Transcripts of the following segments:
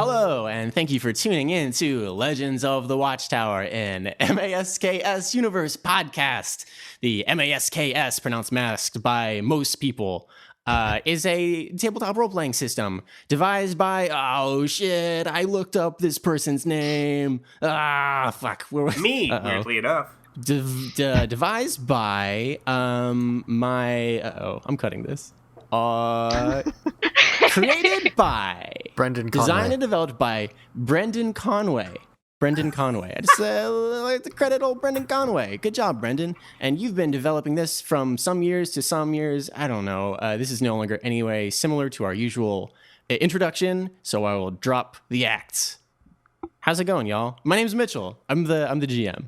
Hello, and thank you for tuning in to Legends of the Watchtower, an MASKS Universe podcast. The MASKS, pronounced masked by most people, is a tabletop role-playing system devised by, oh shit, I looked up this person's name. Fuck. Me, weirdly enough. Devised by, I'm cutting this. Created by Brendan Conway. Designed and developed by Brendan Conway. I just like to credit old Brendan Conway. Good job, Brendan. And you've been developing this from some years to some years. I don't know. This is no longer anyway similar to our usual introduction, so I will drop the acts. How's it going, y'all? My name's Mitchell. I'm the GM.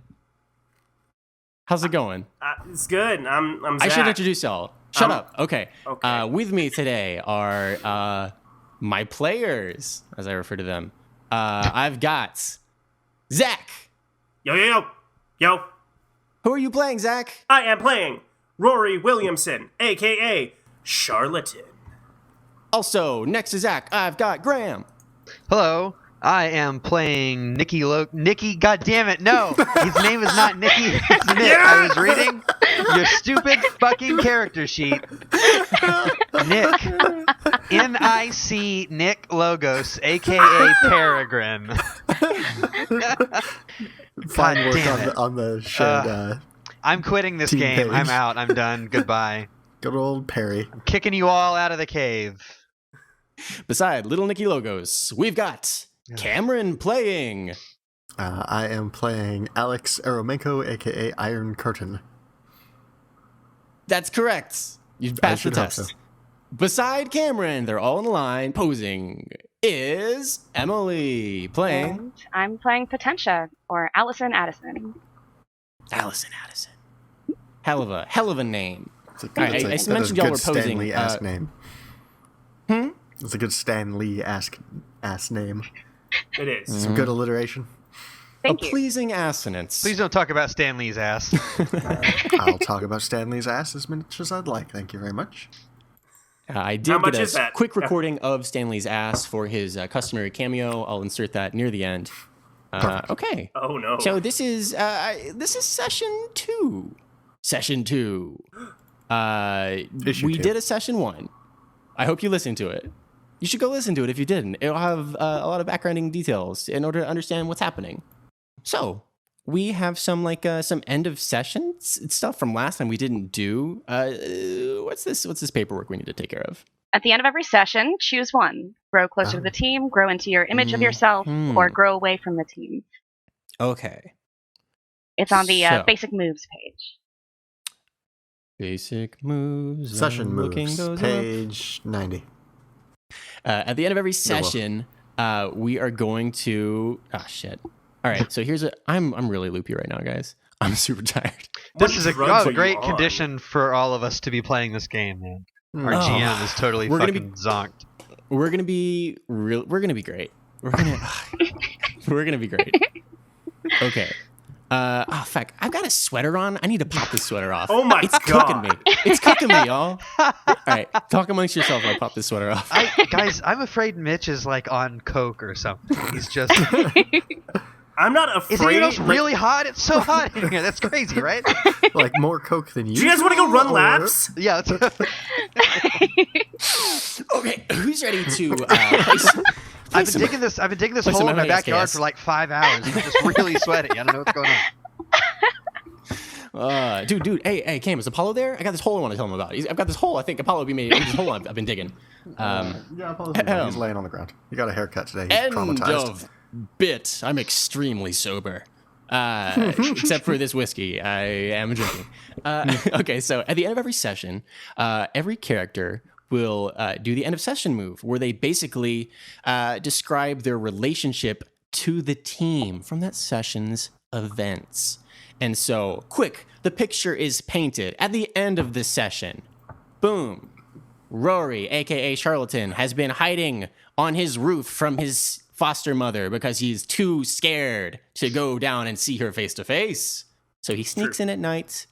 How's it going? It's good. I'm Zach. I should introduce y'all. Shut up. Okay. With me today are my players, as I refer to them. I've got Zach. Yo. Who are you playing, Zach? I am playing Rory Williamson, a.k.a. Charlatan. Also, next to Zach, I've got Graham. Hello, I am playing Nicky. God damn it! No, his name is not Nicky. It's Nick. Yeah! I was reading your stupid fucking character sheet. Nick, N-I-C Nick Logos, aka Peregrine. Fine God work damn it. on the shared I'm quitting this team game. page. I'm out. I'm done. Goodbye. good old Perry. I'm kicking you all out of the cave. Beside Little Nicky Logos, we've got Cameron playing. I am playing Alex Aromenko, aka Iron Curtain. That's correct. You passed the should hope test. so. Beside Cameron, they're all in the line posing, is Emily playing. And I'm playing Potentia, or Allison Addison. Allison Addison. Hell of a name. It's a All right, it's I that is mentioned a y'all good were Stan posing, Lee-esque name. Hmm? It's a good Stan Lee-esque ass name. It is. Some good alliteration. Thank a you. pleasing assonance. Please don't talk about Stan Lee's ass. I'll talk about Stan Lee's ass as much as I'd like. Thank you very much. I did How much get is a that? quick recording of Stanley's ass for his customary cameo. I'll insert that near the end. Okay. Oh no. So this is session 2. Session 2. Issue We 2. did a session 1. I hope you listened to it. You should go listen to it if you didn't. It'll have a lot of backgrounding details in order to understand what's happening. So we have some end of session stuff from last time we didn't do. What's this paperwork we need to take care of? At the end of every session, choose one. Grow closer to the team, grow into your image of yourself, or grow away from the team. Okay. It's on the So- basic moves page. Basic moves. Session I'm looking moves. those up. Page 90. At the end of every welcome. session, we are going to. Oh shit! All right, so I'm really loopy right now, guys. I'm super tired. What This is a drugs are you great on? condition for all of us to be playing this game, man. Our Oh. GM is totally We're gonna fucking zonked. We're gonna be real. We're gonna be great. We're gonna be great. Okay. Fuck! I've got a sweater on. I need to pop this sweater off. Oh my it's God. cooking me. It's cooking me, y'all. All right, talk amongst yourself while I pop this sweater off. Guys, I'm afraid Mitch is like on coke or something. He's just. I'm not afraid. Isn't it like- really hot? It's so hot in here. That's crazy, right? Like more coke than you. Do you guys want to go run laps? Yeah. Okay, who's ready to? Place I've some- been digging this. I've been digging this play some hole in my MASKS. backyard for like 5 hours. I'm just really sweaty. I don't know what's going on. Dude, hey, Cam, is Apollo there? I got this hole I want to tell him about. I've got this hole. I think Apollo would be made. This hole I've been digging. Yeah, he's laying on the ground. He got a haircut today. He's End traumatized. of bit. I'm extremely sober. Except for this whiskey I am drinking. Okay, so at the end of every session, every character will do the end of session move where they basically describe their relationship to the team from that session's events. And so, quick, the picture is painted at the end of the session. Boom. Rory, aka Charlatan, has been hiding on his roof from his foster mother because he's too scared to go down and see her face to face. So he sneaks in at night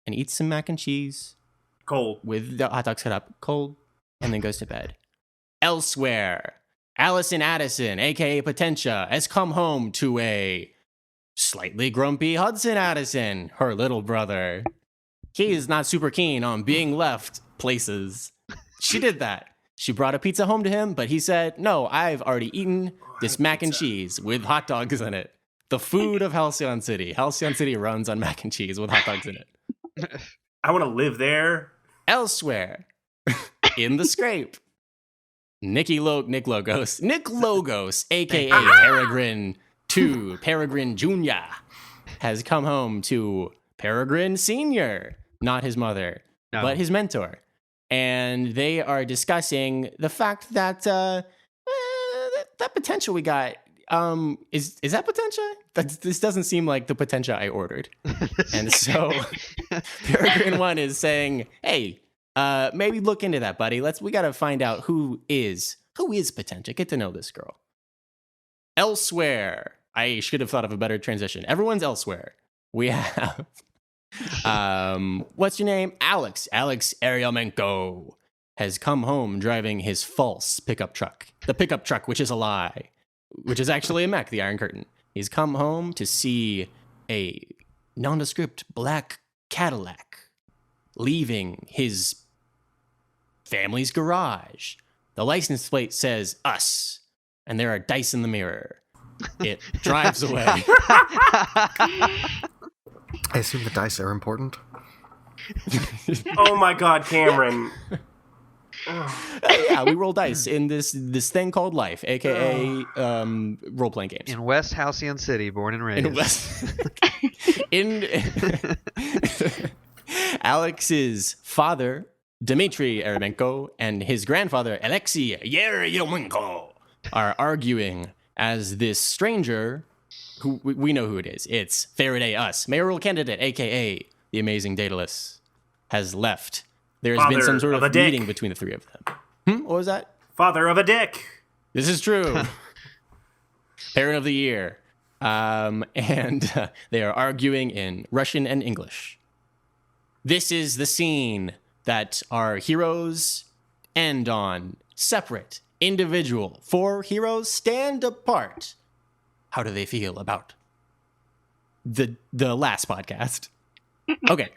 and eats some mac and cheese Cold. with the hot dogs cut up cold and then goes to bed. Elsewhere, Allison Addison, aka Potentia, has come home to a slightly grumpy Hudson Addison, her little brother. He is not super keen on being left places. She did that. She brought a pizza home to him, but he said, no, I've already eaten this mac and cheese with hot dogs in it. The food of Halcyon City. Halcyon City runs on mac and cheese with hot dogs in it. I want to live there. Elsewhere, in the scrape, Nick Logos, aka Peregrine 2, Peregrine Jr., has come home to Peregrine Sr., not his mother, but his mentor. And they are discussing the fact that that potential we got is that potential? This doesn't seem like the potential I ordered. And so Peregrine 1 is saying, hey, maybe look into that, buddy. We got to find out who is potential. Get to know this girl. Elsewhere, I should have thought of a better transition. Everyone's elsewhere. We have what's your name? Alex Aryomenko has come home driving his false pickup truck. The pickup truck, which is a lie, which is actually a mech, the Iron Curtain. He's come home to see a nondescript black Cadillac leaving his family's garage. The license plate says us, and there are dice in the mirror. It drives away. I assume the dice are important. Oh my God, Cameron. Yeah, we roll dice in this thing called life, aka role-playing games. In West Halcyon City, born and raised. In Alex's father, Dmitry Eremenko, and his grandfather, Alexei Yeremenko, are arguing as this stranger, who we know who it is. It's Faraday Us, mayoral candidate, aka the amazing Daedalus, has left. There's been some sort of meeting between the three of them. What was that? Father of a dick. This is true. Parent of the year. And they are arguing in Russian and English. This is the scene that our heroes end on. Separate, individual. 4 heroes stand apart. How do they feel about the last podcast? Okay,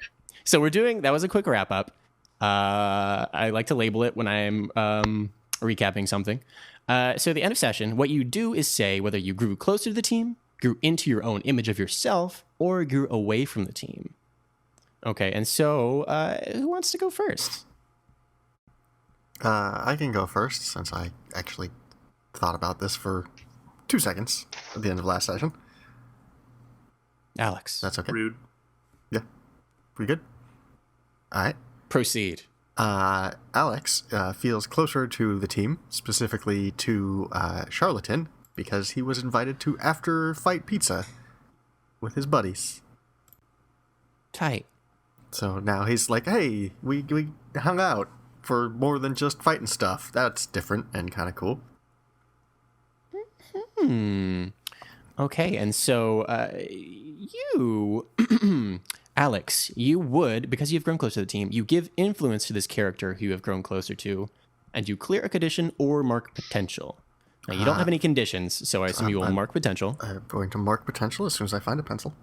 so that was a quick wrap up. I like to label it when I'm recapping something. So at the end of session, what you do is say whether you grew closer to the team, grew into your own image of yourself, or grew away from the team. Okay, and so who wants to go first? I can go first, since I actually thought about this for 2 seconds at the end of last session. Alex. That's okay. Rude. Yeah. We good? All right. Proceed. Alex feels closer to the team, specifically to Charlatan, because he was invited to after-fight pizza with his buddies. Tight. So now he's like, hey, we hung out for more than just fighting stuff. That's different and kind of cool. Okay, and so you, Alex, you would, because you've grown closer to the team, you give influence to this character who you have grown closer to, and you clear a condition or mark potential. Now, you don't have any conditions, so I assume you will mark potential. I'm going to mark potential as soon as I find a pencil.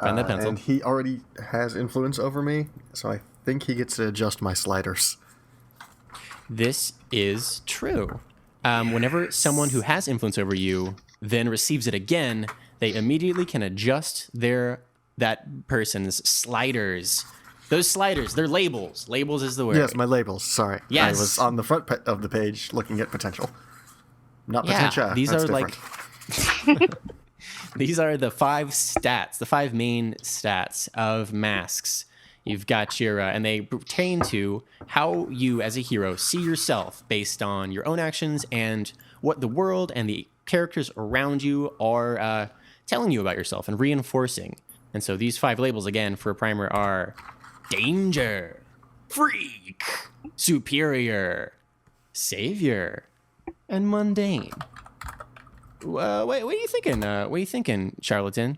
Find that pencil. And he already has influence over me, so I think he gets to adjust my sliders. This is true. Whenever someone who has influence over you then receives it again, they immediately can adjust that person's sliders. Those sliders, they're labels. Labels is the word. Yes, my labels. Sorry. Yes. I was on the front of the page looking at potential. Not potential. These That's are different. These are the 5 stats, the 5 main stats of masks. You've got your, and they pertain to how you as a hero see yourself based on your own actions and what the world and the characters around you are telling you about yourself and reinforcing. And so these 5 labels, again, for a primer are danger, freak, superior, savior, and mundane. What are you thinking? What are you thinking, Charlatan?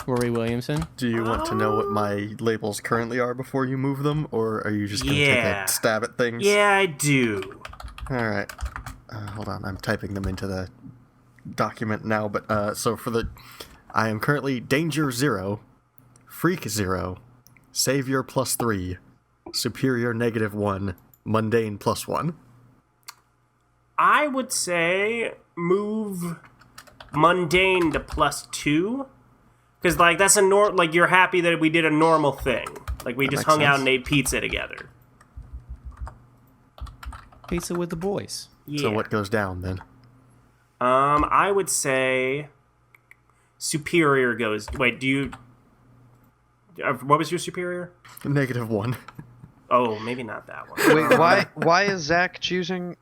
Rory Williamson? Do you want to know what my labels currently are before you move them, or are you just going to take a stab at things? Yeah, I do. All right. hold on, I'm typing them into the document now. But so I am currently Danger 0, Freak 0, Savior +3, Superior -1, Mundane +1. I would say move Mundane to +2. Because, like, that's like, you're happy that we did a normal thing. Like, we just hung out and ate pizza together. Pizza with the boys. Yeah. So what goes down then? I would say Superior goes... Wait, do you... what was your Superior? -1. Oh, maybe not that one. Wait, why is Zach choosing?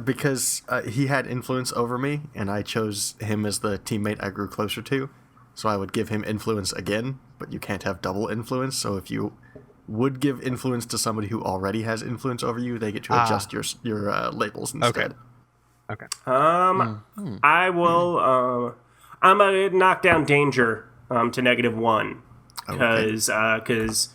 Because he had influence over me, and I chose him as the teammate I grew closer to. So I would give him influence again, but you can't have double influence. So if you would give influence to somebody who already has influence over you, they get to adjust your labels instead. Okay. I will. I'm gonna knock down Danger to -1 because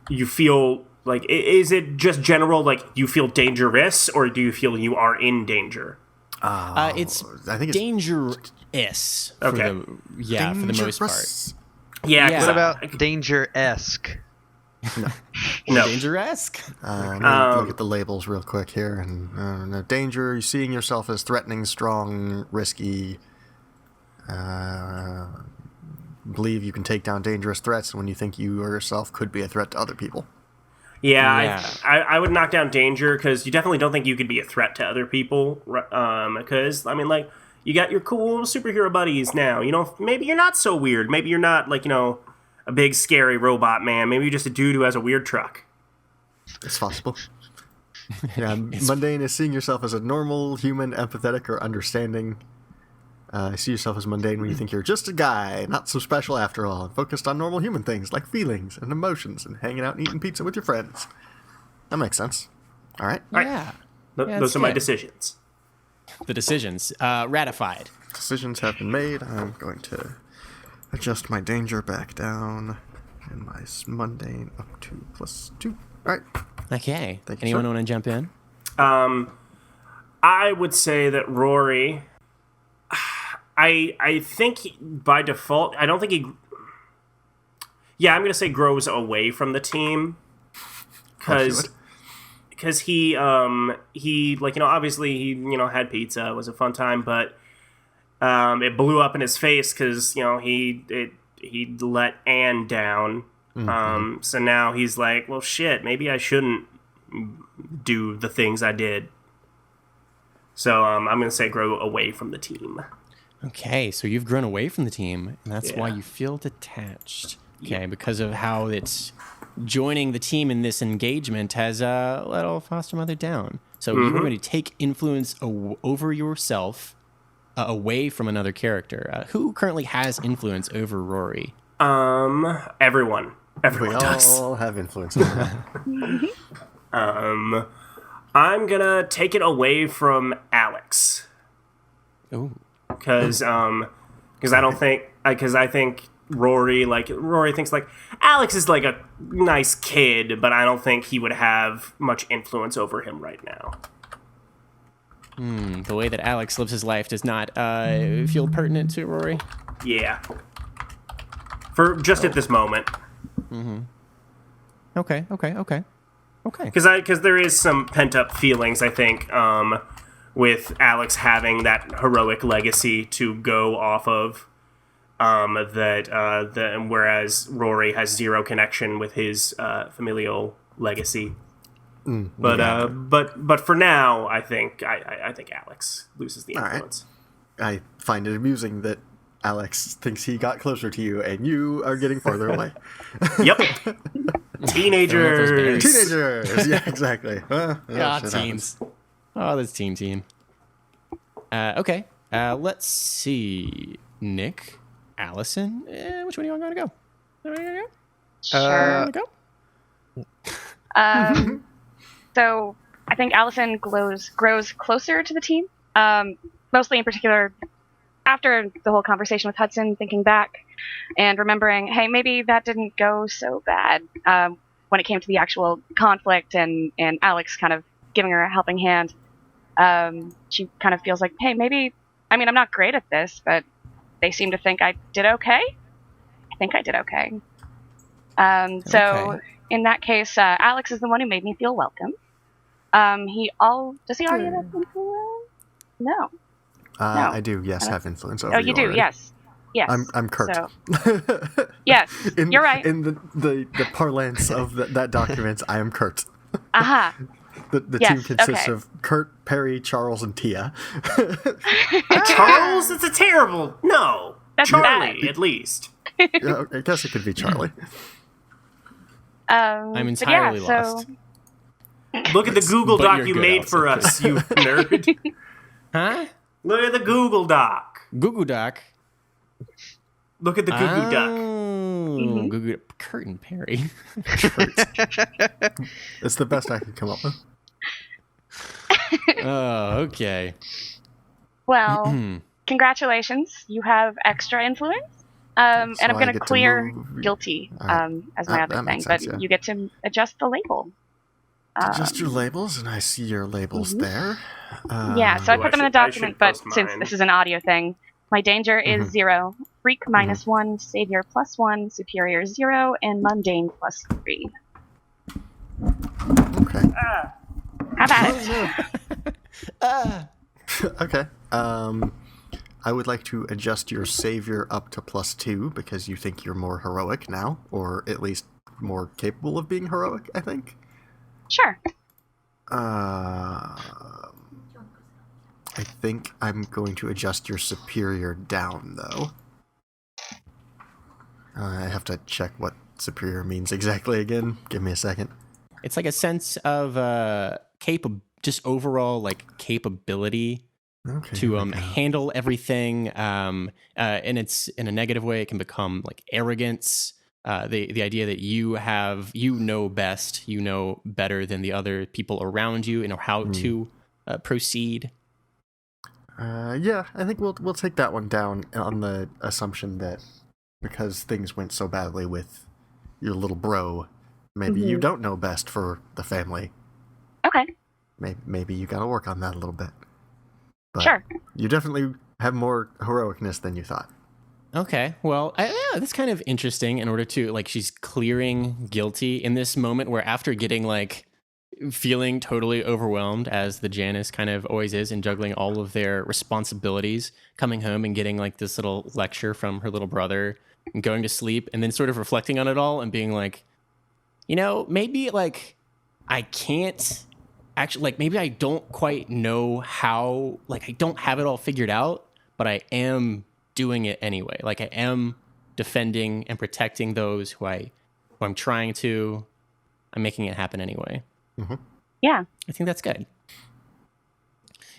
you feel like, is it just general, like you feel dangerous, or do you feel you are in danger? I think it's dangerous. Okay. For the most part. Yeah. Yeah. What about danger-esque? No. Danger-esque. Let me look at the labels real quick here. And no, danger, you seeing yourself as threatening, strong, risky. Believe you can take down dangerous threats when you think you yourself could be a threat to other people. Yeah. I would knock down Danger because you definitely don't think you could be a threat to other people. Because, I mean, like, you got your cool superhero buddies now. You know, maybe you're not so weird. Maybe you're not, like, you know, a big, scary robot man. Maybe you're just a dude who has a weird truck. It's possible. Yeah, mundane is seeing yourself as a normal human, empathetic, or understanding. See yourself as mundane when you think you're just a guy, not so special after all, and focused on normal human things like feelings and emotions and hanging out and eating pizza with your friends. That makes sense. All right. Yeah. Those are my decisions. The decisions. Ratified. Decisions have been made. I'm going to adjust my danger back down and my mundane up to +2. All right. Okay. Thank you, Anyone sir. want to jump in? I would say that Rory... I think by default, I don't think he... Yeah, I'm going to say grows away from the team. Because he, like, you know, obviously he, you know, had pizza. It was a fun time, but it blew up in his face because, you know, he let Anne down. Mm-hmm. So now he's like, well, shit, maybe I shouldn't do the things I did. So I'm going to say grow away from the team. Okay, so you've grown away from the team, and that's why you feel detached. Okay, because of how it's joining the team in this engagement has let all foster mother down. So you are going to take influence over yourself away from another character. Who currently has influence over Rory? Everyone. Everyone does. We all have influence. I'm gonna take it away from Alex. Oh. Because I think Rory thinks like Alex is like a nice kid, but I don't think he would have much influence over him right now. The way that Alex lives his life does not feel pertinent to Rory. Yeah. For just at this moment. Mm-hmm. Okay. Because there is some pent up feelings, I think, with Alex having that heroic legacy to go off of, whereas Rory has zero connection with his familial legacy. But for now, I think Alex loses the influence. Right. I find it amusing that Alex thinks he got closer to you, and you are getting farther away. Yep. Teenagers. Yeah, exactly. Teens. Oh, that's team. Okay. Let's see. Nick, Allison. Which one do you want to go? Sure. So I think Allison grows closer to the team. Mostly in particular, after the whole conversation with Hudson, thinking back and remembering, hey, maybe that didn't go so bad when it came to the actual conflict and Alex kind of giving her a helping hand. She kind of feels like, hey, maybe, I mean, I'm not great at this, but they seem to think I did okay. I think I did okay. So Okay. in that case, Alex is the one who made me feel welcome. Does he already have influence? No. No. I do, yes, have influence over Oh, you you do, already. yes. Yes. I'm Kurt. So, yes, you're right. In the parlance of that document, I am Kurt. Aha. The Yes, team consists okay. of Kurt, Perry, Charles, and Tia. Charles? It's a terrible. No. That's Charlie, bad. at least. Yeah, I guess it could be Charlie. I'm entirely lost. Look at the Google But Doc you're you good, made Alex, for okay. us, you nerd. Huh? Look at the Google Doc. Google Doc. Look at the Google Doc. Oh, Google Kurt and Perry. It's the best I could come up with. Oh, okay. Well, congratulations. You have extra influence. And So I'm I going get to to clear move- guilty Alright. as my other That thing, makes but sense, yeah. you get to adjust the label. Adjust your labels, and I see your labels there. Yeah, so I Ooh, put them in the I should document, but post since mine. this is an audio thing, my danger is 0, freak -1, savior +1, superior 0, and mundane +3. Okay. How about it? Okay. I would like to adjust your savior up to +2 because you think you're more heroic now, or at least more capable of being heroic, I think. Sure. I think I'm going to adjust your superior down, though. I have to check what superior means exactly again. Give me a second. It's like a sense of just overall like capability Okay. to here we go. handle everything. And it's in a negative way. It can become like arrogance. The idea that you know best, you know better than the other people around you, and know how to proceed. Yeah, I think we'll take that one down on the assumption that because things went so badly with your little bro, maybe you don't know best for the family. Okay. Maybe you got to work on that a little bit. But Sure. You definitely have more heroicness than you thought. Okay, well, yeah, that's kind of interesting. In order to like, she's clearing guilty in this moment where after getting like feeling totally overwhelmed as the Janice kind of always is and juggling all of their responsibilities, coming home and getting like this little lecture from her little brother and going to sleep and then sort of reflecting on it all and being like, you know, maybe like I can't actually, like maybe I don't quite know how, like I don't have it all figured out, but I am doing it anyway. Like I am defending and protecting those who I'm trying to. I'm making it happen anyway. Yeah. I think that's good.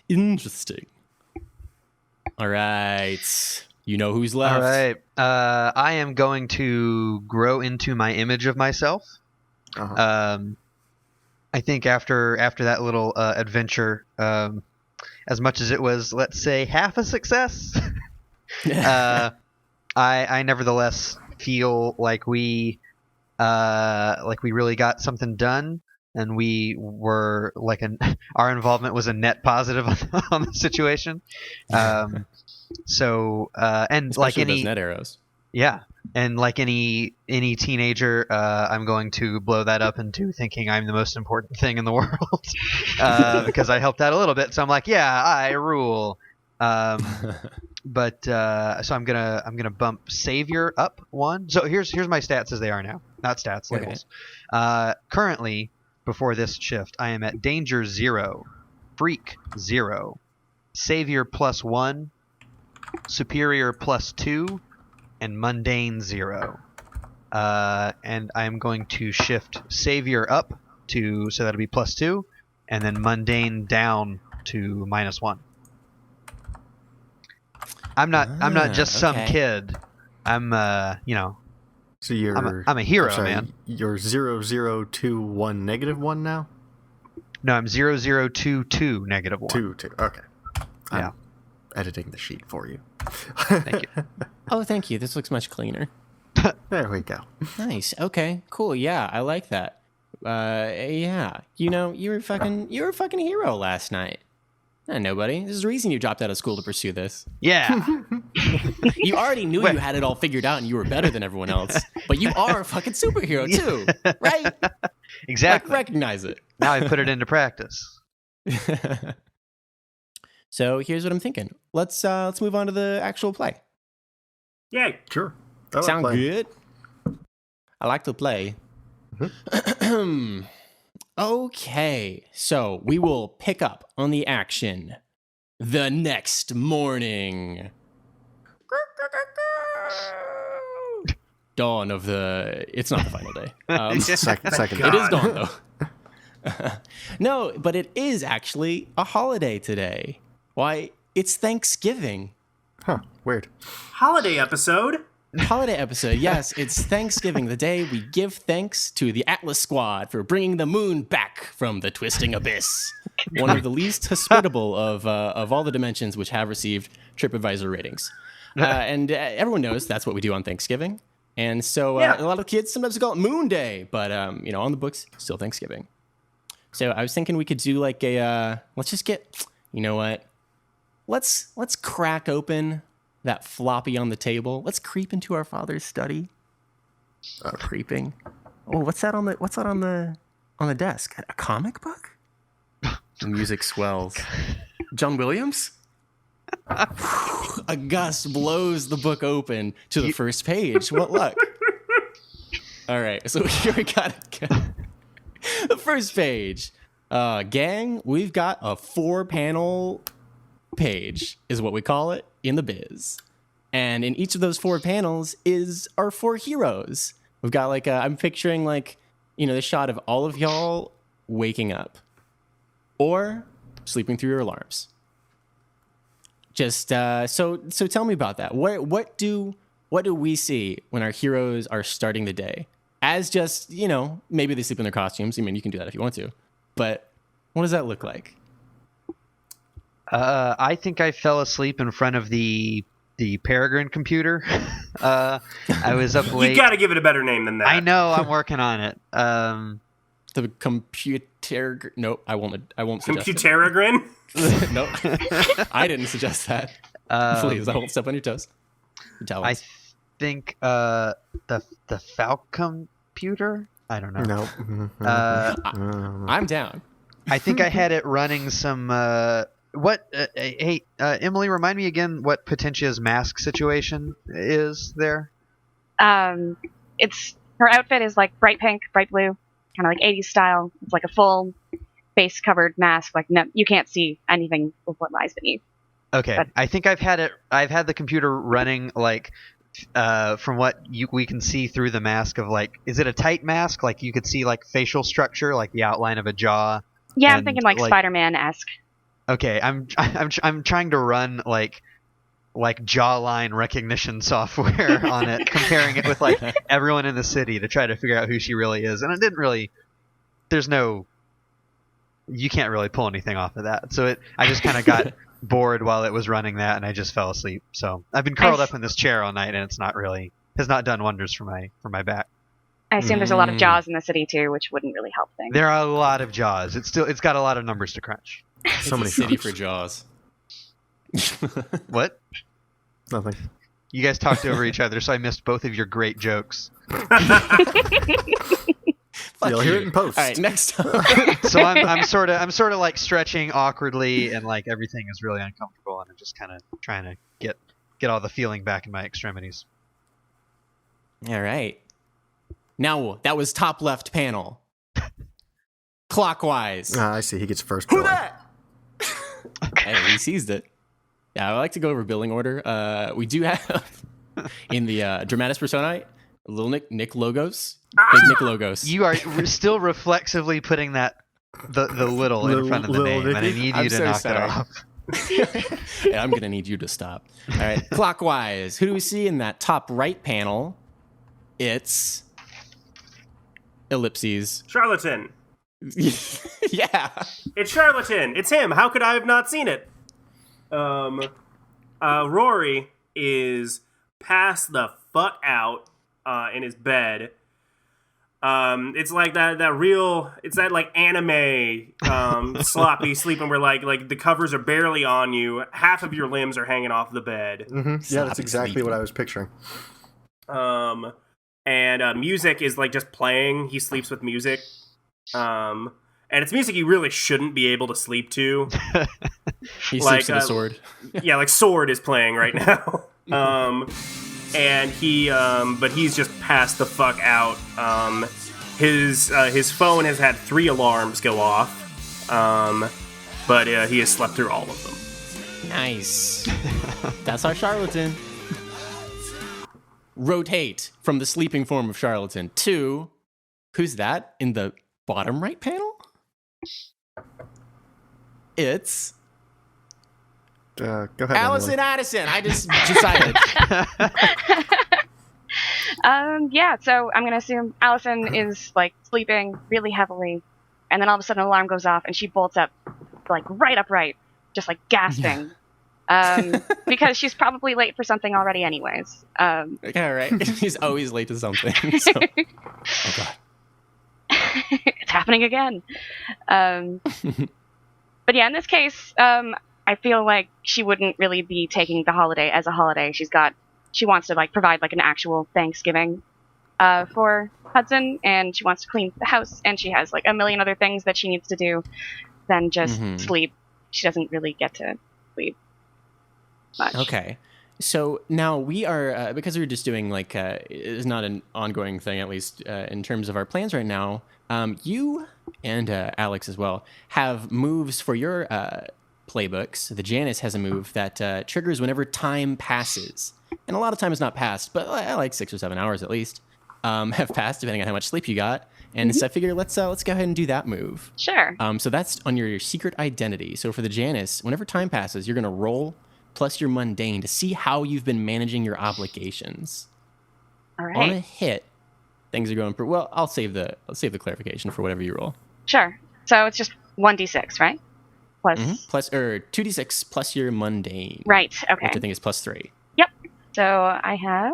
Interesting. All right. You know who's left. All right. I am going to grow into my image of myself. Uh-huh. I think after that little adventure, as much as it was, let's say, half a success, I nevertheless feel like we really got something done, and we were like our involvement was a net positive on the situation. So and Especially like with those any net arrows. yeah, and like any teenager, I'm going to blow that up into thinking I'm the most important thing in the world because I helped out a little bit. So I'm like, yeah, I rule. But so I'm gonna bump Savior up 1. So here's my stats as they are now, not stats, Okay. labels. Currently, before this shift, I am at Danger 0, Freak 0, Savior +1, Superior +2, and Mundane 0. And I'm going to shift Savior up so that'll be +2, and then Mundane down to -1. I'm not just some okay. kid. I'm So you're I'm a hero, I'm sorry, man. You're 0021 -1 now? No, I'm 0022 -1. 2. Okay. Yeah. I'm editing the sheet for you. Thank you. Oh, thank you. This looks much cleaner. There we go. Nice. Okay. Cool. Yeah, I like that. Yeah. You know, you were a fucking hero last night. Nobody. There's a reason you dropped out of school to pursue this. Yeah. You already knew you had it all figured out and you were better than everyone else. But you are a fucking superhero too, right? Exactly. Like, recognize it. Now I put it into practice. So here's what I'm thinking. Let's move on to the actual play. Yay. Sure. I like Sound playing. good? I like to play. Okay, so we will pick up on the action the next morning. Dawn of the... It's not the final day. Second. It is dawn, though. No, but it is actually a holiday today. Why, it's Thanksgiving. Huh. Weird. Holiday episode. Holiday episode, yes, it's Thanksgiving, the day we give thanks to the Atlas Squad for bringing the moon back from the twisting abyss. One of the least hospitable of all the dimensions which have received TripAdvisor ratings. And everyone knows that's what we do on Thanksgiving. And so a lot of kids sometimes call it Moon Day, but on the books, still Thanksgiving. So I was thinking we could do like a, let's just get, you know what? Let's crack open that floppy on the table. Let's creep into our father's study. Creeping. Oh, what's that on the desk? A comic book? The music swells. John Williams? A gust blows the book open to the first page. What luck? All right, so here we got the first page. Gang, we've got a 4-panel page, is what we call it in the biz. And in each of those 4 panels is our 4 heroes. We've got like I'm picturing like, the shot of all of y'all waking up or sleeping through your alarms. Just so tell me about that. What do we see when our heroes are starting the day? As just, maybe they sleep in their costumes. I mean, you can do that if you want to. But what does that look like? I think I fell asleep in front of the Peregrine computer. I was up late. You got to give it a better name than that. I know. I'm working on it. The computer. No, I won't suggest it. Computeragrin? No, I didn't suggest that. Please, I won't step on your toes. I think the Falcomputer. I don't know. No. I'm down. I think I had it running some. Hey, Emily, remind me again what Potentia's mask situation is there. It's her outfit is like bright pink, bright blue, kind of like 80s style. It's like a full face covered mask. Like no, you can't see anything of what lies beneath. Okay, but I think I've had the computer running like. From what we can see through the mask of like, is it a tight mask? Like you could see like facial structure, like the outline of a jaw. Yeah, I'm thinking like Spider-Man-esque. Okay, I'm trying to run like jawline recognition software on it, comparing it with like everyone in the city to try to figure out who she really is, and it didn't really. You can't really pull anything off of that, so I just kind of got bored while it was running that, and I just fell asleep. So I've been curled up in this chair all night, and has not done wonders for my back. I assume there's a lot of jaws in the city too, which wouldn't really help things. There are a lot of jaws. It's got a lot of numbers to crunch. So many city for jaws. What? Nothing. You guys talked over each other, so I missed both of your great jokes. You'll hear it in post. All right, next time. So I'm sort of like stretching awkwardly, and like everything is really uncomfortable, and I'm just kind of trying to get all the feeling back in my extremities. All right. Now that was top left panel. Clockwise. I see. He gets first. Who that? Hey, he seized it. Yeah, I like to go over billing order. We do have in the Dramatis Personae, little Nick Logos. Big Nick Logos. You are still reflexively putting that the little in front of the name, and I need you to knock it off. Yeah, I'm gonna need you to stop. All right, clockwise. Who do we see in that top right panel? It's ellipses. Charlatan. Yeah. It's Charlatan. It's him. How could I have not seen it? Rory is passed the fuck out in his bed. It's like that real. It's that like anime sloppy sleeping where like the covers are barely on you, half of your limbs are hanging off the bed. Mm-hmm. Yeah, that's exactly what I was picturing. And music is like just playing. He sleeps with music. And it's music you really shouldn't be able to sleep to. He sleeps with a sword. Yeah, like Sword is playing right now. And but he's just passed the fuck out. His phone has had 3 alarms go off, but he has slept through all of them. Nice. That's our charlatan. Rotate from the sleeping form of charlatan to who's that in the bottom right panel? It's Go ahead, Allison Emily. Addison. I just decided. Yeah, so I'm gonna assume Allison is like sleeping really heavily, and then all of a sudden an alarm goes off and she bolts up, like right upright, just like gasping. Because she's probably late for something already anyways. All right. He's always late to something. So. Oh god. It's happening again. But yeah, in this case, I feel like she wouldn't really be taking the holiday as a holiday. She wants to like provide like an actual Thanksgiving for Hudson, and she wants to clean the house, and she has like a million other things that she needs to do than just sleep. She doesn't really get to sleep much. Okay. So now we are, because we're just doing like, it's not an ongoing thing, at least in terms of our plans right now. You and Alex as well have moves for your playbooks. The Janice has a move that triggers whenever time passes. And a lot of time has not passed, but like 6 or 7 hours at least have passed, depending on how much sleep you got. And so I figure let's go ahead and do that move. Sure. So that's on your secret identity. So for the Janice, whenever time passes, you're going to roll plus your mundane to see how you've been managing your obligations. All right. On a hit, things are going pretty well. I'll save the clarification for whatever you roll. Sure. So it's just 1d6, right? Plus. Plus 2d6 plus your mundane. Right. Okay. Which I think is plus 3. Yep. So I have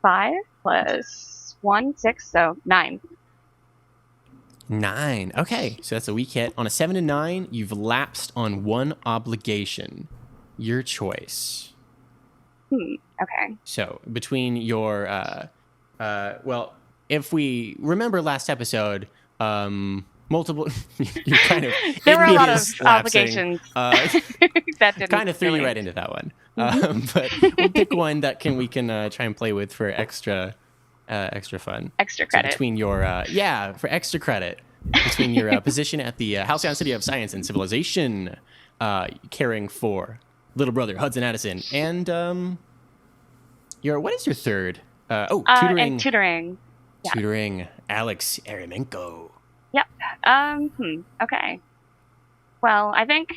5 plus 1, 6, so 9. 9. Okay, so that's a weak hit. On a 7 to 9, you've lapsed on one obligation. Your choice. Okay. So between your, well, if we remember last episode, multiple, you're kind of there were a lot of lapsing. obligations that didn't kind of threw really... you right into that one. But we'll pick one that we can try and play with for extra fun. Extra credit. So between your, for extra credit, between your position at the Halcyon City of Science and Civilization, caring for little brother Hudson Addison, and what is your third? Tutoring. And tutoring. Yeah. Tutoring Alex Eremenko. Yep. Okay. Well, I think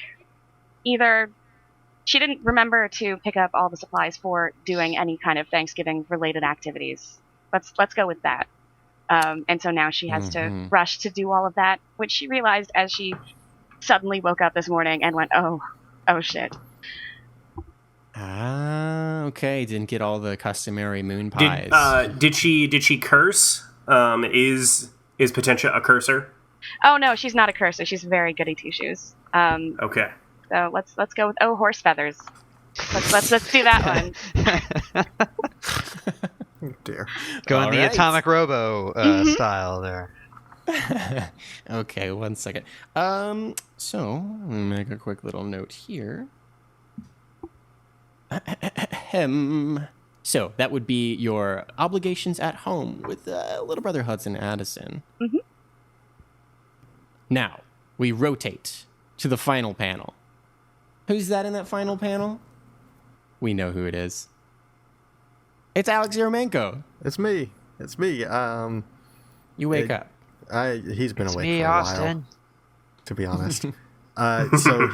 either she didn't remember to pick up all the supplies for doing any kind of Thanksgiving-related activities. Let's go with that. And so now she has to rush to do all of that, which she realized as she suddenly woke up this morning and went, oh shit. Okay. Didn't get all the customary moon pies. Did she curse? Is Potentia a cursor? Oh no, she's not a cursor. She's very goody two shoes. Okay. So let's go with horse feathers. Let's do that one. Oh dear. Going the right. Atomic Robo style there. Okay, 1 second. So let me make a quick little note here. So that would be your obligations at home with little brother Hudson Addison. Mm-hmm. Now we rotate to the final panel. Who's that in that final panel? We know who it is. It's Alex Yermenko. It's me. You wake up. He's been awake Me, for a Austin. while, to be honest. So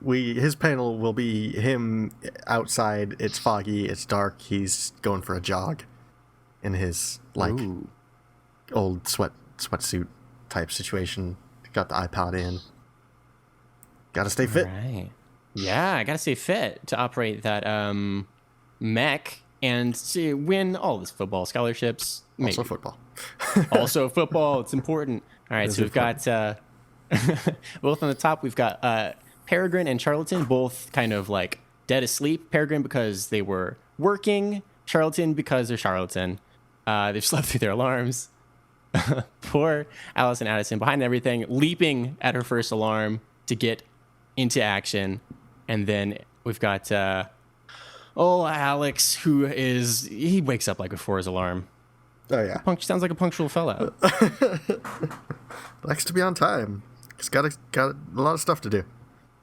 his panel will be him outside. It's foggy. It's dark. He's going for a jog in his Ooh. old sweatsuit type situation. Got the iPod in. Got to stay fit. Right. Yeah, I gotta stay fit to operate that mech and to win all these football scholarships. Maybe. Also football. Also football. It's important. All right, so we've got both on the top. We've got Peregrine and Charlatan, both kind of like dead asleep. Peregrine because they were working. Charlatan because they're charlatan. They've slept through their alarms. Poor Alice and Addison behind everything, leaping at her first alarm to get into action. And then we've got Alex, he wakes up like before his alarm. Oh, yeah. Sounds like a punctual fellow. Likes to be on time. He's got a lot of stuff to do.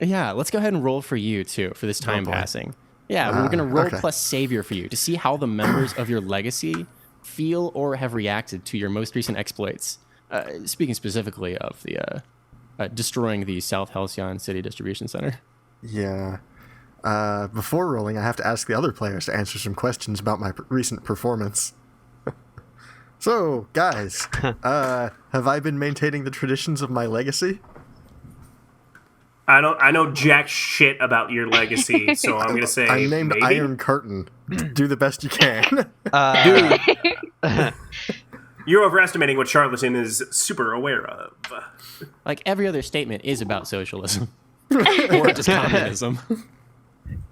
Yeah, let's go ahead and roll for you, too, for this time passing. Yeah, we're going to roll plus Savior for you to see how the members of your legacy feel or have reacted to your most recent exploits. Speaking specifically of the destroying the South Halcyon City Distribution Center. Yeah. Before rolling, I have to ask the other players to answer some questions about my recent performance. So, guys, have I been maintaining the traditions of my legacy? I know jack shit about your legacy, so I'm gonna say I'm named maybe? Iron Curtain. Do the best you can. You're overestimating what Charlatan is super aware of. Like every other statement is about socialism or just communism.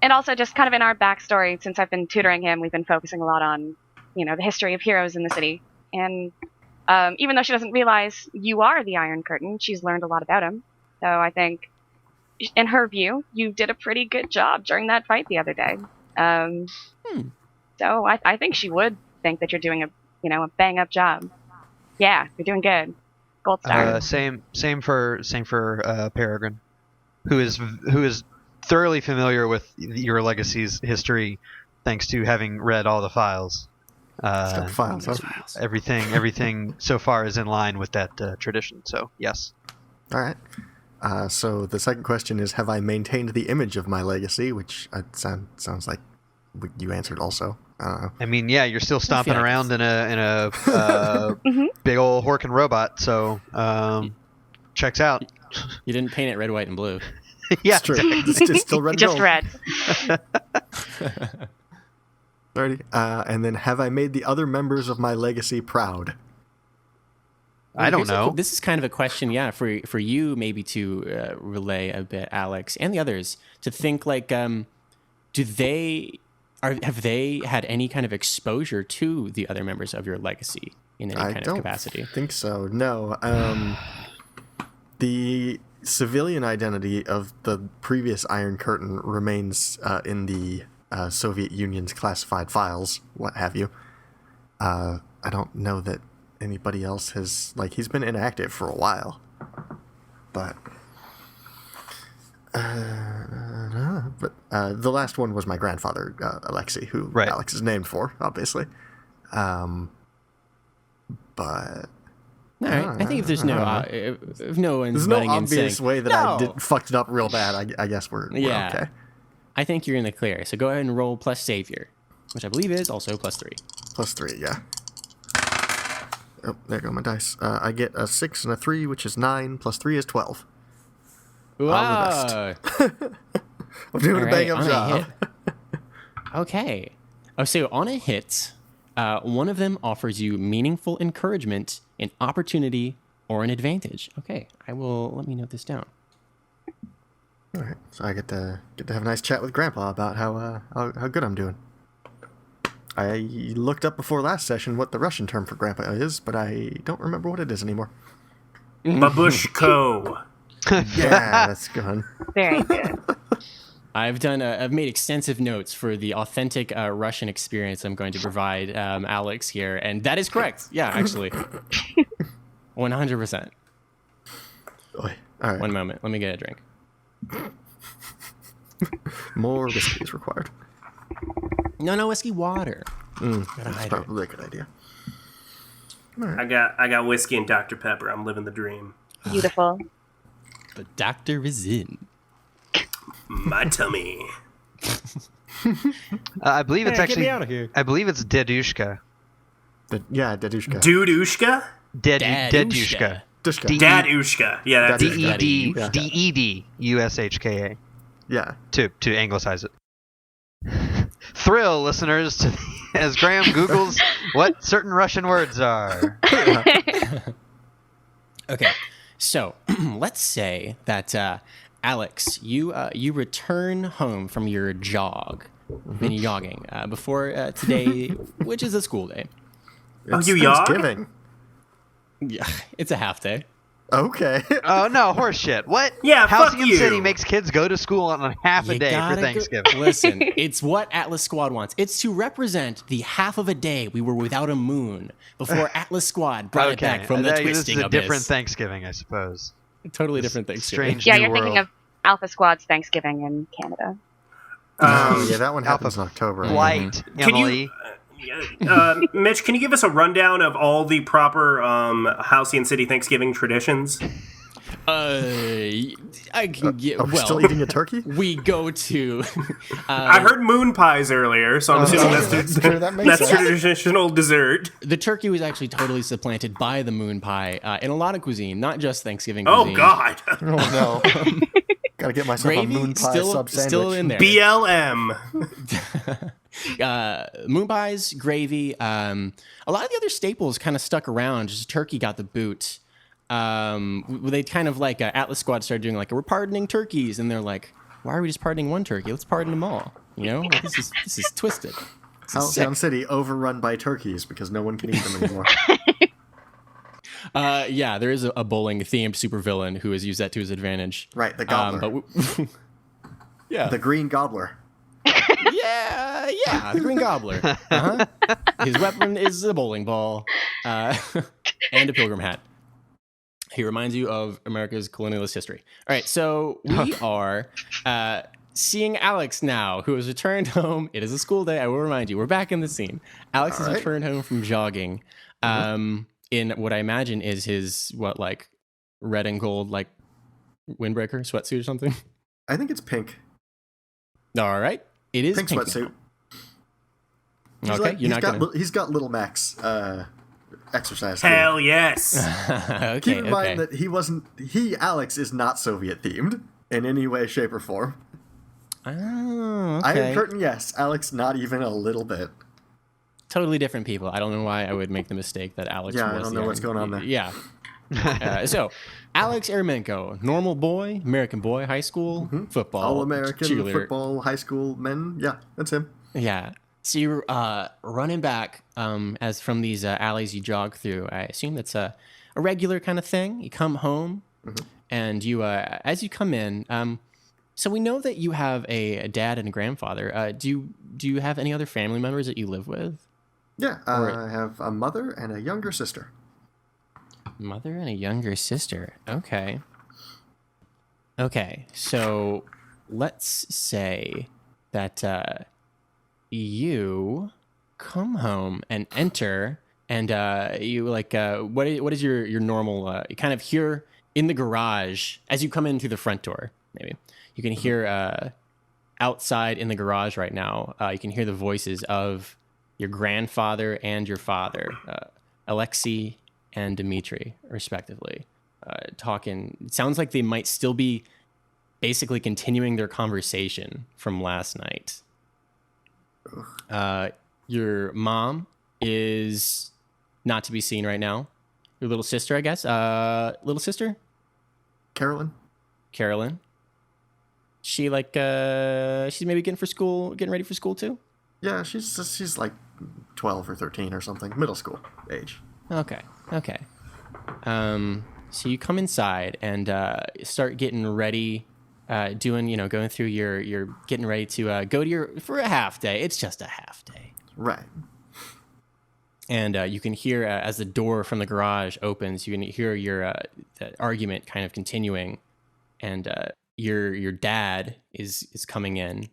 And also, just kind of in our backstory, since I've been tutoring him, we've been focusing a lot on, the history of heroes in the city. And even though she doesn't realize you are the Iron Curtain, she's learned a lot about him. So I think, in her view, you did a pretty good job during that fight the other day. So I think she would think that you're doing a bang-up job. Yeah, you're doing good. Gold star. Same for Peregrine, who is thoroughly familiar with your legacy's history, thanks to having read all the files. Files. Everything so far is in line with that tradition. So yes. All right. So the second question is, have I maintained the image of my legacy? Which sounds like you answered also. I don't know. I mean, yeah, you're still stomping around in a big old Horkin robot, so checks out. You didn't paint it red, white, and blue. Yeah, It's true. It's still red and Just gold. red. 30. And then, have I made the other members of my legacy proud? I don't know. This is kind of a question, for you maybe to relay a bit, Alex, and the others, to think like, have they had any kind of exposure to the other members of your legacy in any kind of capacity? I don't think so. No. The civilian identity of the previous Iron Curtain remains in the Soviet Union's classified files, what have you. I don't know that anybody else has, he's been inactive for a while. But the last one was my grandfather, Alexei, who Alex is named for, obviously. But all right. I think if there's if no one's there's no butting in obvious saying, way that I fucked it up real bad, I guess we're okay. I think you're in the clear. So go ahead and roll plus Savior, which I believe is also +3. +3, yeah. Oh, there go my dice. I get a 6 and a 3, which is 9. +3 is 12. Wow. I'm doing a bang-up job. Okay. Oh, so on a hit, one of them offers you meaningful encouragement, an opportunity, or an advantage. Okay, let me note this down. All right, so I get to have a nice chat with Grandpa about how good I'm doing. I looked up before last session what the Russian term for Grandpa is, but I don't remember what it is anymore. Babushko. Yeah, that's a good one. Very good. I've made extensive notes for the authentic Russian experience I'm going to provide Alex here, and that is correct. Yeah, actually. 100%. All right. One moment. Let me get a drink. More whiskey is required. No whiskey, water. That's probably a good idea. Right. I got whiskey and Dr. Pepper. I'm living the dream. Beautiful. The doctor is in. My tummy. I believe it's actually. Get me out of here. I believe it's Dedushka. Dedushka. Dudushka? Dedushka. Dadushka. Yeah, that's it. Dedushka. Yeah. To anglicize it. thrill, listeners, to as Graham Googles what certain Russian words are. Okay, so let's say that Alex, you return home from your jog, mini jogging, before today, which is a school day. It's you jog? Thanksgiving. Yeah, it's a half day. Okay. Oh no, horseshit! What? Yeah, fuck Halcyon you. City makes kids go to school on a half a You day for gotta Thanksgiving. Listen, it's what Atlas Squad wants. It's to represent the half of a day we were without a moon before Atlas Squad brought it back from the This twisting is a abyss. different Thanksgiving, I suppose. Totally different thing. Strange. Yeah, New you're thinking World. of Alpha Squad's Thanksgiving in Canada. Yeah, that one happens in October. Light, Can Emily. Mitch, can you give us a rundown of all the proper Halcyon City Thanksgiving traditions? I can get. Are we Well, still eating a turkey? we go to. I heard moon pies earlier, so I'm assuming that's true, that makes sense. traditional dessert. The turkey was actually totally supplanted by the moon pie in a lot of cuisine, not just Thanksgiving Oh cuisine. God, Oh no. Gotta get myself a Gravy moon pie sub sandwich. still in there. BLM. Moon pies, gravy. A lot of the other staples kind of stuck around. Just turkey got the boot. They kind of like Atlas Squad started doing like we're pardoning turkeys, and they're like, why are we just pardoning one turkey? Let's pardon them all. You know, like, this is twisted. This is Halcyon sick. City overrun by turkeys because no one can eat them anymore. Yeah, there is a bowling themed supervillain who has used that to his advantage. Right, the gobbler. But yeah, The green gobbler. yeah, the Green Gobbler. Uh-huh. His weapon is a bowling ball and a pilgrim hat. He reminds you of America's colonialist history. All right, so we are seeing Alex now, who has returned home. It is a school day. I will remind you, we're back in the scene. Alex has All right. returned home from jogging in what I imagine is his, red and gold, windbreaker sweatsuit or something. I think it's pink. All right. It is Pink pink sweatsuit. now. Okay, you're not gonna. He's got Little Max exercise. Hell yes. Okay, Keep in okay. mind that Alex, is not Soviet themed in any way, shape, or form. Oh, okay. Iron Curtain, yes. Alex, not even a little bit. Totally different people. I don't know why I would make the mistake that Alex Yeah, I was don't the know what's Iron- going on there. Yeah. So, Alex Ermenko, normal boy, American boy, high school, football, All-American cheerleader. football high school men. Yeah, that's him. Yeah. So you're running back as from these alleys you jog through. I assume that's a regular kind of thing. You come home, and you as you come in. So we know that you have a dad and a grandfather. Do you have any other family members that you live with? Yeah, I have a mother and a younger sister. Mother and a younger sister. Okay. Okay. So let's say that you come home and enter, and you what is your normal? You kind of hear in the garage as you come in through the front door. Maybe you can hear outside in the garage right now. You can hear the voices of your grandfather and your father, Alexei and Dmitri, respectively, talking. It sounds like they might still be basically continuing their conversation from last night. Your mom is not to be seen right now. Your little sister, I guess. Little sister? Carolyn? Carolyn. She she's maybe getting ready for school too? Yeah, she's like 12 or 13 or something. Middle school age. Okay. So you come inside and start getting ready, going through your getting ready to go to for a half day. It's just a half day. Right. And you can hear as the door from the garage opens, you can hear your argument kind of continuing, and your dad is coming in.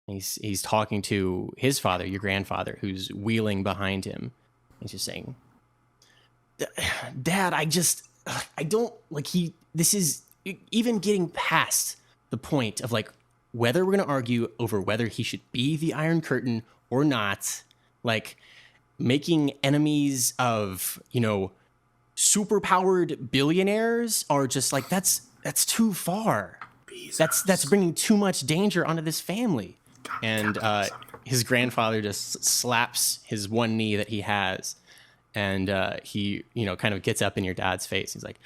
He's talking to his father, your grandfather, who's wheeling behind him. He's just saying, Dad, I don't this is even getting past the point of whether we're going to argue over whether he should be the Iron Curtain or not, making enemies of, superpowered billionaires are just that's too far. That's bringing too much danger onto this family. And his grandfather just slaps his one knee that he has, and he, kind of gets up in your dad's face. He's like,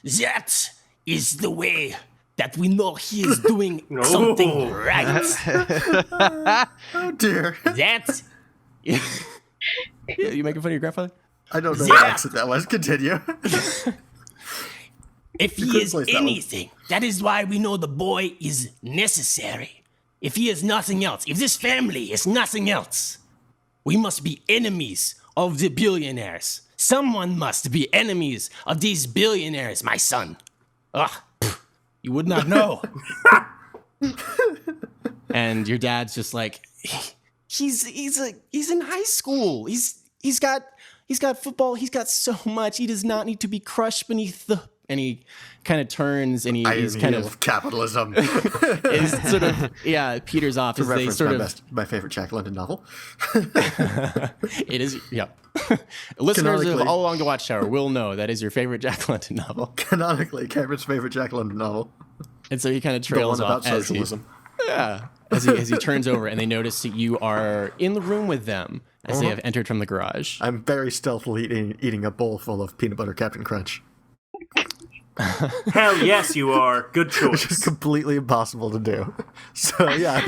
"That is the way that we know he is doing something right." Oh dear. That. You making fun of your grandfather? I don't know what accent that was. Continue. If he is anything, that is why we know the boy is necessary. If he is nothing else, if this family is nothing else, we must be enemies of the billionaires. Someone must be enemies of these billionaires, my son. Ugh, you would not know. And your dad's just like, he's in high school. He's got football. He's got so much. He does not need to be crushed beneath the. And he kind of turns and he's kind of capitalism. is sort of peters off as they sort of my favorite Jack London novel. It is, yeah. Listeners of all along the Watchtower will know that is your favorite Jack London novel. Canonically, Cameron's favorite Jack London novel. And so he kind of trails The one off about as socialism. as he turns over, and they notice that you are in the room with them as they have entered from the garage. I'm very stealthily eating a bowl full of peanut butter Captain Crunch. Hell yes, you are. Good Which is choice. completely impossible to do. So yeah,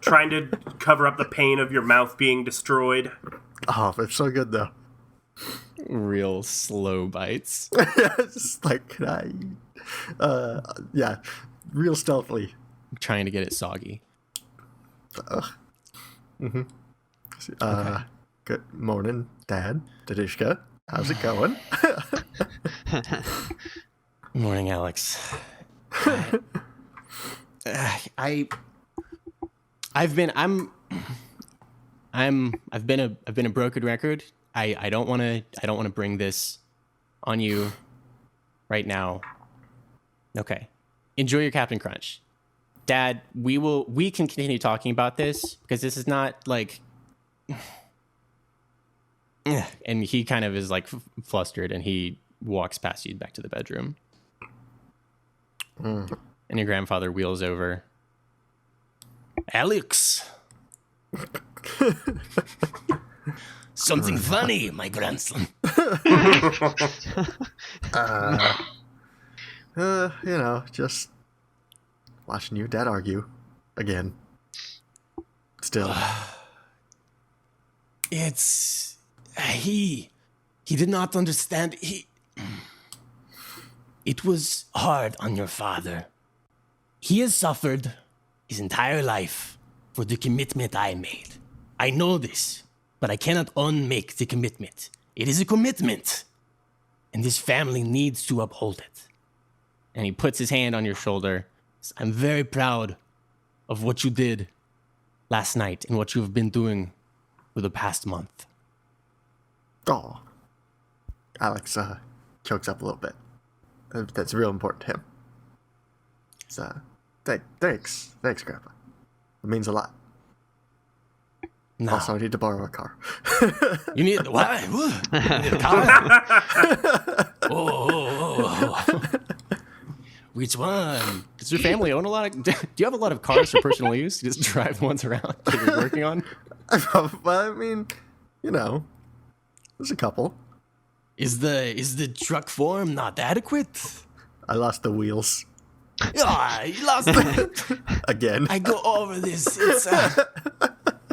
Trying to cover up the pain of your mouth being destroyed. oh, it's so good though. Real slow bites. It's just like, can I? Yeah, real stealthily. Trying to get it soggy. Good morning, Dad. Dadishka. How's it going? Morning, Alex. I've been a broken record. I don't want to bring this on you right now. Okay. Enjoy your Captain Crunch. Dad, we can continue talking about this because this is not like. And he kind of is like flustered, and he walks past you back to the bedroom. And your grandfather wheels over. Alex! Something funny, my grandson. Just watching you, Dad, argue again. Still. It's he did not understand. It was hard on your father. He has suffered his entire life for the commitment I made. I know this, but I cannot unmake the commitment. It is a commitment, and this family needs to uphold it. And he puts his hand on your shoulder. I'm very proud of what you did last night and what you have been doing for the past month. Oh. Alex chokes up a little bit. That's real important to him. So, thanks, Grandpa. It means a lot. No. Also, I need to borrow a car. You need what? You need a car? Oh. Which one? Does your family own a lot of? Do you have a lot of cars for personal use? You just drive ones around that you're working on? Well, I mean, there's a couple. Is the truck form not adequate? I lost the wheels. You lost them. Again. I go over this.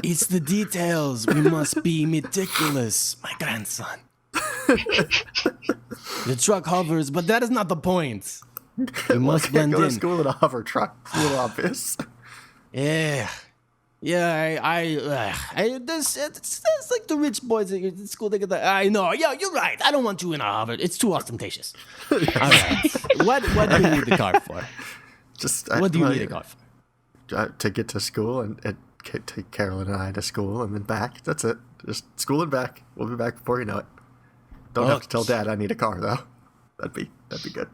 It's the details. We must be meticulous, my grandson. The truck hovers, but that is not the point. We must blend go to in. school in a hover truck. It's a little obvious. Yeah. That's like the rich boys at school. They get that. I know. Yeah, you're right. I don't want you in a hover. It's too ostentatious. All right. What do you need the car for? What do you need a car for? To get to school and take Carolyn and I to school and then back. That's it. Just school and back. We'll be back before you know it. Don't have to tell Dad I need a car though. That'd be good.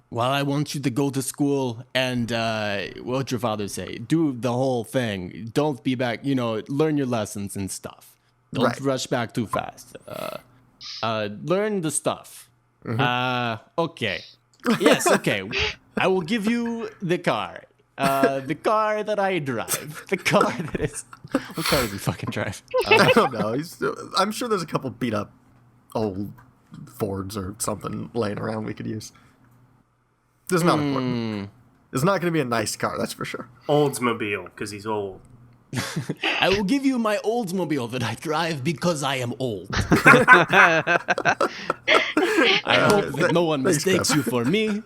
Well, I want you to go to school and what'd your father say? Do the whole thing. Don't be back. Learn your lessons and stuff. Don't rush back too fast. Learn the stuff. Mm-hmm. Okay. Yes. Okay. I will give you the car. The car that I drive. The car that is. What car does he fucking drive? I don't know. I'm sure there's a couple beat up old Fords or something laying around we could use. This is not important. It's not going to be a nice car, that's for sure. Oldsmobile, because he's old. I will give you my Oldsmobile that I drive because I am old. I hope that no one mistakes you for me.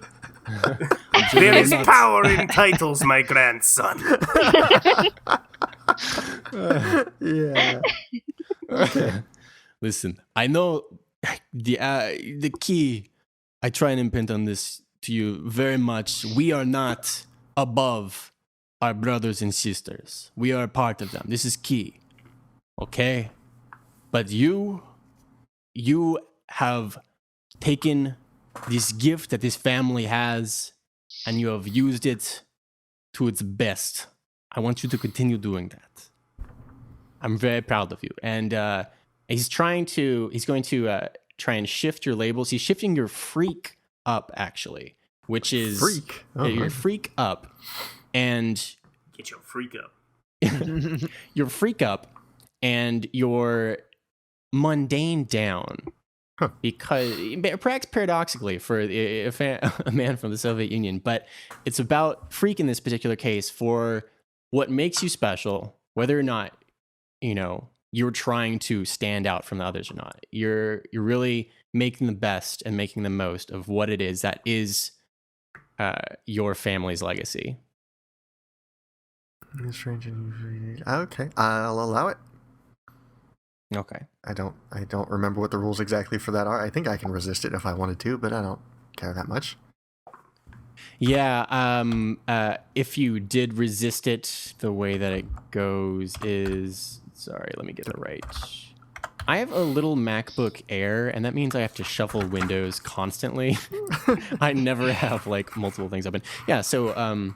There is power in titles, my grandson. Yeah. Okay. Listen, I know the key. I try and imprint on this to you very much. We are not above our brothers and sisters. We are a part of them. This is key. Okay? But you have taken this gift that this family has and you have used it to its best. I want you to continue doing that. I'm very proud of you. And he's going to try and shift your labels. He's shifting your freak up, actually, which is Freak? Oh, your right. freak up. And Get your freak up. your freak up and your mundane down. Huh. Because perhaps paradoxically for a man from the Soviet Union, but it's about freak in this particular case for what makes you special, whether or not you're trying to stand out from the others or not. You're really making the best and making the most of what it is that is your family's legacy. Strange and usually. Okay, I'll allow it. Okay. I don't remember what the rules exactly for that are. I think I can resist it if I wanted to, but I don't care that much. Yeah. If you did resist it, the way that it goes is, sorry, let me get it right. I have a little MacBook Air, and that means I have to shuffle windows constantly. I never have like multiple things open. Yeah. So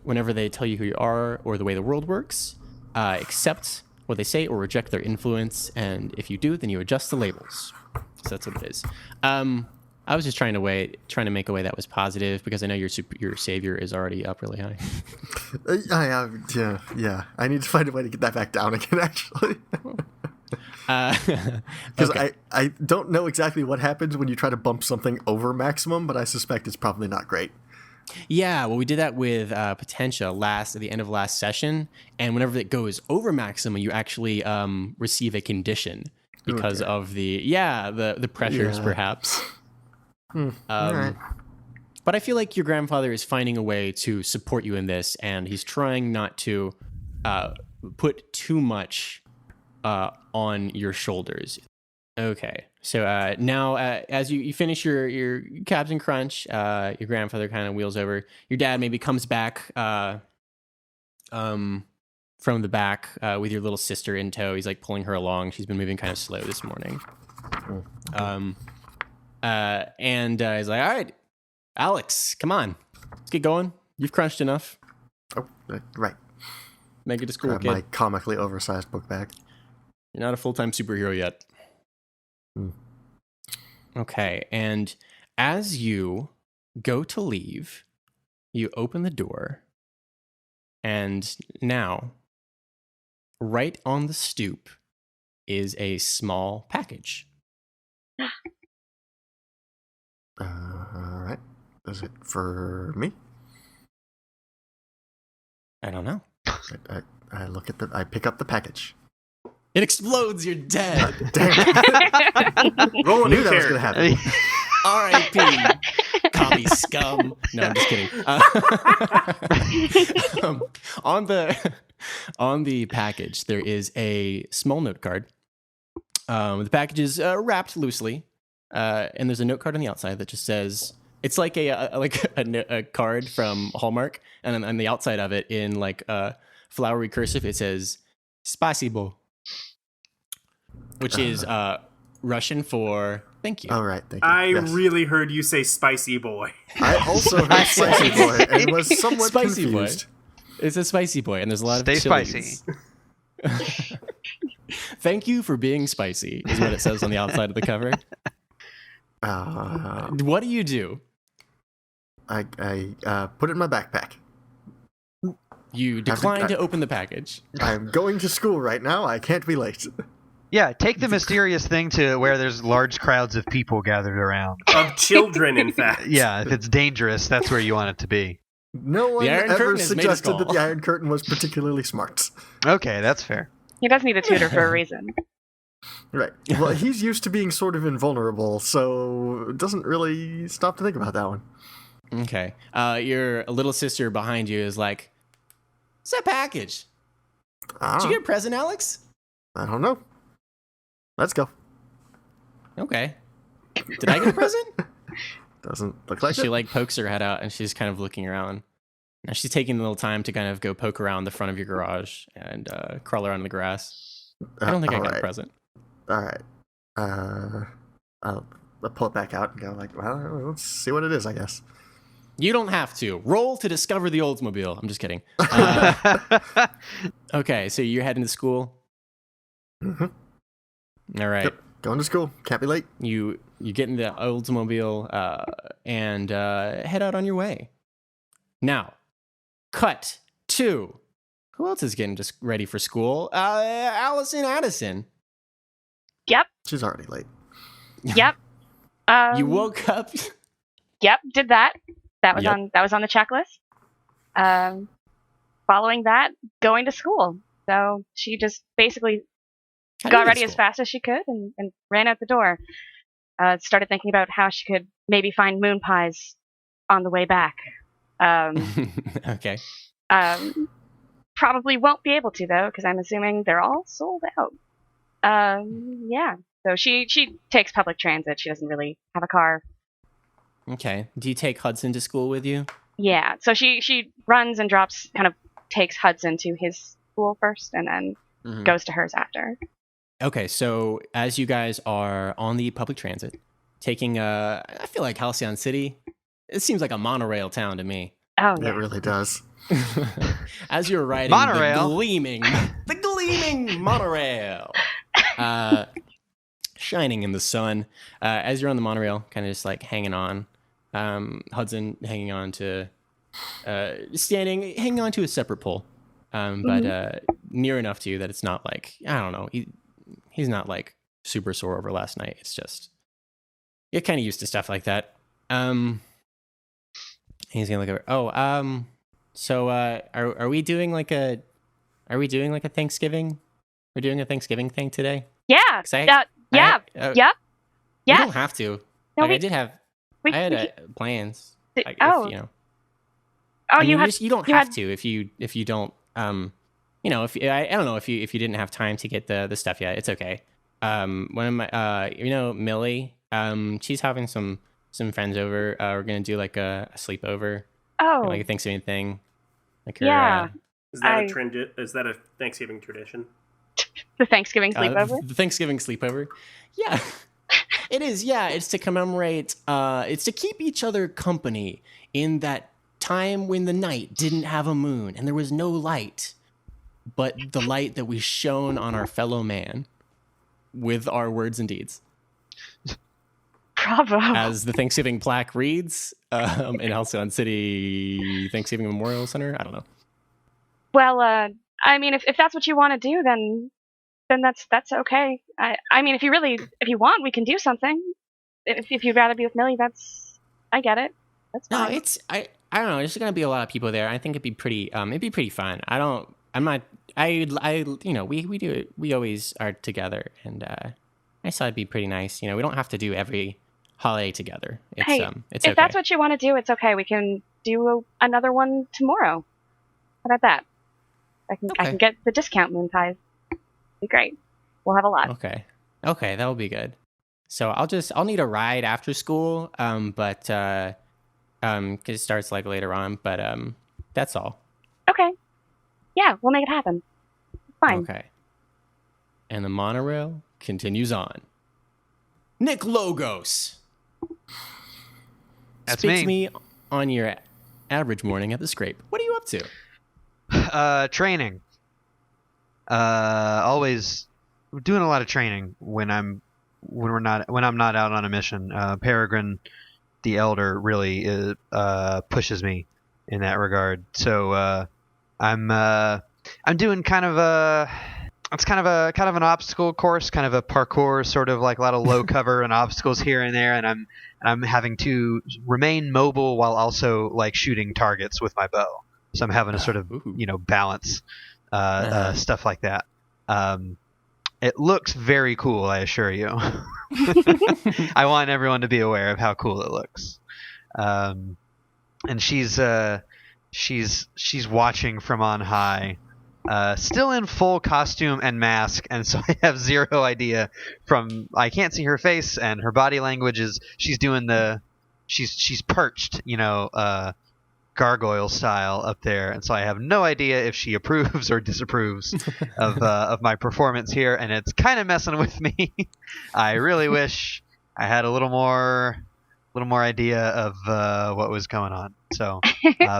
whenever they tell you who you are or the way the world works, accept what they say or reject their influence, and if you do, then you adjust the labels. So that's what it is. I was just trying to make a way that was positive because I know your savior is already up really high. Yeah. I need to find a way to get that back down again, actually. Because Okay. I don't know exactly what happens when you try to bump something over maximum, but I suspect it's probably not great. Yeah, well, we did that with Potentia at the end of last session, and whenever it goes over maximum, you actually receive a condition because of the pressures, perhaps. All right. But I feel like your grandfather is finding a way to support you in this, and he's trying not to put too much on your shoulders. Okay, so now as you finish your Captain Crunch, your grandfather kind of wheels over. Your dad maybe comes back from the back with your little sister in tow. He's like pulling her along. She's been moving kind of slow this morning. And he's like, all right, Alex, come on. Let's get going. You've crunched enough. Oh, right. Make it to school, Grab kid. my comically oversized book bag. You're not a full-time superhero yet. Okay, and as you go to leave, you open the door, and now, right on the stoop, is a small package. All right. Is it for me? I don't know. I look at I pick up the package. It explodes, you're dead. Damn. Roll a Knew new that was gonna character. happen. R.I.P. Commie scum. No, I'm just kidding. On the package, there is a small note card. The package is wrapped loosely, and there's a note card on the outside that just says it's like a card from Hallmark, and on the outside of it, in like flowery cursive, it says "Spasibo," which is Russian for "thank you." All right, thank you. I Yes. really heard you say spicy boy. I also heard Spicy Boy and was somewhat Spicy Boy. confused. It's a spicy boy, and there's a lot Stay of chilies. spicy. Thank you for being spicy, is what it says on the outside of the cover. What do you do? I put it in my backpack. You decline to open the package. I'm going to school right now. I can't be late. Yeah, take the mysterious thing to where there's large crowds of people gathered around. Of children, in fact. Yeah, if it's dangerous, that's where you want it to be. No one Iron ever Curtain has made a suggested that call. the Iron Curtain was particularly smart. Okay, that's fair. He does need a tutor for a reason. Right. Well, he's used to being sort of invulnerable, so it doesn't really stop to think about that one. Okay. Your little sister behind you is like, what's that package? Did you get a present, Alex? I don't know. Let's go. Okay. Did I get a present? Doesn't look like She it. like pokes her head out and she's kind of looking around. Now she's taking a little time to kind of go poke around the front of your garage and crawl around the grass. I don't think I got a Alright. present. All right. I'll pull it back out and go like, well, let's see what it is, I guess. You don't have to. Roll to discover the Oldsmobile. I'm just kidding. Okay, so you're heading to school? Mhm. All right. Yep. Going to school. Can't be late. You get in the Oldsmobile and head out on your way. Now, cut to who else is getting just ready for school? Allison Addison. Yep. She's already late. Yep. You woke up. Yep. Did that. That was Yep. on the checklist. Following that, going to school. So she just basically got ready as fast as she could and ran out the door. Started thinking about how she could maybe find moon pies on the way back. Okay. Probably won't be able to though, because I'm assuming they're all sold out. Yeah. So she takes public transit. She doesn't really have a car. Okay. Do you take Hudson to school with you? Yeah. So she runs and takes Hudson to his school first, and then Mhm. goes to hers after. Okay, so as you guys are on the public transit, taking I feel like Halcyon City, it seems like a monorail town to me. Oh yeah. It really does. As you're riding Monorail? the gleaming monorail, shining in the sun. As you're on the monorail, kind of just like hanging on, Hudson hanging on to, hanging on to a separate pole, but near enough to you that it's not like, I don't know, he's not like super sore over last night. It's just, you're kind of used to stuff like that. He's gonna look over. Oh, so are we doing like a Thanksgiving? We're doing a Thanksgiving thing today. Yeah. 'Cause I- Yeah. Yep. Yep. You Yes. don't have to. No, Like, we- I did have. we- I had we- plans. Did- Like, oh. if, you know. Oh, I mean, you had. you don't you have had- to if you don't. You know, if I don't know if you didn't have time to get the stuff yet, it's okay. One of my Millie, she's having some friends over. We're gonna do like a sleepover, Oh. like a Thanksgiving thing. Like her, Yeah. Is that I- a trend? Is that a Thanksgiving tradition? The Thanksgiving sleepover. The Thanksgiving sleepover. Yeah. It is, yeah. It's to commemorate, it's to keep each other company in that time when the night didn't have a moon and there was no light, but the light that we shone on our fellow man with our words and deeds. Bravo. As the Thanksgiving plaque reads in Halcyon City Thanksgiving Memorial Center. I don't know. Well, I mean, if that's what you want to do, then that's okay. I mean, if you want, we can do something. If you'd rather be with Millie, I get it. That's No, fine. it's I don't know. There's gonna be a lot of people there. I think it'd be pretty fun. We always are together, and I thought it'd be pretty nice. You know, we don't have to do every holiday together. It's Hey, it's if okay. that's what you want to do, it's okay. We can do another one tomorrow. How about that? I Okay. can get the discount moon pies. Be great. We'll have a lot. Okay, that will be good. So I'll need a ride after school. But 'cause it starts like later on. But that's all. Okay. Yeah, we'll make it happen. Fine. Okay. And the monorail continues on. Nick Logos. That's Speak to me. me on your average morning at the scrape. What are you up to? Training. Always doing a lot of training when I'm not out on a mission. Peregrine, the elder, really pushes me in that regard. So I'm doing kind of an obstacle course, kind of a parkour, sort of like a lot of low cover and obstacles here and there, and I'm having to remain mobile while also like shooting targets with my bow. So I'm having to sort of balance stuff like that. It looks very cool, I assure you. I want everyone to be aware of how cool it looks. And she's watching from on high, still in full costume and mask, and so I have zero idea I can't see her face, and her body language is she's perched, gargoyle style up there, and so I have no idea if she approves or disapproves of my performance here, and it's kind of messing with me. I really wish I had a little more idea of what was going on. So,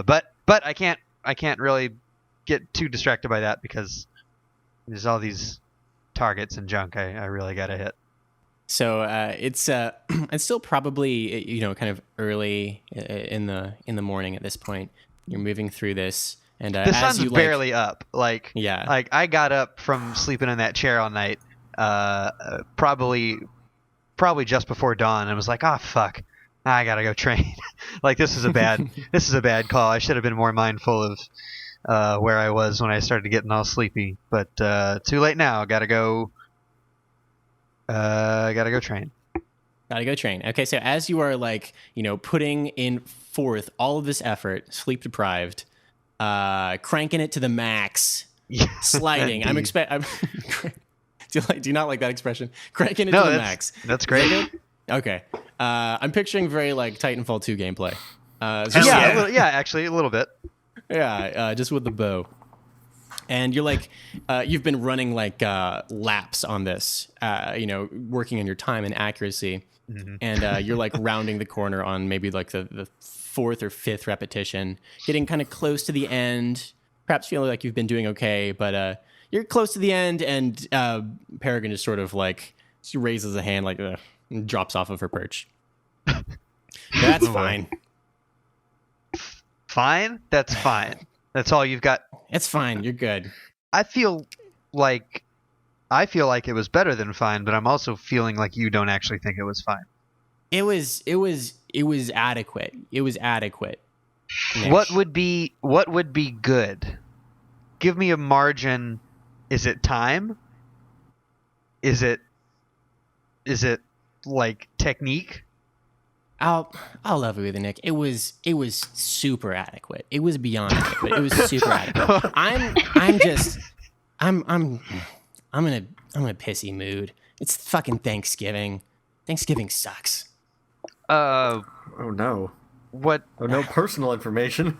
but I can't really get too distracted by that because there's all these targets and junk I really gotta hit. So it's still probably kind of early in the morning at this point. You're moving through this, and the sun's barely up. Like I got up from sleeping in that chair all night, probably just before dawn, and was like, oh fuck, I gotta go train. Like this is a bad call. I should have been more mindful of where I was when I started getting all sleepy. But too late now. Gotta go train. Gotta go train. Okay, so as you are putting in forth all of this effort, sleep deprived, cranking it to the max, sliding. Do you not like that expression? Cranking it to the max. That's great. Okay. I'm picturing very Titanfall 2 gameplay. Actually a little bit. Yeah, just with the bow. And you're you've been running laps on this, working on your time and accuracy. Mm-hmm. And you're rounding the corner on maybe the fourth or fifth repetition, getting kind of close to the end, perhaps feeling like you've been doing okay, but you're close to the end, and Peregrine just sort of she raises a hand and drops off of her perch. That's fine. Fine? That's fine. That's all you've got. It's fine. You're good. I feel like it was better than fine, but I'm also feeling like you don't actually think it was fine. It was adequate. It was adequate. Nick. What would be good? Give me a margin. Is it time? Is it technique? I'll love it with you, Nick. It was super adequate. It was beyond adequate. It was super adequate. I'm in a pissy mood. It's fucking Thanksgiving. Thanksgiving sucks. Oh no. What? Oh no, personal information.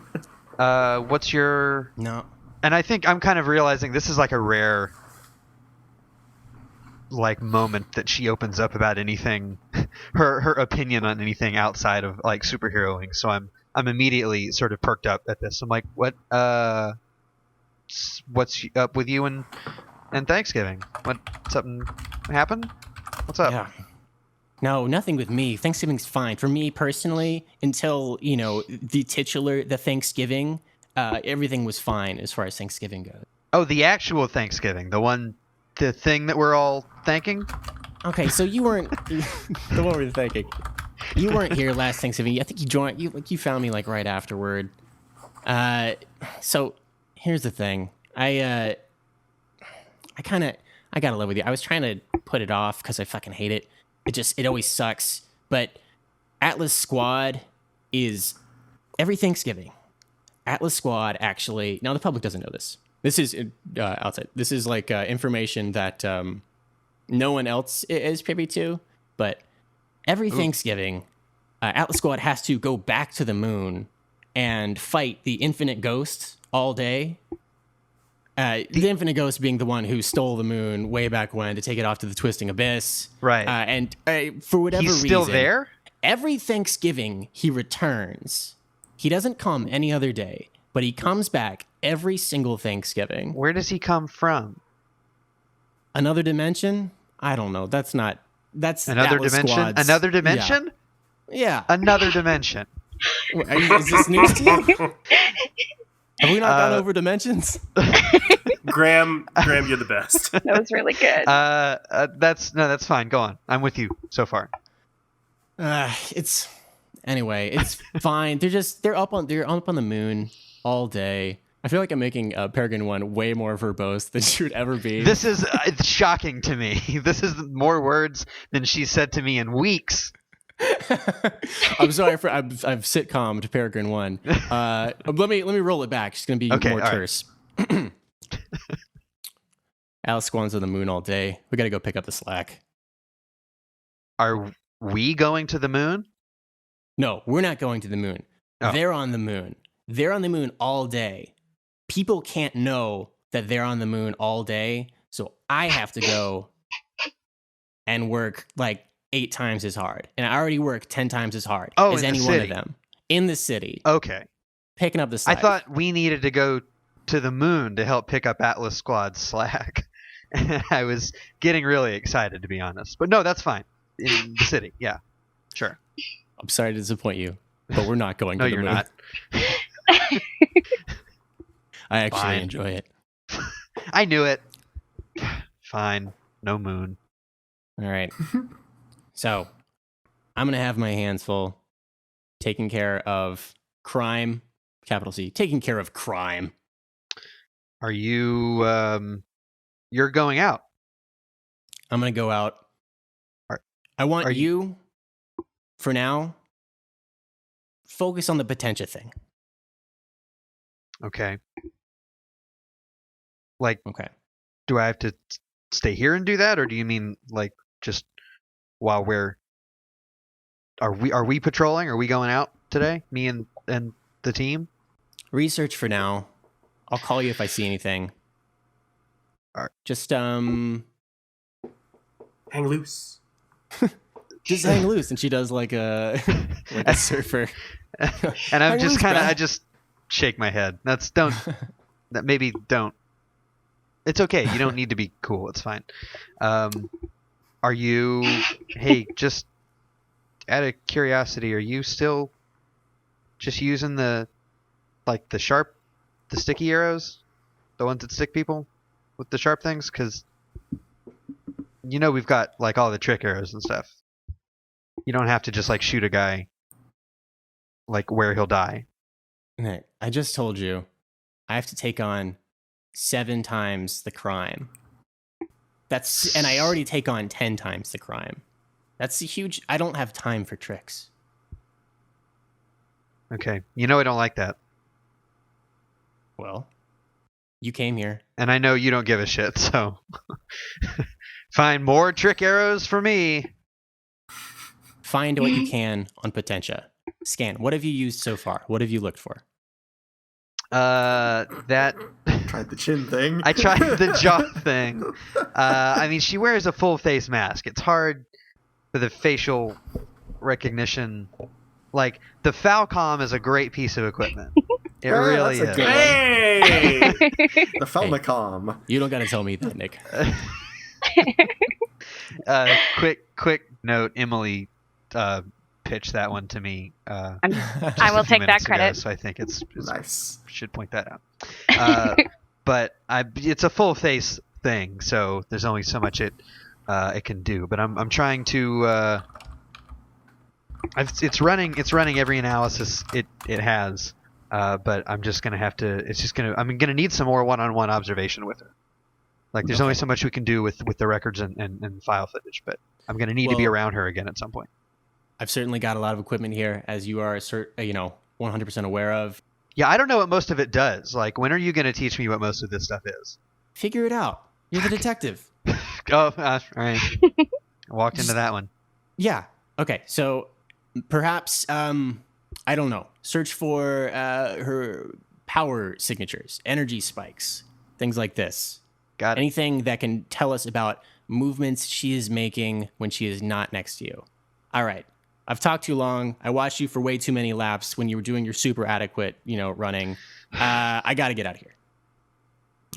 What's your? No. And I think I'm kind of realizing this is a rare moment that she opens up about anything, her opinion on anything outside of superheroing. So I'm immediately sort of perked up at this. I'm like, what? What's up with you and Thanksgiving? What? Something happened? What's up? Yeah. No, nothing with me. Thanksgiving's fine for me personally. Until the Thanksgiving, everything was fine as far as Thanksgiving goes. Oh, the actual Thanksgiving, the thing that we're all thanking? Okay, so you weren't the one we're thanking. You weren't here last Thanksgiving. I think you joined. You found me right afterward. So here's the thing. I gotta live with you. I was trying to put it off because I fucking hate it. It always sucks. But Atlas Squad is every Thanksgiving. Atlas Squad actually. Now the public doesn't know this. This is outside. This is information that no one else is privy to. But every Thanksgiving, Atlas Squad has to go back to the moon and fight the Infinite Ghost all day. The Infinite Ghost being the one who stole the moon way back when to take it off to the Twisting Abyss. Right. And for whatever reason... He's still there? Every Thanksgiving, he returns. He doesn't come any other day, but he comes back every single Thanksgiving. Where does he come from? Another dimension? I don't know. That's another Atlas dimension. Squad's, Another dimension. Yeah. Another dimension. Is this news to you? Have we not gone over dimensions? Graham, you're the best. That was really good. That's fine. Go on. I'm with you so far. It's fine. They're up on the moon all day. I feel like I'm making Peregrine 1 way more verbose than she would ever be. This is shocking to me. This is more words than she said to me in weeks. I'm sorry I've sitcommed Peregrine 1. Let me roll it back. She's gonna be more terse. Right. Alice squans on the moon all day. We gotta go pick up the slack. Are we going to the moon? No, we're not going to the moon. Oh. They're on the moon. They're on the moon all day. People can't know that they're on the moon all day, so I have to go and work like 8 times as hard. And I already work 10 times as hard as any one of them. In the city. Okay. Picking up the slack. I thought we needed to go to the moon to help pick up Atlas Squad's slack. I was getting really excited, to be honest. But no, that's fine. In the city, yeah. Sure. I'm sorry to disappoint you, but we're not going to the moon. No, you're not. I actually enjoy it. I knew it. Fine. No moon. All right. So, I'm going to have my hands full taking care of crime, capital C, taking care of crime. Are you, you're going out? I'm going to go out. I want you, for now, focus on the potential thing. Okay. Like, okay. Do I have to stay here and do that, or do you mean like just while are we patrolling? Are we going out today? Me and the team? Research for now. I'll call you if I see anything. All right. Just hang loose. Just hang loose, and she does like a surfer. And I'm just I just shake my head. Maybe don't. It's okay. You don't need to be cool. It's fine. Are you? Hey, just out of curiosity, are you still just using the sticky arrows, the ones that stick people with the sharp things? Because we've got like all the trick arrows and stuff. You don't have to just like shoot a guy like where he'll die. Nick, I just told you I have to take on 7 times the crime. And I already take on 10 times the crime. That's huge. I don't have time for tricks. Okay. I don't like that. Well, you came here. And I know you don't give a shit, so find more trick arrows for me. Find what you can on Potentia. Scan. What have you used so far? What have you looked for? That tried the chin thing. I tried the jaw thing. I mean, she wears a full face mask. It's hard for the facial recognition. Like the Falcom is a great piece of equipment. It really is. Hey, the Falcom. You don't got to tell me that, Nick. Quick note. Emily pitched that one to me. I will take that credit. Ago, so I think it's nice. Should point that out. But it's a full face thing, so there's only so much it can do. But I'm trying to. It's running every analysis it has. But I'm just gonna have to. I'm gonna need some more one-on-one observation with her. Like there's only so much we can do with the records and file footage, but I'm gonna need to be around her again at some point. I've certainly got a lot of equipment here, as you are 100% aware of. Yeah, I don't know what most of it does. Like, when are you gonna teach me what most of this stuff is? Figure it out. You're the detective. Oh, all right. I walked into that one. Yeah. Okay. So perhaps I don't know. Search for her power signatures, energy spikes, things like this. Got it. Anything that can tell us about movements she is making when she is not next to you. All right. I've talked too long. I watched you for way too many laps when you were doing your super adequate, running. I got to get out of here.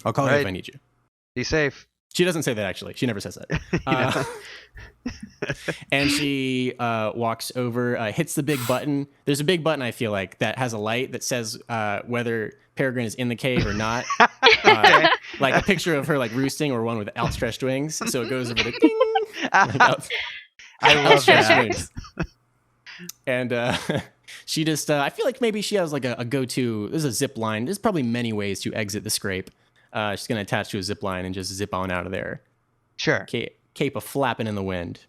I'll call you if I need you. Be safe. She doesn't say that, actually. She never says that. And she walks over, hits the big button. There's a big button, I feel like, that has a light that says whether Peregrine is in the cave or not. Like a picture of her like roosting or one with outstretched wings. So it goes over the ding. I love that. Wings. And she just, I feel like maybe she has like a go-to. There's a zip line. There's probably many ways to exit the scrape. She's going to attach to a zip line and just zip on out of there. Sure. Cape a flapping in the wind.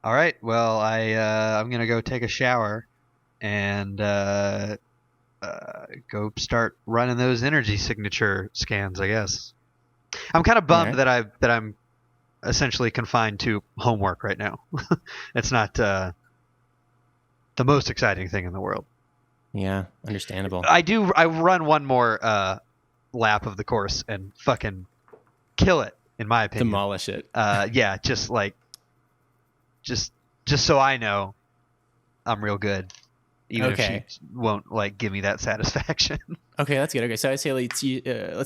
All right. Well, I'm gonna go take a shower and go start running those energy signature scans. I guess. I'm kind of bummed that I'm essentially confined to homework right now. It's not the most exciting thing in the world. Yeah, understandable. I run one more lap of the course and fucking kill it. In my opinion, Demolish it. Yeah, just so I know I'm real good, even if she won't like give me that satisfaction. Okay, that's good. Okay, so I say let's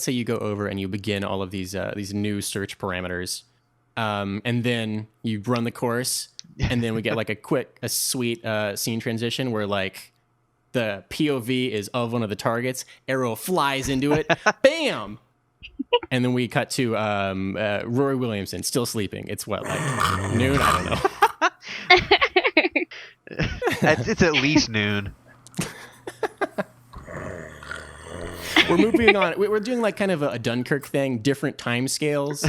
say you go over and you begin all of these new search parameters, and then you run the course, and then we get like a sweet scene transition where like the POV is of one of the targets, arrow flies into it, bam. And then we cut to Rory Williamson still sleeping. It's what, like noon? I don't know. It's at least noon. We're moving on. We're doing like kind of a Dunkirk thing, different time scales.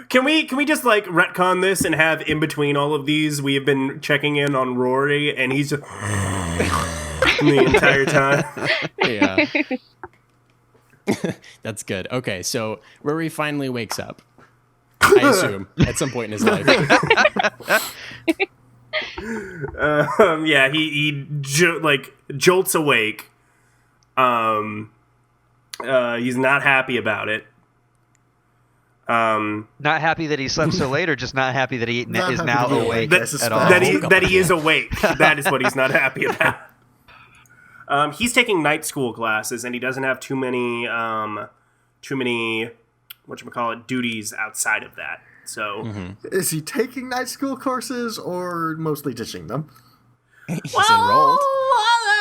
Can we just like retcon this and have in between all of these we have been checking in on Rory and he's just the entire time. Yeah. That's good. Okay, so Rory finally wakes up. I assume at some point in his life. Yeah, he jolts awake. He's not happy about it. Not happy that he slept so late, or just not happy that he is now awake at all. That he is awake. That is what he's not happy about. He's taking night school classes, and he doesn't have too many whatchamacallit duties outside of that. So, Is he taking night school courses or mostly ditching them? He's enrolled.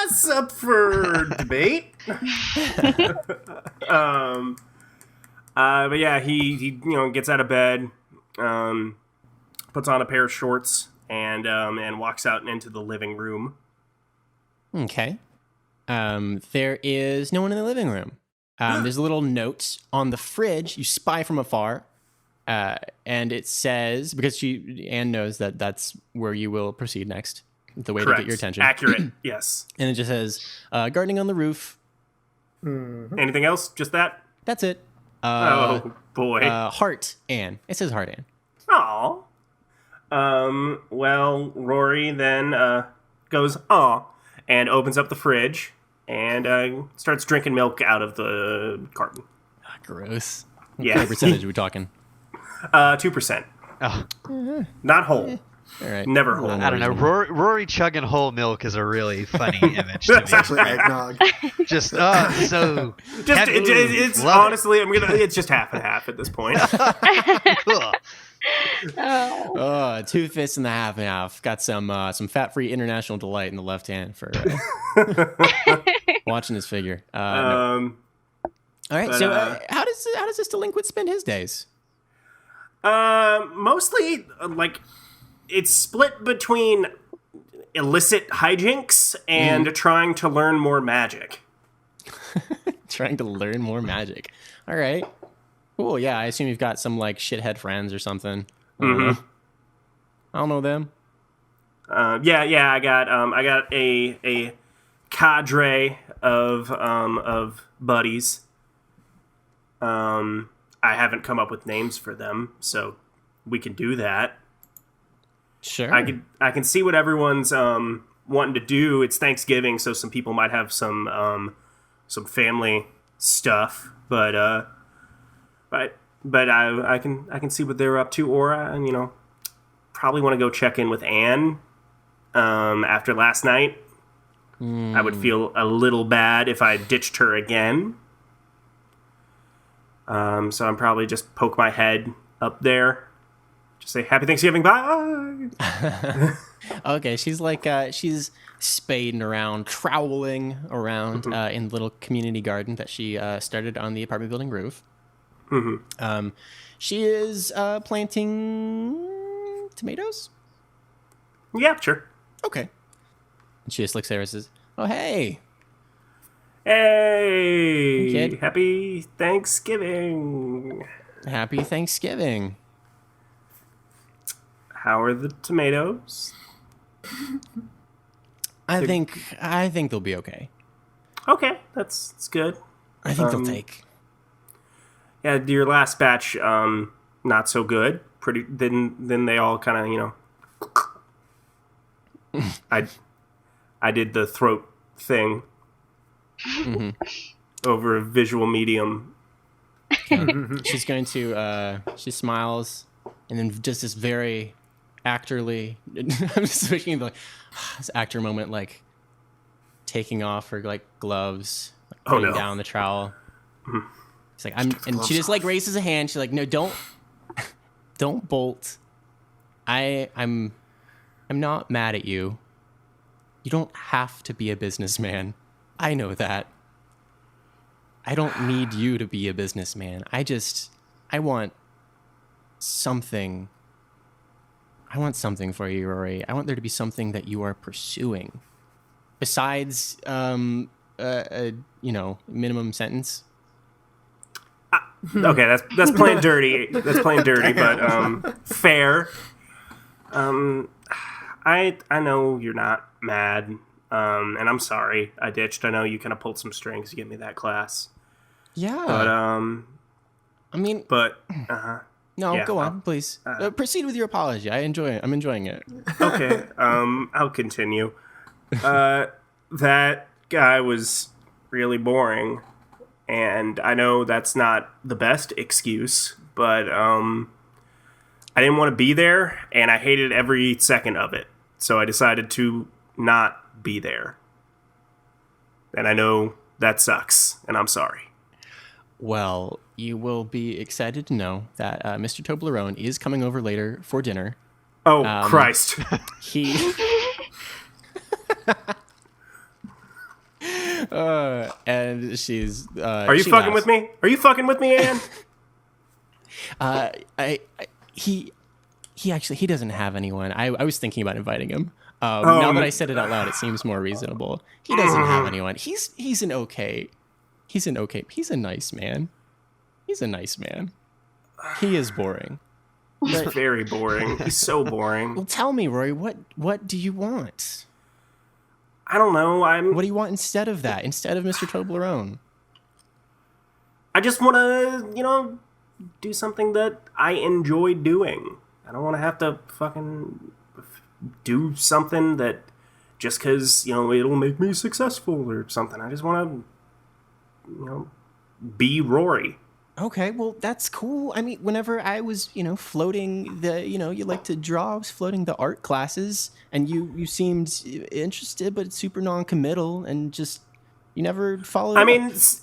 That's up for debate. But yeah, he gets out of bed, puts on a pair of shorts, and walks out into the living room. Okay. There is no one in the living room. There's a little note on the fridge you spy from afar, and it says, because Anne knows that that's where you will proceed next, the way Correct. to get your attention. Accurate, yes. And it just says, gardening on the roof. Anything else? Just that? That's it. Oh, boy. Heart Anne. It says heart Anne. Aw. Well, Rory then goes, aw, and opens up the fridge and starts drinking milk out of the carton. Gross. Yeah. What percentage are we talking? 2%. Oh. Not whole. All right. Never whole. I don't know. Rory chugging whole milk is a really funny image to me. It's actually eggnog. Just so Just it's honestly, it's just half and half at this point. Two fists in the half and half. Got some fat-free international delight in the left hand for watching this figure. No. All right. So how does this delinquent spend his days? Mostly like it's split between illicit hijinks and trying to learn more magic. Trying to learn more magic. All right. Cool. Yeah, I assume you've got some like shithead friends or something. I don't know them. Yeah. I got a cadre of buddies. I haven't come up with names for them, so we can do that. Sure. I can see what everyone's wanting to do. It's Thanksgiving, so some people might have some family stuff, but I can see what they're up to, or probably want to go check in with Anne after last night. I would feel a little bad if I ditched her again. So I'm probably just poke my head up there. Just say, Happy Thanksgiving, bye! Okay, she's like, she's spading around, troweling around in the little community garden that she started on the apartment building roof. She is planting tomatoes? Yeah, sure. Okay. And she just looks at her and says, oh, hey. Hey! Kid. Happy Thanksgiving! Happy Thanksgiving. How are the tomatoes? I think they'll be okay. Okay, that's good. I think they'll take. Yeah, your last batch, not so good. Then they all kind of, I did the throat thing over a visual medium. She's going to, she smiles, and then just this very actorly, I'm just thinking like this actor moment, like taking off her like gloves, like, putting down the trowel. It's like and she just like raises a hand. She's like, no, don't bolt. I'm not mad at you. You don't have to be a businessman. I know that. I don't need you to be a businessman. I want something. I want something for you, Rory. I want there to be something that you are pursuing. Besides, minimum sentence. Okay, that's playing dirty. That's playing dirty, but fair. I know you're not mad, and I'm sorry I ditched. I know you kind of pulled some strings to get me that class. Yeah. But no, yeah, go on, please. Proceed with your apology. I'm enjoying it. Okay. I'll continue. That guy was really boring, and I know that's not the best excuse, but I didn't want to be there, and I hated every second of it. So I decided to not be there. And I know that sucks, and I'm sorry. Well, you will be excited to know that Mr. Toblerone is coming over later for dinner. Oh, Christ. He... and she's... Are you fucking with me? Are you fucking with me, Anne? He doesn't have anyone. I was thinking about inviting him. Now that I said it out loud, it seems more reasonable. He doesn't have anyone. He's a nice man. He's a nice man. He is boring. He's very boring. He's so boring. Well, tell me, Roy, what do you want? I don't know. What do you want instead of that? Instead of Mr. Toblerone? I just want to, do something that I enjoy doing. I don't want to have to fucking do something that just because, it'll make me successful or something. I just want to, be Rory. Okay, well, that's cool. I mean, whenever I was, floating you like to draw, I was floating the art classes, and you seemed interested, but super non-committal, and just, you never followed up.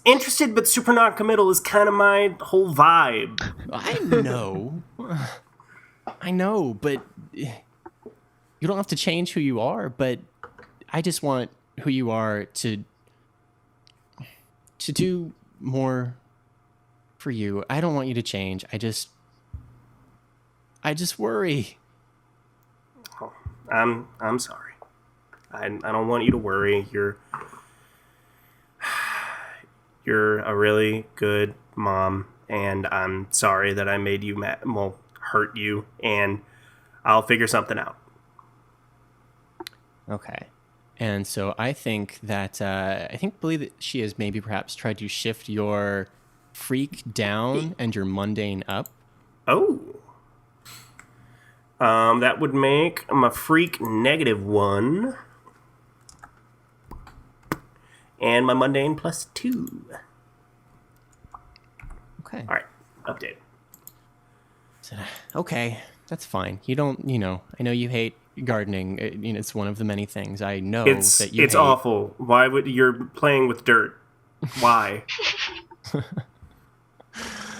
Interested but super non-committal is kind of my whole vibe. I know, but you don't have to change who you are, but I just want who you are to do more for you. I don't want you to change. I just worry. Oh, I'm sorry. I don't want you to worry. You're a really good mom, and I'm sorry that I made you hurt you, and I'll figure something out. Okay. And so I think that believe that she has maybe perhaps tried to shift your freak down and your mundane up. Oh. That would make my freak -1 and my mundane +2. Okay. All right. Update. Okay, that's fine. You don't, I know you hate gardening. It's one of the many things I know that you hate. It's awful. Why would you're playing with dirt? Why?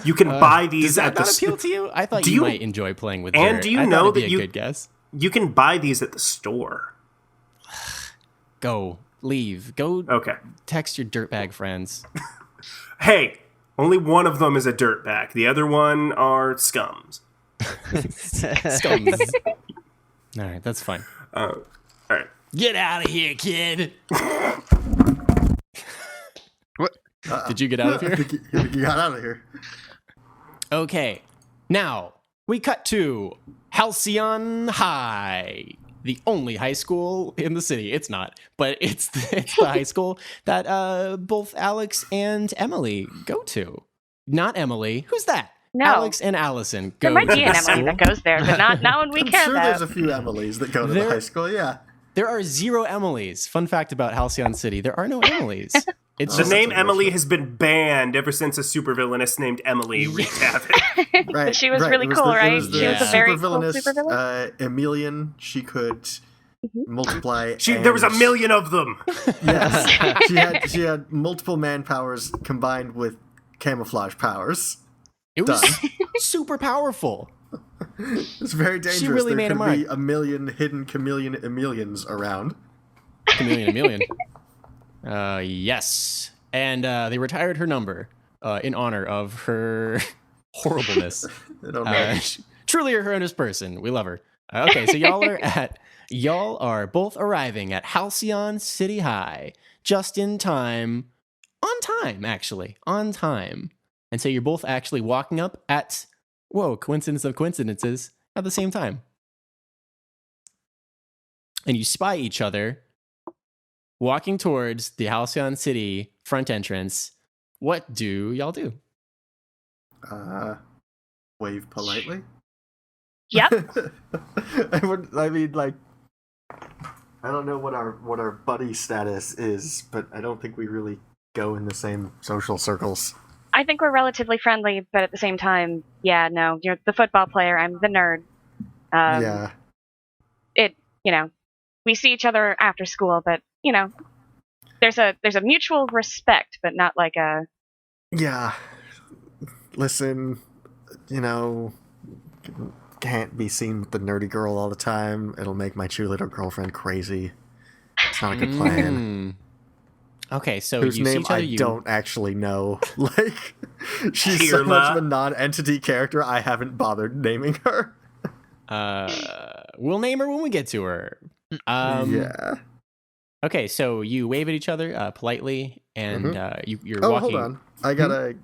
You can buy these Does that at the not appeal to you? I thought Do you you- might enjoy playing with And dirt. do you I thought know it'd be that a you- good guess? You can buy these at the store. Go. Leave. Go Okay. text your dirtbag friends. Hey, only one of them is a dirtbag. The other one are scums. Scums. All right, that's fine. All right. Get out of here, kid. What? Did you get out of I here? think you got out of here. Okay. Now, we cut to Halcyon High, the only high school in the city. It's not, but it's the high school that both Alex and Emily go to. Not Emily. Who's that? No. Alex and Allison go There might to be the an Emily school. that goes there, but not one we I'm care sure about. there's a few Emilys that go to There- the high school. Yeah. There are 0 Emilys. Fun fact about Halcyon City: there are no Emilys. It's The just name Emily has been banned ever since a supervillainess named Emily wreaked havoc. Right. She was really It was cool, the- it right? was the She was a very cool supervillainous, supervillain. Emilian. She could multiply. There was a and- million of them. Yes. she had multiple man powers combined with camouflage powers. it was Done. super powerful. It's very dangerous. really there made a could mark. be a million hidden chameleon Emilians around. Chameleon. Yes. And they retired her number in honor of her horribleness. I don't know. Truly a horrendous person. We love her. Okay, so y'all are both arriving at Halcyon City High just in time. On time. And so you're both actually walking up at, whoa, coincidence of coincidences, at the same time. And you spy each other walking towards the Halcyon City front entrance. What do y'all do? Wave politely. Yep. I mean, like, I don't know what our buddy status is, but I don't think we really go in the same social circles. I think we're relatively friendly, but at the same time, yeah, no, you're the football player. I'm the nerd. Yeah. We see each other after school, but there's a mutual respect, but not like a. Yeah. Listen, can't be seen with the nerdy girl all the time. It'll make my cheerleader girlfriend crazy. It's not a good plan. Okay, so Whose you see name each other. I don't actually know. Like, she's so Sheila. much of a non-entity character, I haven't bothered naming her. We'll name her when we get to her. Yeah. Okay, so you wave at each other politely, and you're Oh, walking. hold on. I gotta.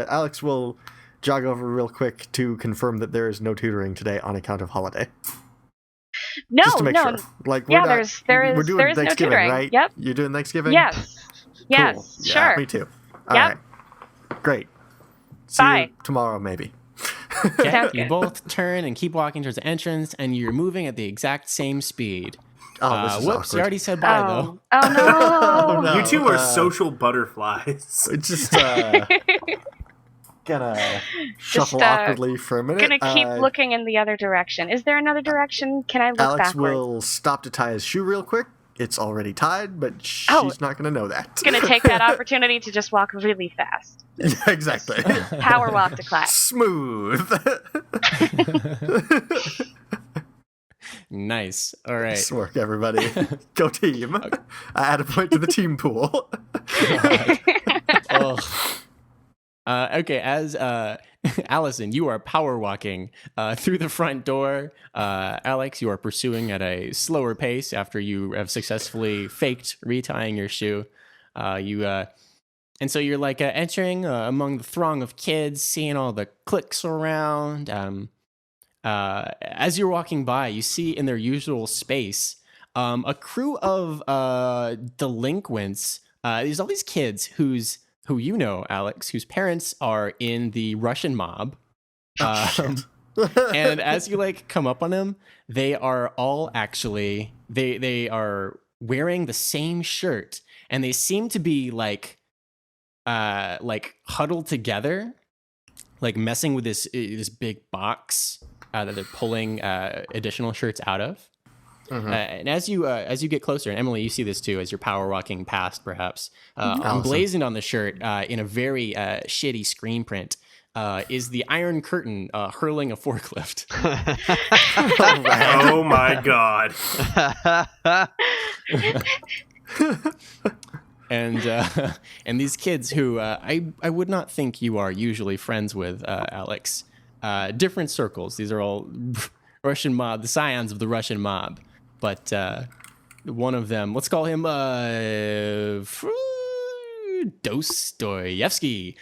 Alex will jog over real quick to confirm that there is no tutoring today on account of holiday. No, Just to make no. sure. Like, Yeah, we're there we're is doing no Thanksgiving, tutoring. right? Yep. You're doing Thanksgiving? Yes. Yes. Cool. Yeah, Sure. me too. All Yep. right. Great. See Bye. you tomorrow, maybe. Okay, Sounds you good. both turn and keep walking towards the entrance, and you're moving at the exact same speed. Oh, this is Whoops, awkward. you already said bye, though. Oh no. Oh, no. You two are social butterflies. It's just gonna shuffle uh, awkwardly for a minute. Gonna keep looking in the other direction. Is there another direction? Can I look Alex backwards? will stop to tie his shoe real quick. It's already tied, but she's Oh. not gonna know that. Gonna take that opportunity to just walk really fast. Yeah, exactly. Power walk to class. Smooth. Nice. All right. Nice work, everybody. Go team. I add a point to the team pool. Ugh. Okay, as Allison, you are power walking through the front door. Alex, you are pursuing at a slower pace after you have successfully faked retying your shoe. And so you're like entering among the throng of kids, seeing all the cliques around. As you're walking by, you see in their usual space a crew of delinquents. There's all these kids who you know, Alex, whose parents are in the Russian mob. And as you come up on them, they are all actually they are wearing the same shirt, and they seem to be huddled together, messing with this big box that they're pulling additional shirts out of. And as you get closer, and Emily, you see this too as you're power walking past, perhaps emblazoned on the shirt in a very shitty screen print is the Iron Curtain hurling a forklift. Oh my god. And these kids who I would not think you are usually friends with, Alex. Different circles. These are all Russian mob, the scions of the Russian mob. But one of them, let's call him Dostoevsky.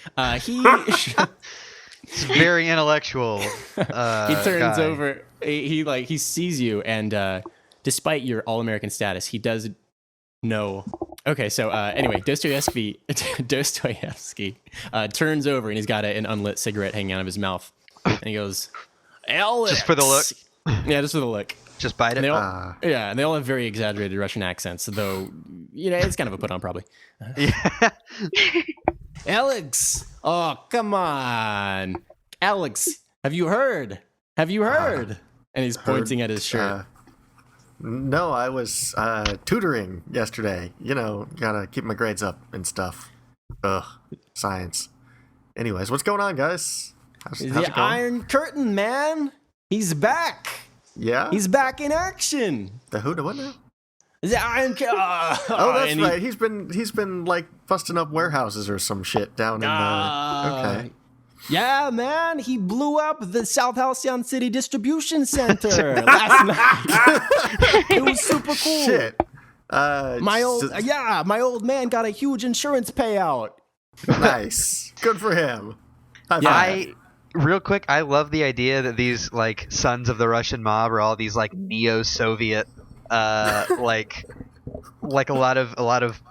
It's very intellectual. He turns over. He sees you, and despite your all-American status, he does know. Okay, so anyway, Dostoevsky turns over, and he's got an unlit cigarette hanging out of his mouth, and he goes, "Alex," Just for the look. Yeah, just for the look. Just bite And it. they all, yeah, and they all have very exaggerated Russian accents, though, it's kind of a put on, probably. Yeah. Alex! Oh, come on. Alex, have you heard? Have you heard? And he's pointing at his shirt. No, I was tutoring yesterday. Gotta keep my grades up and stuff. Ugh, science. Anyways, what's going on, guys? How's it going? The Iron Curtain, man. He's back. Yeah? He's back in action. The who to what now? The Iron Curtain. Oh, that's right. He's been like busting up warehouses or some shit down in the... Okay. Yeah, man. He blew up the South Halcyon City Distribution Center last night. It was super cool. Shit. My old man got a huge insurance payout. Nice. Good for him. Real quick, I love the idea that these like sons of the Russian mob are all these like neo-Soviet, like a lot of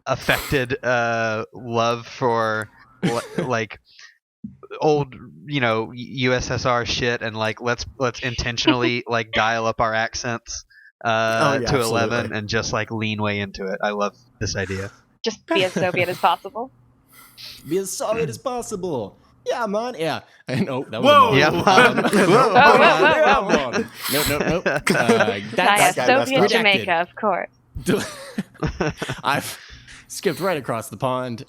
affected love for like old USSR shit, and like let's intentionally like dial up our accents to 11 and just like lean way into it. I love this idea. Just be as Soviet as possible. Be as solid as possible. Yeah, man. Yeah. I know that was Whoa! Yeah, Nope. That's Soviet redacted. Jamaica, of course. I've skipped right across the pond,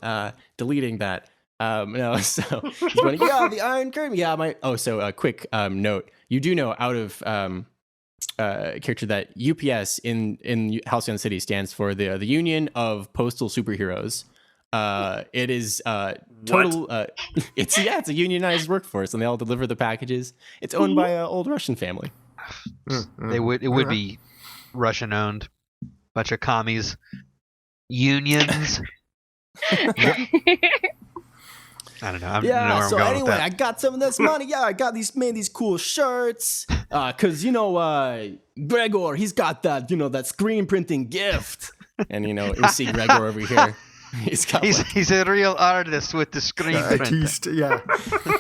deleting that. No, so he's going, yeah, the Iron Curtain. Yeah, so a quick note. You do know out of character that UPS in Halcyon City stands for the Union of Postal Superheroes. It is total. It's a unionized workforce, and they all deliver the packages. It's owned by an old Russian family. It would be Russian owned. Bunch of commies. Unions. I don't know. I don't know where I'm going anyway, with that. I got some of this money. Yeah, I got these cool shirts. Cause Gregor, he's got that that screen printing gift. And you see Gregor over here. He's a real artist with the screen print. Yeah.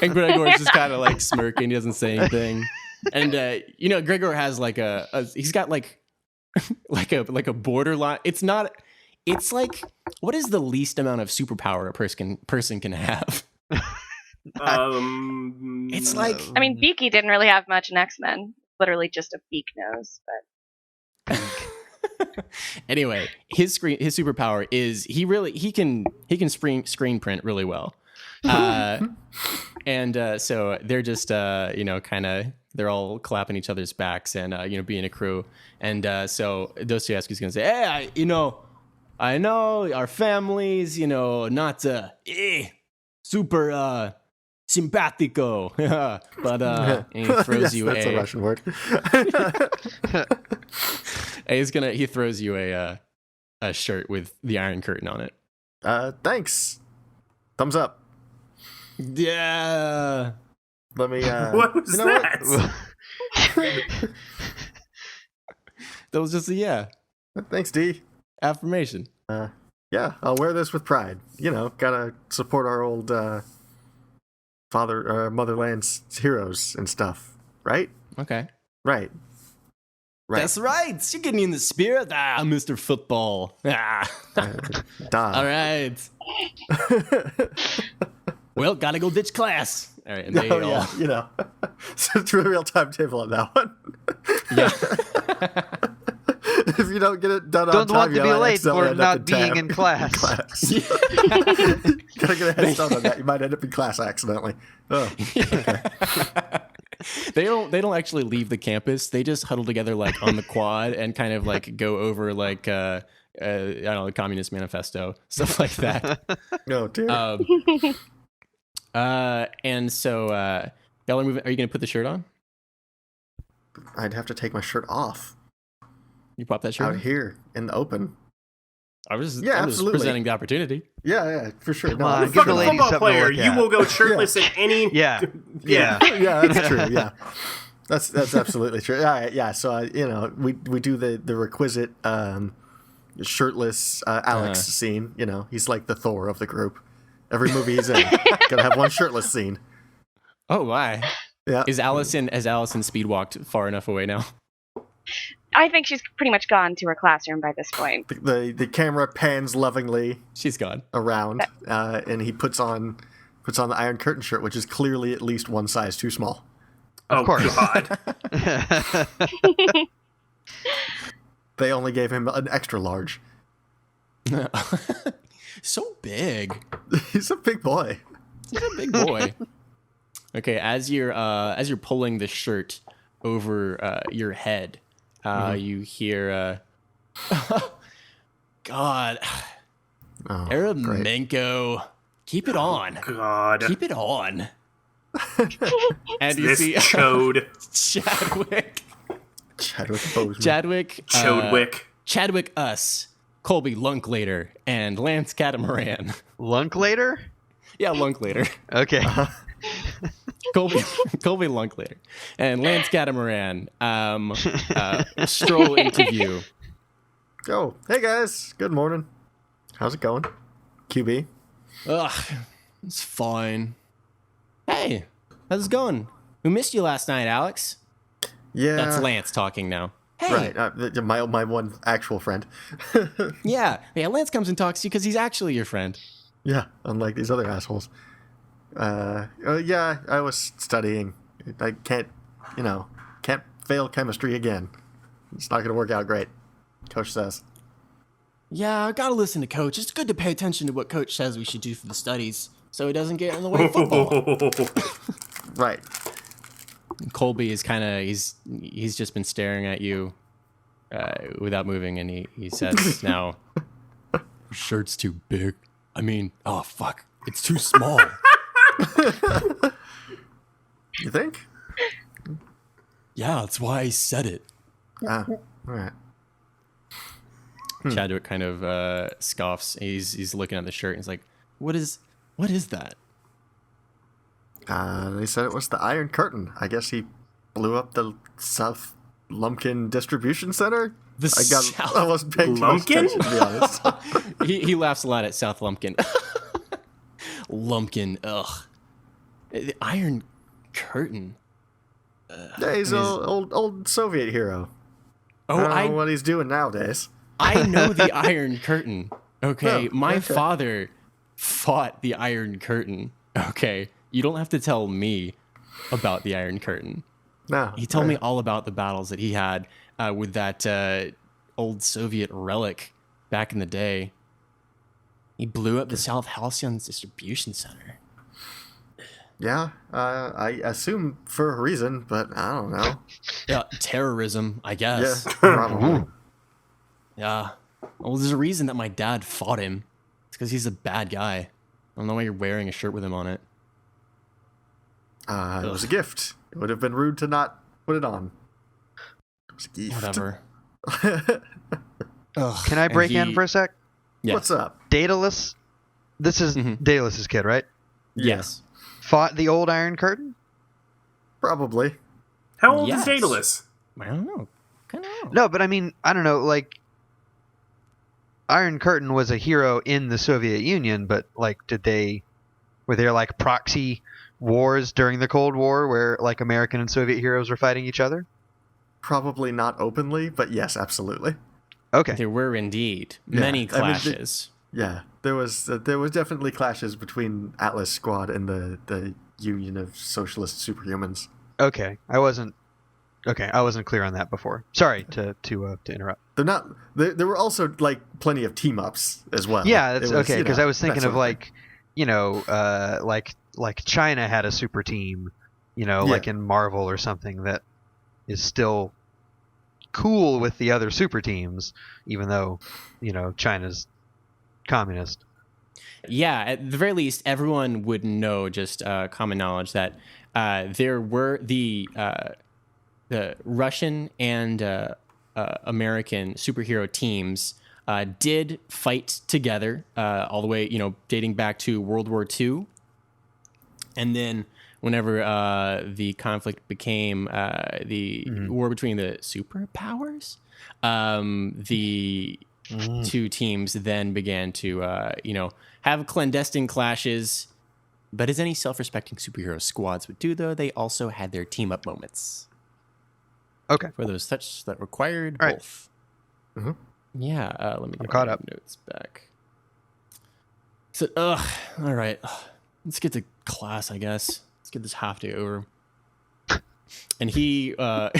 And Gregor's just kind of like smirking. He doesn't say anything. And Gregor has he's got like a borderline. It's like, what is the least amount of superpower a person can have? It's like, I mean, Beaky didn't really have much in X-Men. Literally just a beak nose, but anyway, his superpower is he can screen print really well. And so they're just they're all clapping each other's backs and being a crew. And so Dostoevsky's gonna say, hey, I know our families, not super simpatico, but and he throws you that's a Russian word. He throws you a shirt with the Iron Curtain on it. Thanks. Thumbs up. Yeah. Let me. What was that? That was just a yeah. Thanks, D. Affirmation. Yeah, I'll wear this with pride. Gotta support our old motherland's heroes and stuff, right? Okay. Right. That's right. You're getting in the spirit. Mr. Football. All right. Well, gotta go ditch class. All right. And they all... So it's a real timetable on that one. Yeah. If you don't get it done on Don't time, want to you be might late accidentally for end up not being tab- in class. Gotta get a head start on that. You might end up in class accidentally. Oh, They don't actually leave the campus. They just huddle together like on the quad and kind of like go over like I don't know, the Communist Manifesto, stuff like that. no, dear. And so y'all are moving. Are you gonna put the shirt on? I'd have to take my shirt off You pop that shirt out on? here in the open. I was Yeah, just absolutely. presenting the opportunity. Yeah, for sure. Come No, on, I'm give the sure lady not. Football something to player, look you at. will go shirtless in any. Yeah. Yeah, that's true. Yeah, that's absolutely true. All right, yeah. So we do the requisite shirtless Alex scene. You know, he's like the Thor of the group. Every movie he's in, gotta have one shirtless scene. Oh, why? Yeah. Has Allison speed walked far enough away now? I think she's pretty much gone to her classroom by this point. The camera pans lovingly She's gone. around, and he puts on the Iron Curtain shirt, which is clearly at least one size too small. Oh, course. God. They only gave him an extra large. So big. He's a big boy. He's a big boy. Okay, as you're pulling the shirt over your head, you hear, God, Oh, great. Eremenko, keep it on, God. keep it on. And you This see chode. Chadwick, Chadwick Boseman. Chodwick. Chadwick Us, Colby Lunklater, and Lance Catamaran. Lunklater? Yeah, Lunklater. Okay. Colby Lunklater and Lance Catamaran stroll into view. Oh, hey guys. Good morning. How's it going? QB. Ugh, it's fine. Hey, how's it going? Who missed you last night, Alex? Yeah. That's Lance talking now. Hey, Right. My one actual friend. yeah, Lance comes and talks to you because he's actually your friend. Yeah, unlike these other assholes. Yeah, I was studying. I can't fail chemistry again. It's not going to work out great, Coach says. Yeah, I gotta listen to Coach. It's good to pay attention to what Coach says we should do for the studies so he doesn't get in the way of football. Right. Colby is kind of he's just been staring at you without moving, and he says now, "Your shirt's too big. I mean, oh fuck, it's too small." You think? Yeah, that's why I said it. All right. Chadwick kind of scoffs. He's looking at the shirt and he's like, what is that? They said it was the Iron Curtain. I guess he blew up the South Lumpkin Distribution Center. I wasn't paying too much Lumpkin? attention, to be honest. he laughs a lot at South Lumpkin. Lumpkin, ugh. The Iron Curtain. Yeah, he's an old Soviet hero. Oh, I don't know what he's doing nowadays. I know the Iron Curtain. Okay, Oh, my okay. father fought the Iron Curtain. Okay, you don't have to tell me about the Iron Curtain. No. He told me all about the battles that he had with that old Soviet relic back in the day. He blew up the South Halcyon Distribution Center. Yeah, I assume for a reason, but I don't know. Yeah, terrorism, I guess. Yeah, probably. Yeah. Well, there's a reason that my dad fought him. It's because he's a bad guy. I don't know why you're wearing a shirt with him on it. It was a gift. It would have been rude to not put it on. It was a gift. Whatever. Ugh. Can I And break in for a sec? Yeah. What's up? Daedalus. This is Daedalus's kid, right? Yes. Fought the old Iron Curtain? Probably. How old Yes. is Daedalus? I don't know. Kind of. No, but I mean, I don't know, like, Iron Curtain was a hero in the Soviet Union, but, like, were there, like, proxy wars during the Cold War where, like, American and Soviet heroes were fighting each other? Probably not openly, but yes, absolutely. Okay. There were indeed Yeah, many I mean, clashes. Yeah, there was definitely clashes between Atlas Squad and the Union of Socialist Superhumans. Okay. I wasn't Okay, I wasn't clear on that before. Sorry to interrupt. They're not. There were also like plenty of team ups as well. Yeah, that's It was, okay. Because I was that thinking sort of thing. like, like China had a super team, like in Marvel or something that is still cool with the other super teams, even though, China's communist. Yeah, at the very least, everyone would know, just common knowledge, that there were the Russian and American superhero teams did fight together all the way, dating back to World War II. And then whenever the conflict became the war between the superpowers, the two teams then began to, have clandestine clashes. But as any self-respecting superhero squads would do, though, they also had their team-up moments. Okay. For those touches that required All right. both. Mm-hmm. Yeah, let me I'm get caught my up. notes back. So, all right. Let's get to class, I guess. Let's get this half day over. And he, let's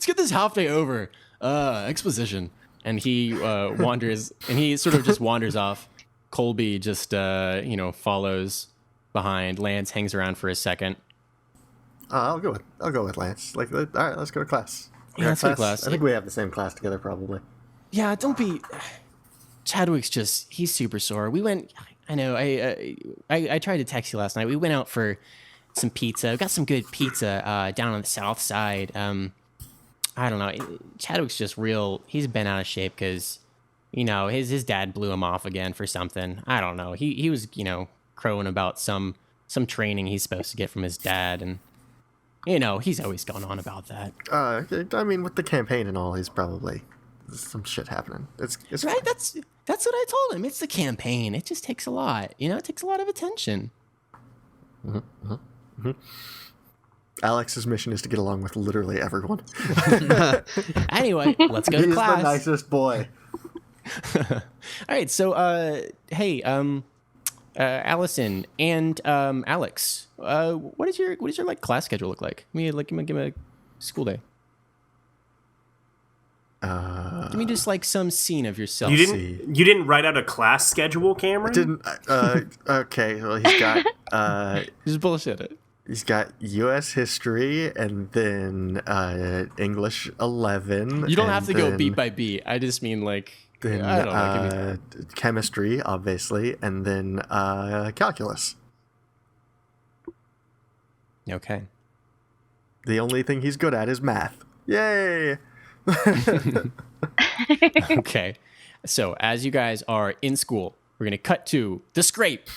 get this half day over. Exposition. And he wanders, and he sort of just wanders off. Colby just, follows behind. Lance hangs around for a second. I'll go with Lance. Like, all right, let's go to class. Yeah, let's go to class. I think we have the same class together, probably. Yeah, don't be. Chadwick's he's super sore. We went. I know. I tried to text you last night. We went out for some pizza. We got some good pizza down on the south side. I don't know. Chadwick's just real. He's been out of shape because, his dad blew him off again for something. I don't know. He was crowing about some training he's supposed to get from his dad, and he's always gone on about that. I mean, with the campaign and all, he's probably some shit happening. It's Right? That's what I told him. It's the campaign. It just takes a lot. It takes a lot of attention. Alex's mission is to get along with literally everyone. Anyway, let's go to He's class. the nicest boy. All right. So, hey, Allison and Alex, what does your like class schedule look like? Give me a school day. Give me just like some scene of yourself. You didn't write out a class schedule, Cameron? Didn't okay. Well, he's got Just bullshit it. he's got U.S. history and then English 11. You don't have to go then- beat by beat. I just mean like Then I don't know. Give me chemistry, obviously, and then calculus. okay. The only thing he's good at is math. Yay! Okay. So as you guys are in school, we're gonna cut to the scrape,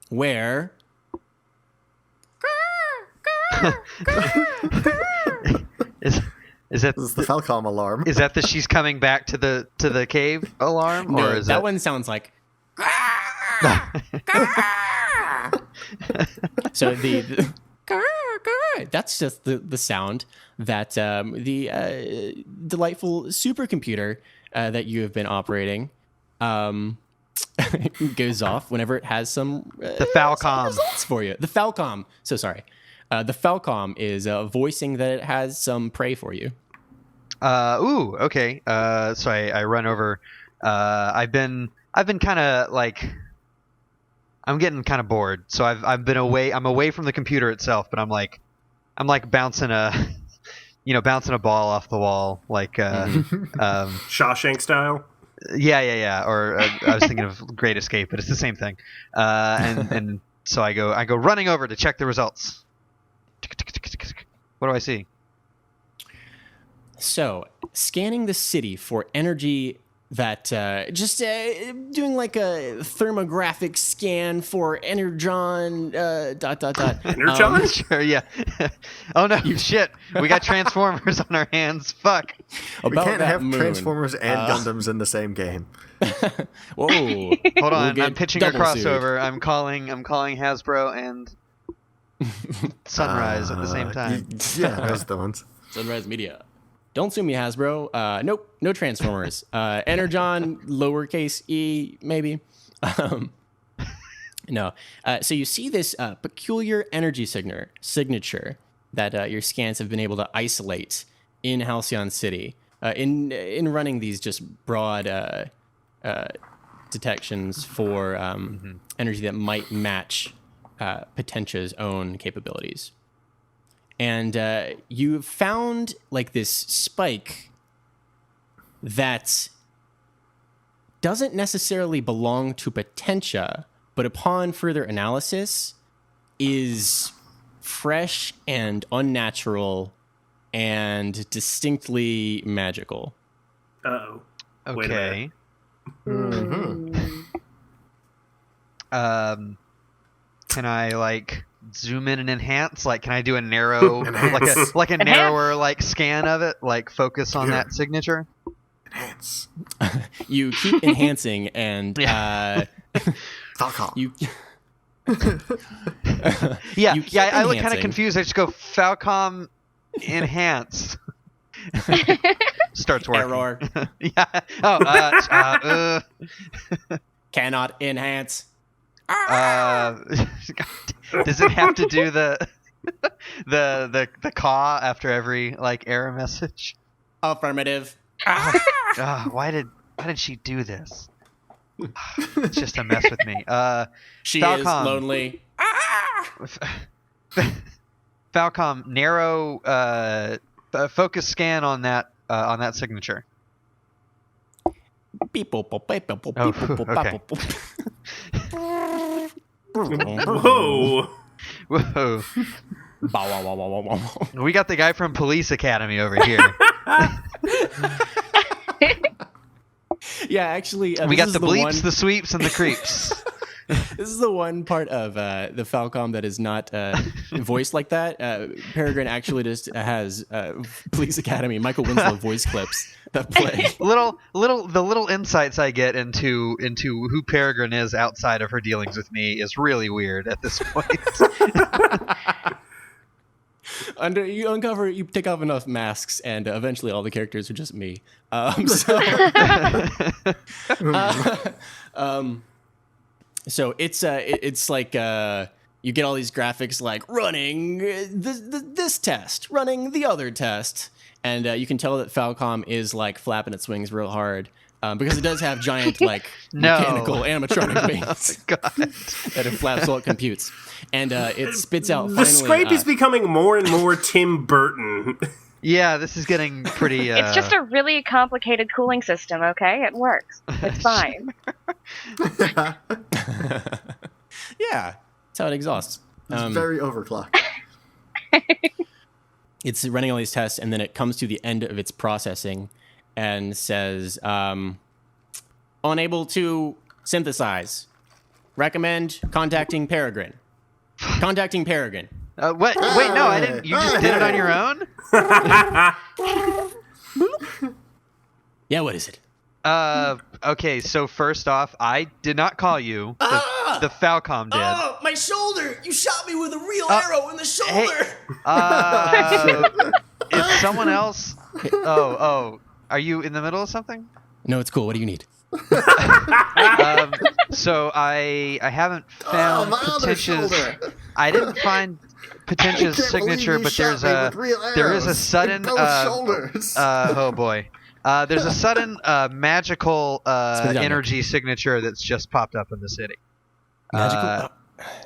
where Is that This is the Falcom alarm. is that the she's coming back to the cave alarm, no, or is that one sounds like. So the that's just the sound that the delightful supercomputer that you have been operating goes off whenever it has some the Falcom? results for you. The Falcom. So sorry. The Falcom is voicing that it has some prey for you. Okay. So I run over. I've been kind of like, I'm getting kind of bored. So I've been away. I'm away from the computer itself, but I'm like bouncing a ball off the wall, like Shawshank style? yeah. Or I was thinking of Great Escape, but it's the same thing. And so I go running over to check the results. What do I see? So, scanning the city for energy that doing like a thermographic scan for energon ... Energon? Sure, yeah. Oh no, shit! We got Transformers on our hands. Fuck. We about can't that have moon. Transformers and Gundams in the same game. Whoa. Hold on, get I'm pitching a double sued. crossover. I'm calling Hasbro and Sunrise at the same time. Yeah, those are the ones. Sunrise Media. Don't sue me, Hasbro. Nope, no Transformers. Energon, lowercase e, maybe. No. So you see this peculiar energy signature that your scans have been able to isolate in Halcyon City in running these just broad detections for energy that might match Potentia's own capabilities. And you found like this spike that doesn't necessarily belong to Potentia, but upon further analysis is fresh and unnatural and distinctly magical. Uh-oh. Wait a minute. Okay. Can I like zoom in and enhance? Like, can I do a narrow, like a narrower like scan of it? Like, focus on that signature. Enhance. You keep enhancing, and Falcom. you. Yeah, You keep yeah. I look kind of enhancing. confused. I just go Falcom enhance. Starts working. Error. Yeah. Oh. Cannot enhance. Does it have to do the caw after every like error message? Affirmative. Why did she do this? It's just a mess with me. She Falcom. is lonely. Falcom, narrow focus scan on that signature. Whoa. Whoa. Bow, wow, wow, wow, wow, wow. We got the guy from Police Academy over here. Yeah, actually, We this got is the bleeps, one, the sweeps, and the creeps. This is the one part of the Falcom that is not voiced like that. Peregrine actually just has Police Academy, Michael Winslow voice clips that play. the little insights I get into who Peregrine is outside of her dealings with me is really weird at this point. You take off enough masks, and eventually all the characters are just me. So it's like you get all these graphics like running this test, running the other test, and you can tell that Falcom is like flapping its wings real hard because it does have giant like mechanical animatronic wings that it flaps while it computes, and it spits out. The scrape is becoming more and more Tim Burton. Yeah, this is getting pretty. It's just a really complicated cooling system, okay? It works. It's fine. Yeah, that's how it exhausts. It's very overclocked. It's running all these tests, and then it comes to the end of its processing and says, unable to synthesize. Recommend contacting Peregrine. Contacting Peregrine. What? Wait, no, I didn't. You just did it on your own? Yeah, what is it? Okay, so first off, I did not call you. The Falcom did. Oh, my shoulder! You shot me with a real arrow in the shoulder! Is someone else... Oh, are you in the middle of something? No, it's cool. What do you need? So I haven't found my other Potentia's... shoulder. I didn't find Potentia's signature, but there is a sudden... shoulders. Oh boy. There's a sudden magical down, energy signature that's just popped up in the city. Magical?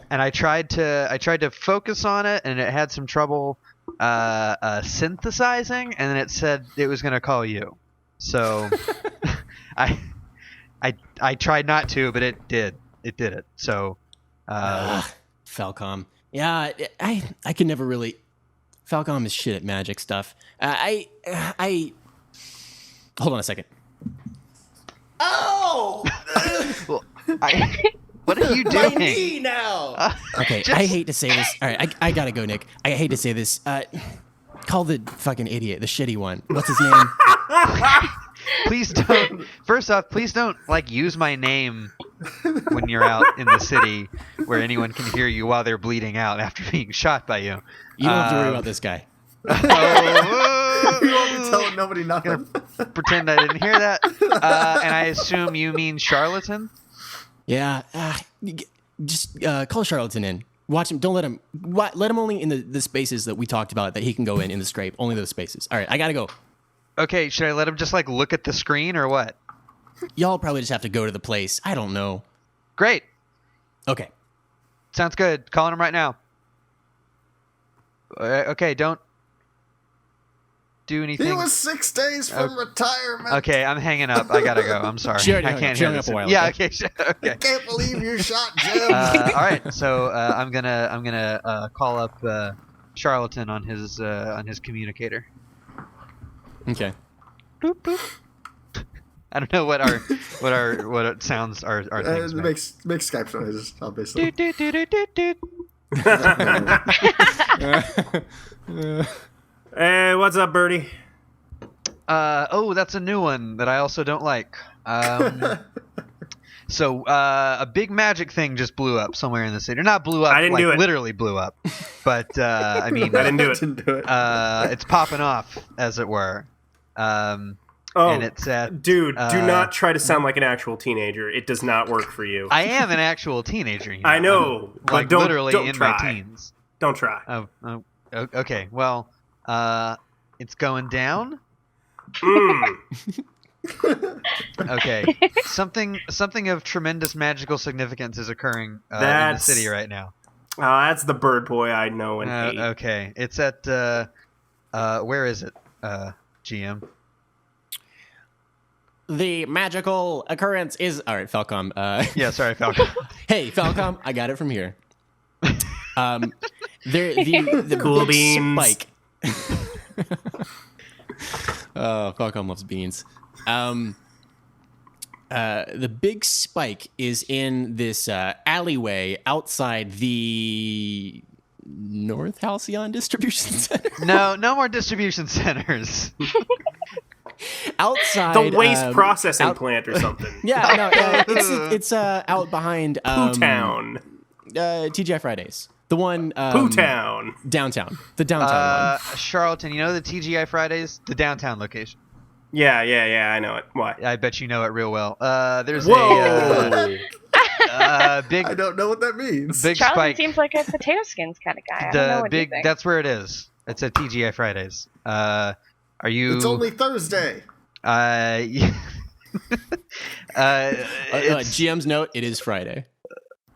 And I tried to focus on it, and it had some trouble synthesizing, and then it said it was going to call you. So I tried not to, but it did. It did it. So Falcom. Yeah, I can never really... Falcom is shit at magic stuff. I Hold on a second. Oh! What are you My doing? knee now! Okay, I hate to say this. All right, I gotta go, Nick. I hate to say this. Call the fucking idiot, the shitty one. What's his name? Please don't. First off, please don't use my name when you're out in the city where anyone can hear you while they're bleeding out after being shot by you. You don't have to worry about this guy. You won't be telling nobody nothing. Pretend I didn't hear that. And I assume you mean charlatan? Yeah, just call Charlatan in. Watch him. Don't let him. Let him only in the spaces that we talked about that he can go in the scrape. Only those spaces. All right, I gotta go. Okay, should I let him just like look at the screen or what? Y'all probably just have to go to the place. I don't know. Great. Okay. Sounds good. Calling him right now. Okay, don't do anything. He was 6 days from retirement. Okay, I'm hanging up. I gotta go. I'm sorry. She already I hung can't up. She hear hung this. up a while Yeah. ago. Okay. Okay. I can't believe you shot Jim. All right. So I'm gonna call up Charlatan on his communicator. Okay. Boop boop. I don't know what it sounds our things It make. makes Skype noises, obviously. Doot, doot, doot, doot, doot, doot. Hey, what's up, Birdie? Oh, that's a new one that I also don't like. So a big magic thing just blew up somewhere in the city. Or not blew up, I didn't like do it. literally blew up. But I mean, I didn't do it. Didn't do it. it's popping off, as it were. Oh, and it's at dude, do not try to sound like an actual teenager. It does not work for you. I am an actual teenager. You know? I know, I'm, but like don't literally don't in try. my teens. Don't try. Oh, okay. Well, it's going down. Mm. Okay, something of tremendous magical significance is occurring in the That's- city right now. Oh, that's the bird boy I know and hate. Okay, it's at where is it, GM? The magical occurrence is all right. Falcom. Yeah, sorry, Falcon. Hey, Falcom. I got it from here. The Cool big beans. spike. Oh, Falcom loves beans. The big spike is in this alleyway outside the North Halcyon Distribution Center. No more distribution centers. Outside The waste processing out- plant or something. Yeah, no, it's out behind Poo Town. TGI Fridays. The one Poo Town. downtown. The downtown one. Charlatan, you know the TGI Fridays, the downtown location. Yeah, I know it. Why? I bet you know it real well. There's Whoa! big I don't know what that means. big Charlie spike. seems like a potato skins kind of guy. I don't know The what big you think. that's where it is. It's at TGI Fridays. Are you? It's only Thursday. It's, GM's note: it is Friday.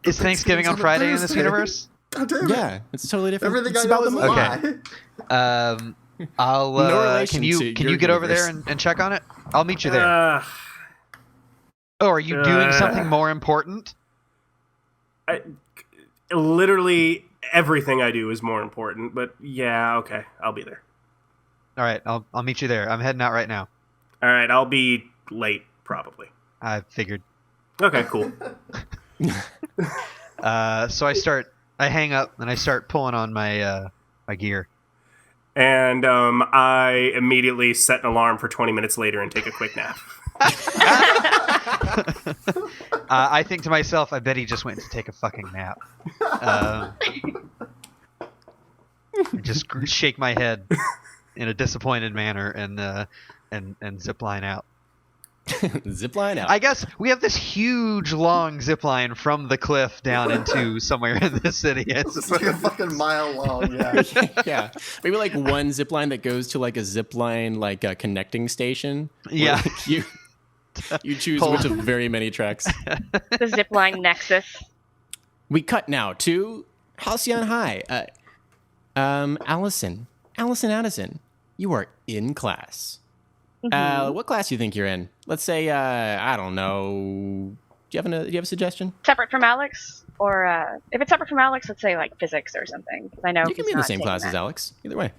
is Thanksgiving on on a Friday in this Thursday. universe? God damn it. Yeah, it's totally different. Everything It's I know about is the a moon. lie. I'll. No relation can you to can your you get over universe. there and check on it? I'll meet you there. Oh, are you doing something more important? Literally everything I do is more important, but yeah, okay, I'll be there. All right, I'll meet you there. I'm heading out right now. All right, I'll be late probably. I figured. Okay, cool. So I hang up and I start pulling on my my gear. And I immediately set an alarm for 20 minutes later and take a quick nap. I think to myself, I bet he just went to take a fucking nap. I just shake my head in a disappointed manner and zip line out. Zip line out. I guess we have this huge long zip line from the cliff down into somewhere in the city. It's like a fucking mile long, yeah. Yeah, maybe like one zip line that goes to like a zip line like a connecting station. where, Yeah. like, you choose Pull- which of very many tracks. The zipline nexus. We cut now to Halcyon High. Allison Addison, you are in class. What class do you think you're in? Let's say, I don't know. Do you have a suggestion? Separate from Alex, or if it's separate from Alex, let's say like physics or something. 'Cause I know You can he's be in the not same taking class that. as Alex. Either way.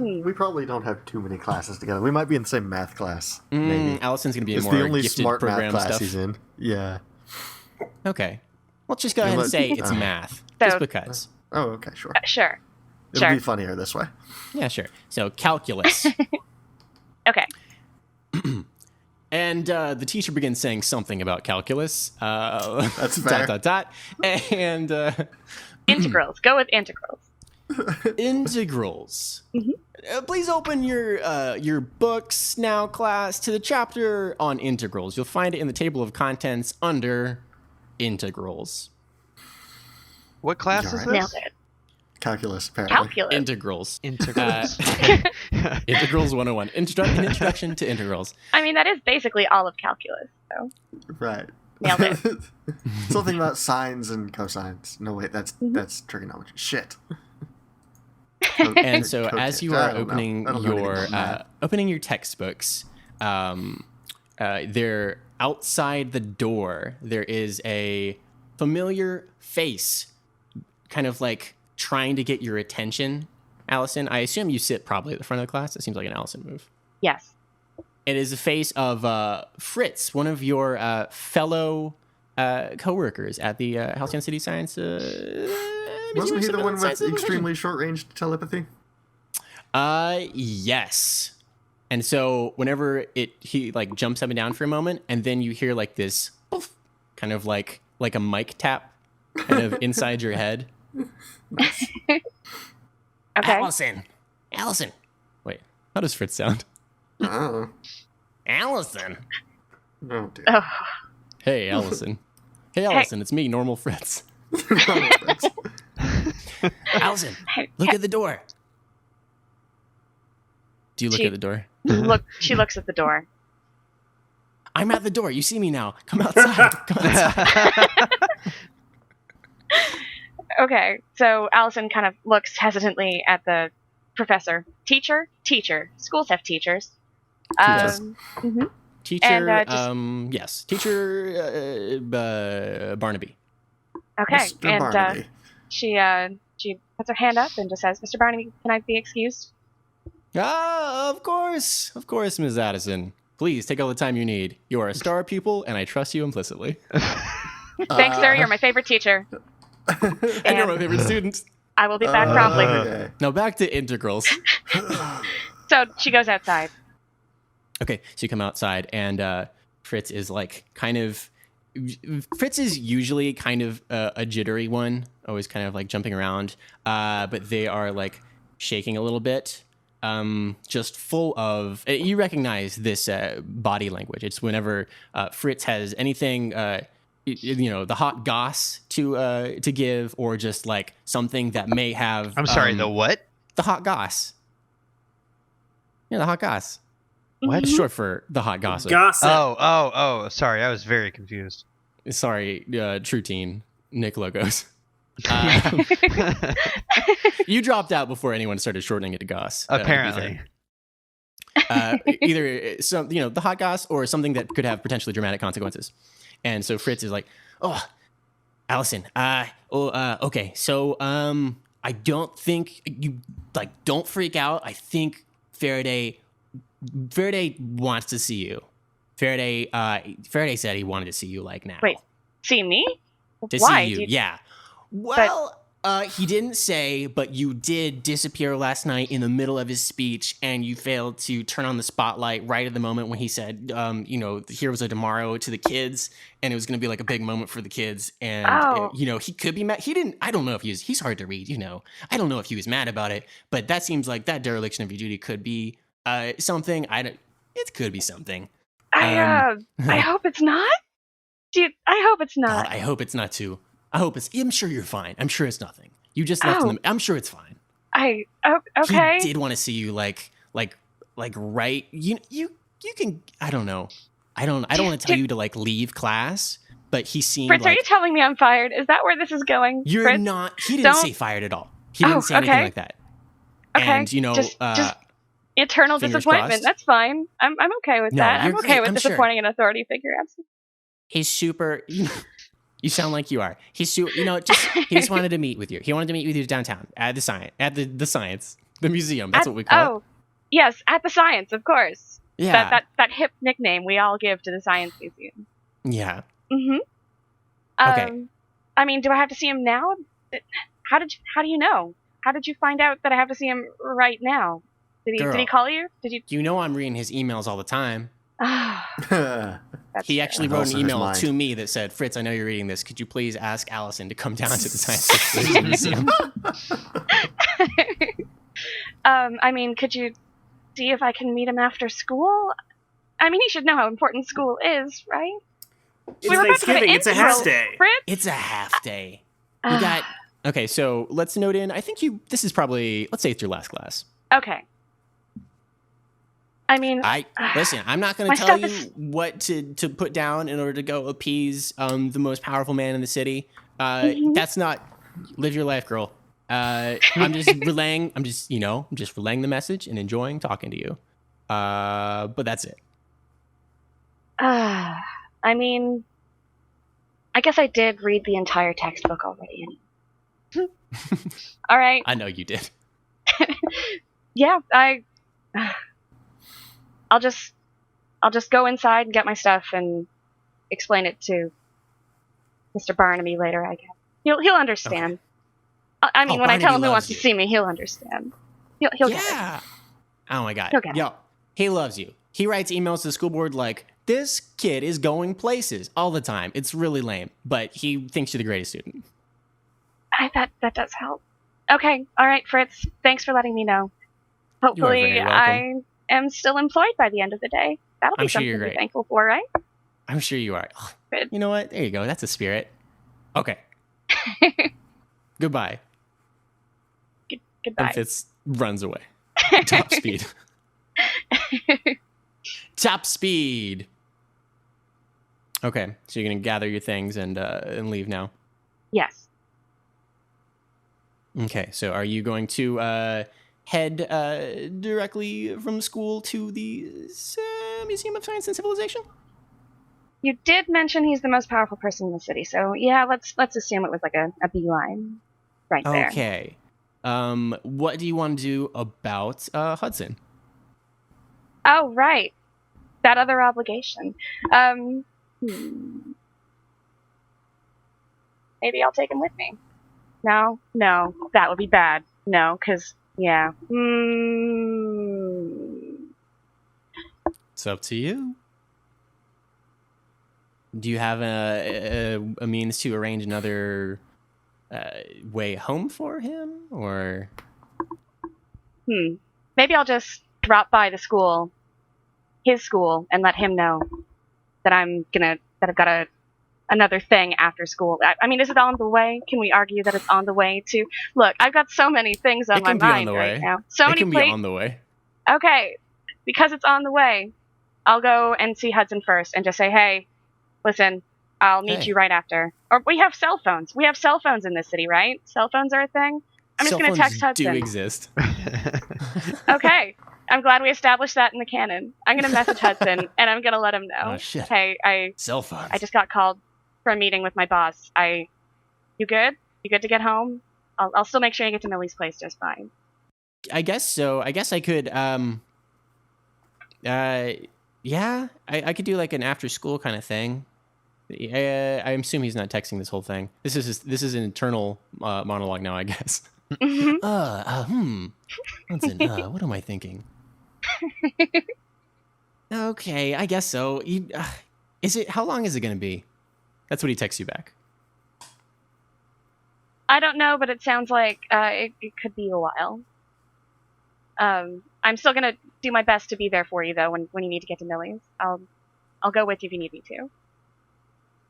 We probably don't have too many classes together. We might be in the same math class. Maybe. Allison's going to be in It's more the only gifted smart math program class stuff. he's in. Yeah. Okay. Let's just go ahead Yeah, and but- say it's math. So- Just because. Oh, okay, sure. Sure. It'll Sure. be funnier this way. Yeah, sure. So calculus. Okay. And the teacher begins saying something about calculus. That's fair. And Integrals. Go with integrals. integrals. Please open your books now, class, to the chapter on integrals. You'll find it in the table of contents under integrals. What class is Alright. this? Nailed it. Calculus, apparently. Calculus. Integrals. Integrals. Integrals 101. An introduction to integrals. I mean, that is basically all of calculus. So Right. nailed it. Something about sines and cosines. No, wait, that's trigonometry. Shit. And so, as you are I don't know. opening I don't know your anything about opening your textbooks, there outside the door there is a familiar face, kind of like trying to get your attention. Allison, I assume you sit probably at the front of the class. It seems like an Allison move. Yes. It is the face of Fritz, one of your fellow coworkers at the Halcyon City Science. Wasn't he the one with Science extremely short-range telepathy? Yes. And so whenever he like jumps up and down for a moment, and then you hear like this poof, kind of like a mic tap kind of inside your head. Okay. Allison. Wait, how does Fritz sound? Oh. Allison. Oh, dear. Oh. Hey, Allison. Hey, Allison, it's me, Normal Fritz. Allison, look at the door. Do you look She- at the door? She looks at the door. I'm at the door. You see me now. Come outside. Come outside. Okay, so Allison kind of looks hesitantly at the professor. Teacher. Schools have teachers. Yes. Mhm. Teacher, And, yes. Teacher Barnaby. Okay, Mr. and Barnaby. she puts her hand up and just says, "Mr. Barnaby, can I be excused?" Of course, Ms. Addison. Please take all the time you need. You are a star pupil, and I trust you implicitly. Thanks, sir. You're my favorite teacher. And you're my favorite student. I will be back promptly. Okay. Now back to integrals. So she goes outside. Okay, so you come outside, and Fritz is like kind of. Fritz is usually kind of a jittery one, always kind of like jumping around, but they are like shaking a little bit, just full of. You recognize this body language. It's whenever Fritz has anything, the hot goss to give, or just like something that may have. I'm sorry, the what? The hot goss. Yeah, the hot goss. What? It's short for the hot gossip. Gossip. Oh, sorry, I was very confused. Sorry, True Teen, Nick Logos. You dropped out before anyone started shortening it to goss. To be Apparently. fair. Either the hot goss or something that could have potentially dramatic consequences. And so Fritz is like, "Oh, Allison, okay, so I don't think you don't freak out. I think Faraday wants to see you. Faraday said he wanted to see you now. Wait, see me? To Why? see you, Do you- yeah. Well, he didn't say, but you did disappear last night in the middle of his speech, and you failed to turn on the spotlight right at the moment when he said, the heroes of tomorrow to the kids, and it was going to be like a big moment for the kids. And, Oh. he could be mad. He didn't, I don't know if he's hard to read, I don't know if he was mad about it, but that seems like that dereliction of your duty could be something. It could be something. I hope it's not. I hope it's not. God, I hope it's not too. I'm sure you're fine. I'm sure it's nothing. You just left in the. I'm sure it's fine. Okay. He did want to see you right. You can. I don't know. I don't want to tell you to leave class, but he seemed Fritz, are you telling me I'm fired? Is that where this is going? you're Fritz? not. He didn't say fired at all. He didn't say anything okay. like that. Okay. And just eternal fingers disappointment. crossed. That's fine. I'm okay with No, that. I'm you're okay great. with I'm sure. disappointing an authority figure. Absolutely. he's super. You sound like you are. He's super. He just wanted to meet with you. He wanted to meet with you downtown at the the museum. That's what we call it. Oh, yes, at the science, of course. Yeah. That hip nickname we all give to the science museum. Yeah. Mm-hmm. Okay. I mean, do I have to see him now? How do you know? How did you find out that I have to see him right now? Did he call you? Did you? You know I'm reading his emails all the time. That's He true. actually wrote Also an his email mind. to me that said, "Fritz, I know you're reading this. Could you please ask Allison to come down to the Science Fiction Museum?" I mean, could you see if I can meet him after school? I mean, he should know how important school is, right? It's We were about to go to Thanksgiving. It's a half Intro, day. Fritz? It's a half day. We got Okay, so let's note in. I think this is probably, let's say it's your last class. Okay. I mean, listen. I'm not going my to tell stuff you is- what to put down in order to go appease the most powerful man in the city. Mhm. That's not live your life, girl. I'm just relaying. I'm just relaying the message and enjoying talking to you. But that's it. I mean, I guess I did read the entire textbook already. All right. I know you did. Yeah, I'll just go inside and get my stuff and explain it to Mr. Barnaby later, I guess. He'll understand. Okay. I mean, when I tell him who wants to see me, he'll understand. He'll get it. Yeah. Oh my god. He'll get it. Yo, he loves you. He writes emails to the school board like, this kid is going places all the time. It's really lame, but he thinks you're the greatest student. That does help. Okay, all right, Fritz. Thanks for letting me know. Hopefully, very welcome. I am still employed by the end of the day. That'll be I'm sure something you're to be great. thankful for, right? I'm sure you are. Good. You know what? There you go. That's a spirit. Okay. Goodbye. Goodbye. And Fitz runs away. Top speed. Top speed. Okay, so you're gonna gather your things and leave now. Yes. Okay, so are you going to head directly from school to the Museum of Science and Civilization? You did mention he's the most powerful person in the city, so yeah, let's assume it was like a beeline right there. Okay. What do you want to do about Hudson? Oh, right. That other obligation. Maybe I'll take him with me. No, that would be bad. No, because, yeah. It's up to you. Do you have a means to arrange another way home for him, or? Maybe I'll just drop by the school, his school, and let him know that I've got another thing after school. I mean, is it on the way? Can we argue that it's on the way to? Look, I've got so many things on my mind right now. So many plates. It can be on the way. Okay, because it's on the way, I'll go and see Hudson first and just say, hey, listen, I'll meet you right after. Or we have cell phones. We have cell phones in this city, right? Cell phones are a thing. I'm just going to text Hudson. Do exist. Okay. I'm glad we established that in the canon. I'm going to message Hudson, and I'm going to let him know. Oh, shit. Hey, Cell phones. I just got called for a meeting with my boss. You good? You good to get home? I'll still make sure you get to Millie's place just fine. I guess so. I guess I could, yeah, I could do like an after school kind of thing. I assume he's not texting this whole thing. This is an internal monologue now, I guess. Mm-hmm. Hudson, what am I thinking? Okay, I guess so. How long is it going to be? That's what he texts you back. I don't know, but it sounds like it could be a while. I'm still gonna do my best to be there for you, though, when you need to get to Millie's. I'll go with you if you need me to.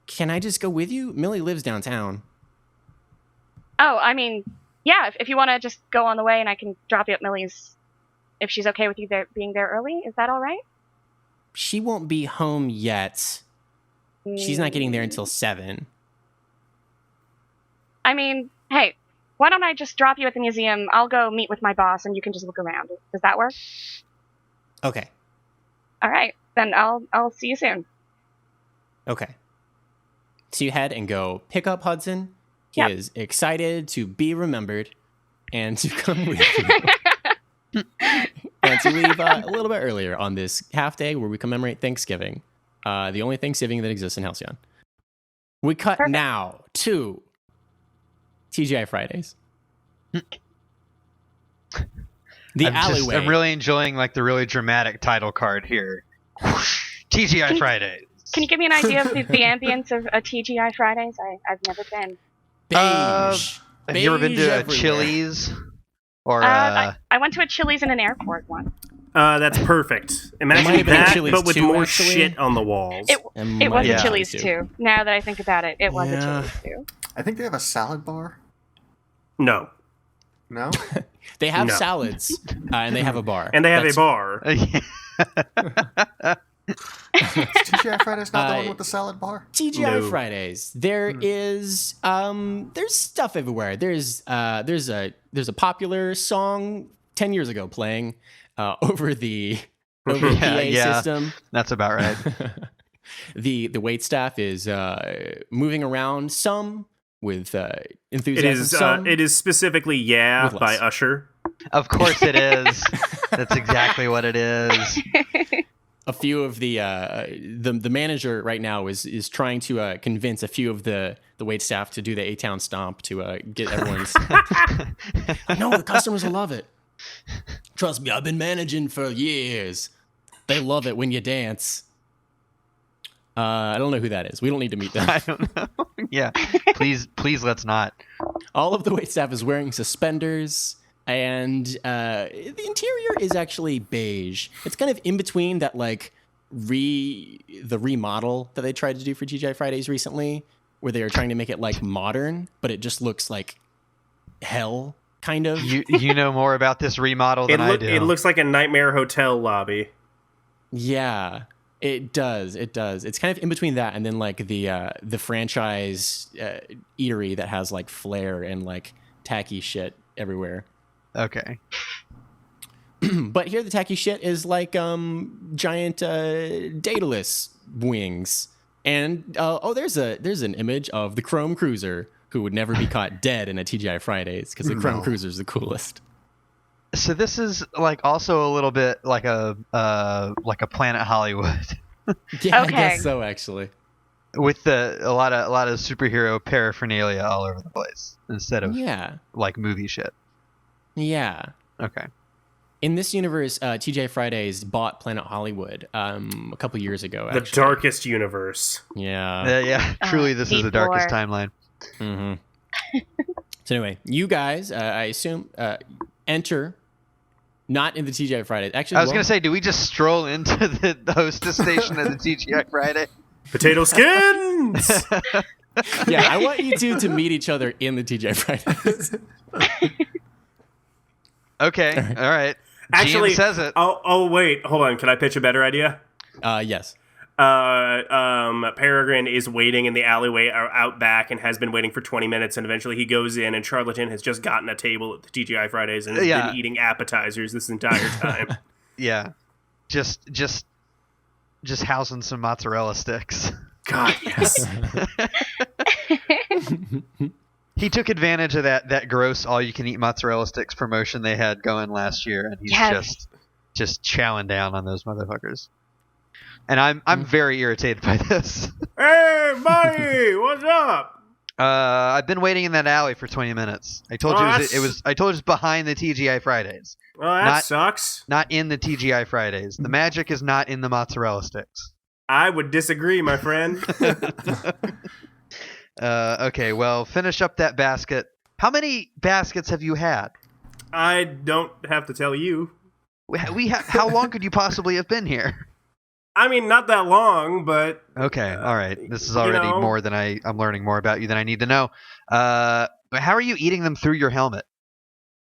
Can I just go with you? Millie lives downtown. Oh, I mean, yeah, if you want to just go on the way and I can drop you at Millie's if she's okay with you being there early. Is that all right? She won't be home yet. She's not getting there until 7. I mean, hey, why don't I just drop you at the museum? I'll go meet with my boss and you can just look around. Does that work? Okay. All right, then I'll see you soon. Okay. So you head and go pick up Hudson. He Yep. is excited to be remembered and to come with you. And to leave a little bit earlier on this half day where we commemorate Thanksgiving. The only Thanksgiving that exists in Halcyon. We cut Perfect. now to TGI Fridays. Alleyway. I'm really enjoying like the really dramatic title card here. TGI Fridays. Can you give me an idea of the ambience of a TGI Fridays? I've never been. Beige. Have you ever been Beige to a everywhere. Chili's? Or I went to a Chili's in an airport once. That's perfect. might Imagine have been that, Chili's but with too, more actually. shit on the walls. It might was have a been Chili's too. Now that I think about it, it was a Yeah. Chili's too. I think they have a salad bar. No. No? They have No. salads, and they have a bar. And they have That's- a bar. TGI Fridays not the one with the salad bar? TGI No. Fridays. There is there's stuff everywhere. There's a popular song 10 years ago playing over the PA system. That's about right. The wait staff is moving around, some with enthusiasm. It is specifically "Yeah" With by less. Usher. Of course it is. That's exactly what it is. A few of the manager right now is trying to convince a few of the wait staff to do the A-Town stomp to get everyone's. No, the customers will love it. Trust me, I've been managing for years. They love it when you dance. I don't know who that is. We don't need to meet them. I don't know. Yeah. Please let's not. All of the waitstaff is wearing suspenders, and the interior is actually beige. It's kind of in between that like the remodel that they tried to do for TGI Fridays recently, where they are trying to make it like modern, but it just looks like hell, kind of. You know more about this remodel than I do. It looks like a Nightmare Hotel lobby. Yeah, it does. It does. It's kind of in between that and then like the franchise eatery that has like flair and like tacky shit everywhere. Okay. But here the tacky shit is like giant Daedalus wings. And there's an image of the Chrome Cruiser who would never be caught dead in a TGI Fridays because the Chrome Cruiser's the coolest. So this is like also a little bit like a Planet Hollywood Yeah, Okay. I guess so actually. with a lot of superhero paraphernalia all over the place instead of Yeah. like movie shit. Yeah. Okay. In this universe, TGI Fridays bought Planet Hollywood a couple years ago. The Actually. darkest universe. Yeah. Yeah. Truly, this is the darkest before. timeline. Mm-hmm. So anyway, you guys, I assume, enter not in the TGI Fridays. Actually, I was gonna say, do we just stroll into the hostess station at the TGI Friday? Potato skins! yeah, I want you two to meet each other in the TGI Fridays. Okay. All right. Actually, GM says it. Oh, wait. Hold on. Can I pitch a better idea? Yes. Peregrine is waiting in the alleyway out back and has been waiting for 20 minutes, and eventually he goes in, and Charlatan has just gotten a table at the TGI Fridays and has been eating appetizers this entire time. Yeah. Just housing some mozzarella sticks. God, yes. He took advantage of that gross all-you-can-eat mozzarella sticks promotion they had going last year, and he's Yes. just chowing down on those motherfuckers. And I'm very irritated by this. Hey, buddy, what's up? I've been waiting in that alley for 20 minutes. I told Oh, you that's- it was. I told you it was behind the TGI Fridays, Well, that Not- sucks. not in the TGI Fridays. The magic is not in the mozzarella sticks. I would disagree, my friend. Okay, well, finish up that basket. How many baskets have you had? I don't have to tell you. How long could you possibly have been here? I mean, not that long, but Okay, all right. This is already know- more than I'm learning more about you than I need to know. How are you eating them through your helmet?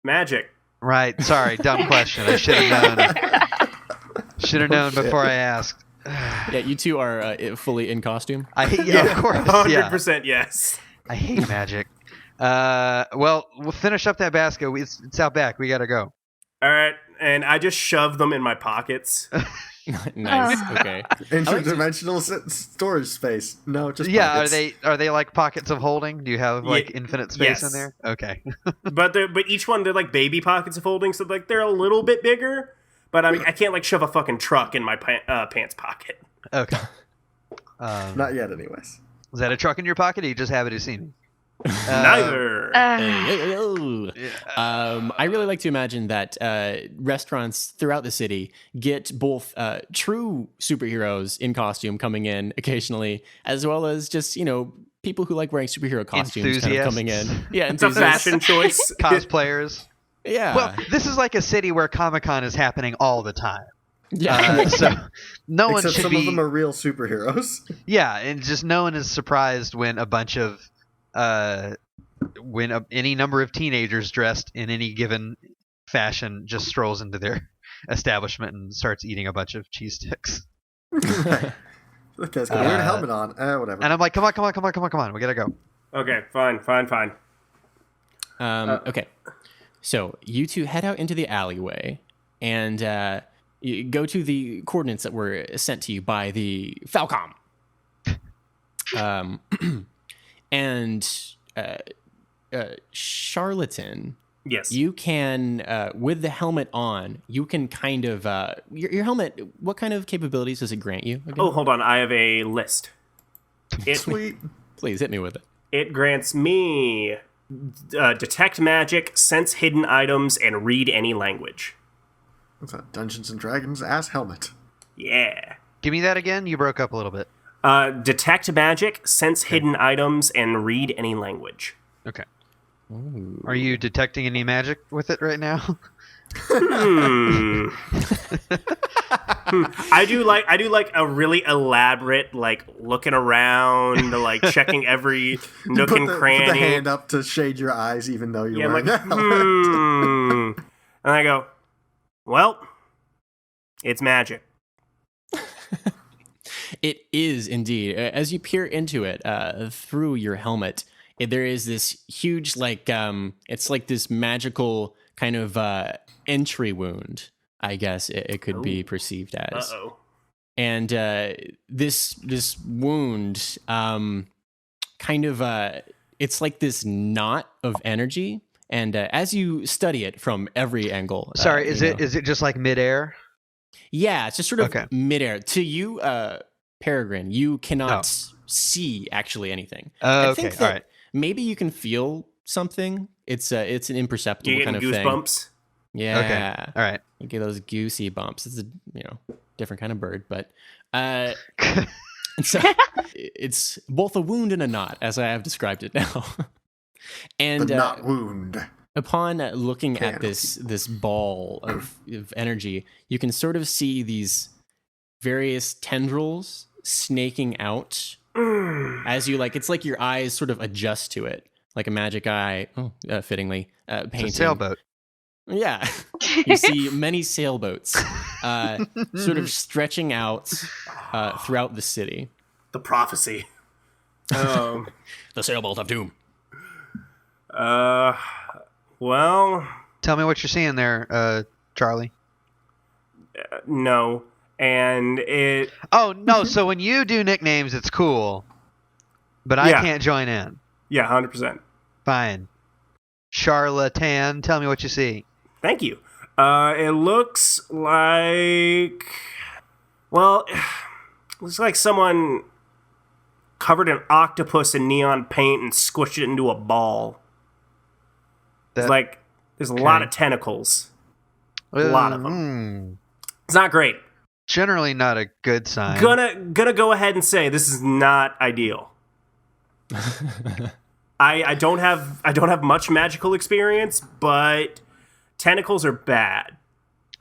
magic. Right. Sorry, dumb question. I should have known. Should have known before I asked. Yeah, you two are fully in costume. Of course. 100% yes. I hate magic. Well, we'll finish up that basket. It's out back. We gotta go. All right, and I just shove them in my pockets. Nice. Okay. Interdimensional storage space. No, just Yeah. pockets. Are they like pockets of holding? Do you have like infinite space in yes. there? Okay. But each one, they're like baby pockets of holding, so like they're a little bit bigger. But I mean, I can't like shove a fucking truck in my pants pocket. Okay. Not yet, anyways. Is that a truck in your pocket? Or you just happy to see me? Neither. I really like to imagine that restaurants throughout the city get both true superheroes in costume coming in occasionally, as well as just, people who like wearing superhero costumes kind of coming in. Yeah, It's a enthusiasts. fashion choice. Cosplayers. Yeah. Well, this is like a city where Comic-Con is happening all the time. yeah. So no one Except should some be. of them are real superheroes. Yeah, and just no one is surprised when a bunch of when any number of teenagers dressed in any given fashion just strolls into their establishment and starts eating a bunch of cheese sticks. That guy's got a weird helmet on. Whatever. And I'm like, come on, we gotta go. Okay, fine. Okay. So you two head out into the alleyway and you go to the coordinates that were sent to you by the Falcom. And Charlatan, Yes. you can, with the helmet on, you can kind of, your helmet, what kind of capabilities does it grant you? Again? Oh, hold on. I have a list. Sweet. Please hit me with it. It grants me detect magic, sense hidden items, and read any language. What's that? Dungeons and Dragons ass helmet. Yeah. Give me that again. You broke up a little bit. Detect magic, sense hidden items, and read any language. Okay. Ooh. Are you detecting any magic with it right now? I do like a really elaborate like looking around, like checking every nook and cranny. Put the hand up to shade your eyes, even though you're Yeah, I'm wearing like, a helmet. And I go, well, it's magic. It is indeed. As you peer into it through your helmet, there is this huge, like, it's like this magical kind of entry wound, I guess it could be perceived as. Uh-oh. And this wound, kind of, it's like this knot of energy. And as you study it from every angle, Sorry, is it just like midair? Yeah, it's just sort of Okay. midair. To you, Peregrine, you cannot see actually anything. I Okay, think all that right. maybe you can feel something. It's an imperceptible You kind getting of thing. goosebumps? Yeah. Okay, all right. You get those goosey bumps. It's a different kind of bird, but so it's both a wound and a knot, as I have described it now. And The not wound. upon looking Can't at this ball of energy, you can sort of see these various tendrils snaking out as you it's like your eyes sort of adjust to it, like a magic eye. Fittingly painting. It's a sailboat. Yeah, you see many sailboats sort of stretching out throughout the city. The prophecy. The sailboat of doom. Well, Tell me what you're seeing there, Charlie. no. And it... Oh, no, so when you do nicknames, it's cool. But I Yeah. can't join in. Yeah, 100%. Fine. Charlatan, tell me what you see. Thank you. It looks like... Well, looks like someone covered an octopus in neon paint and squished it into a ball. There's a lot of tentacles. A lot of them. It's not great. Generally not a good sign. Gonna go ahead and say this is not ideal. I don't have much magical experience, but tentacles are bad.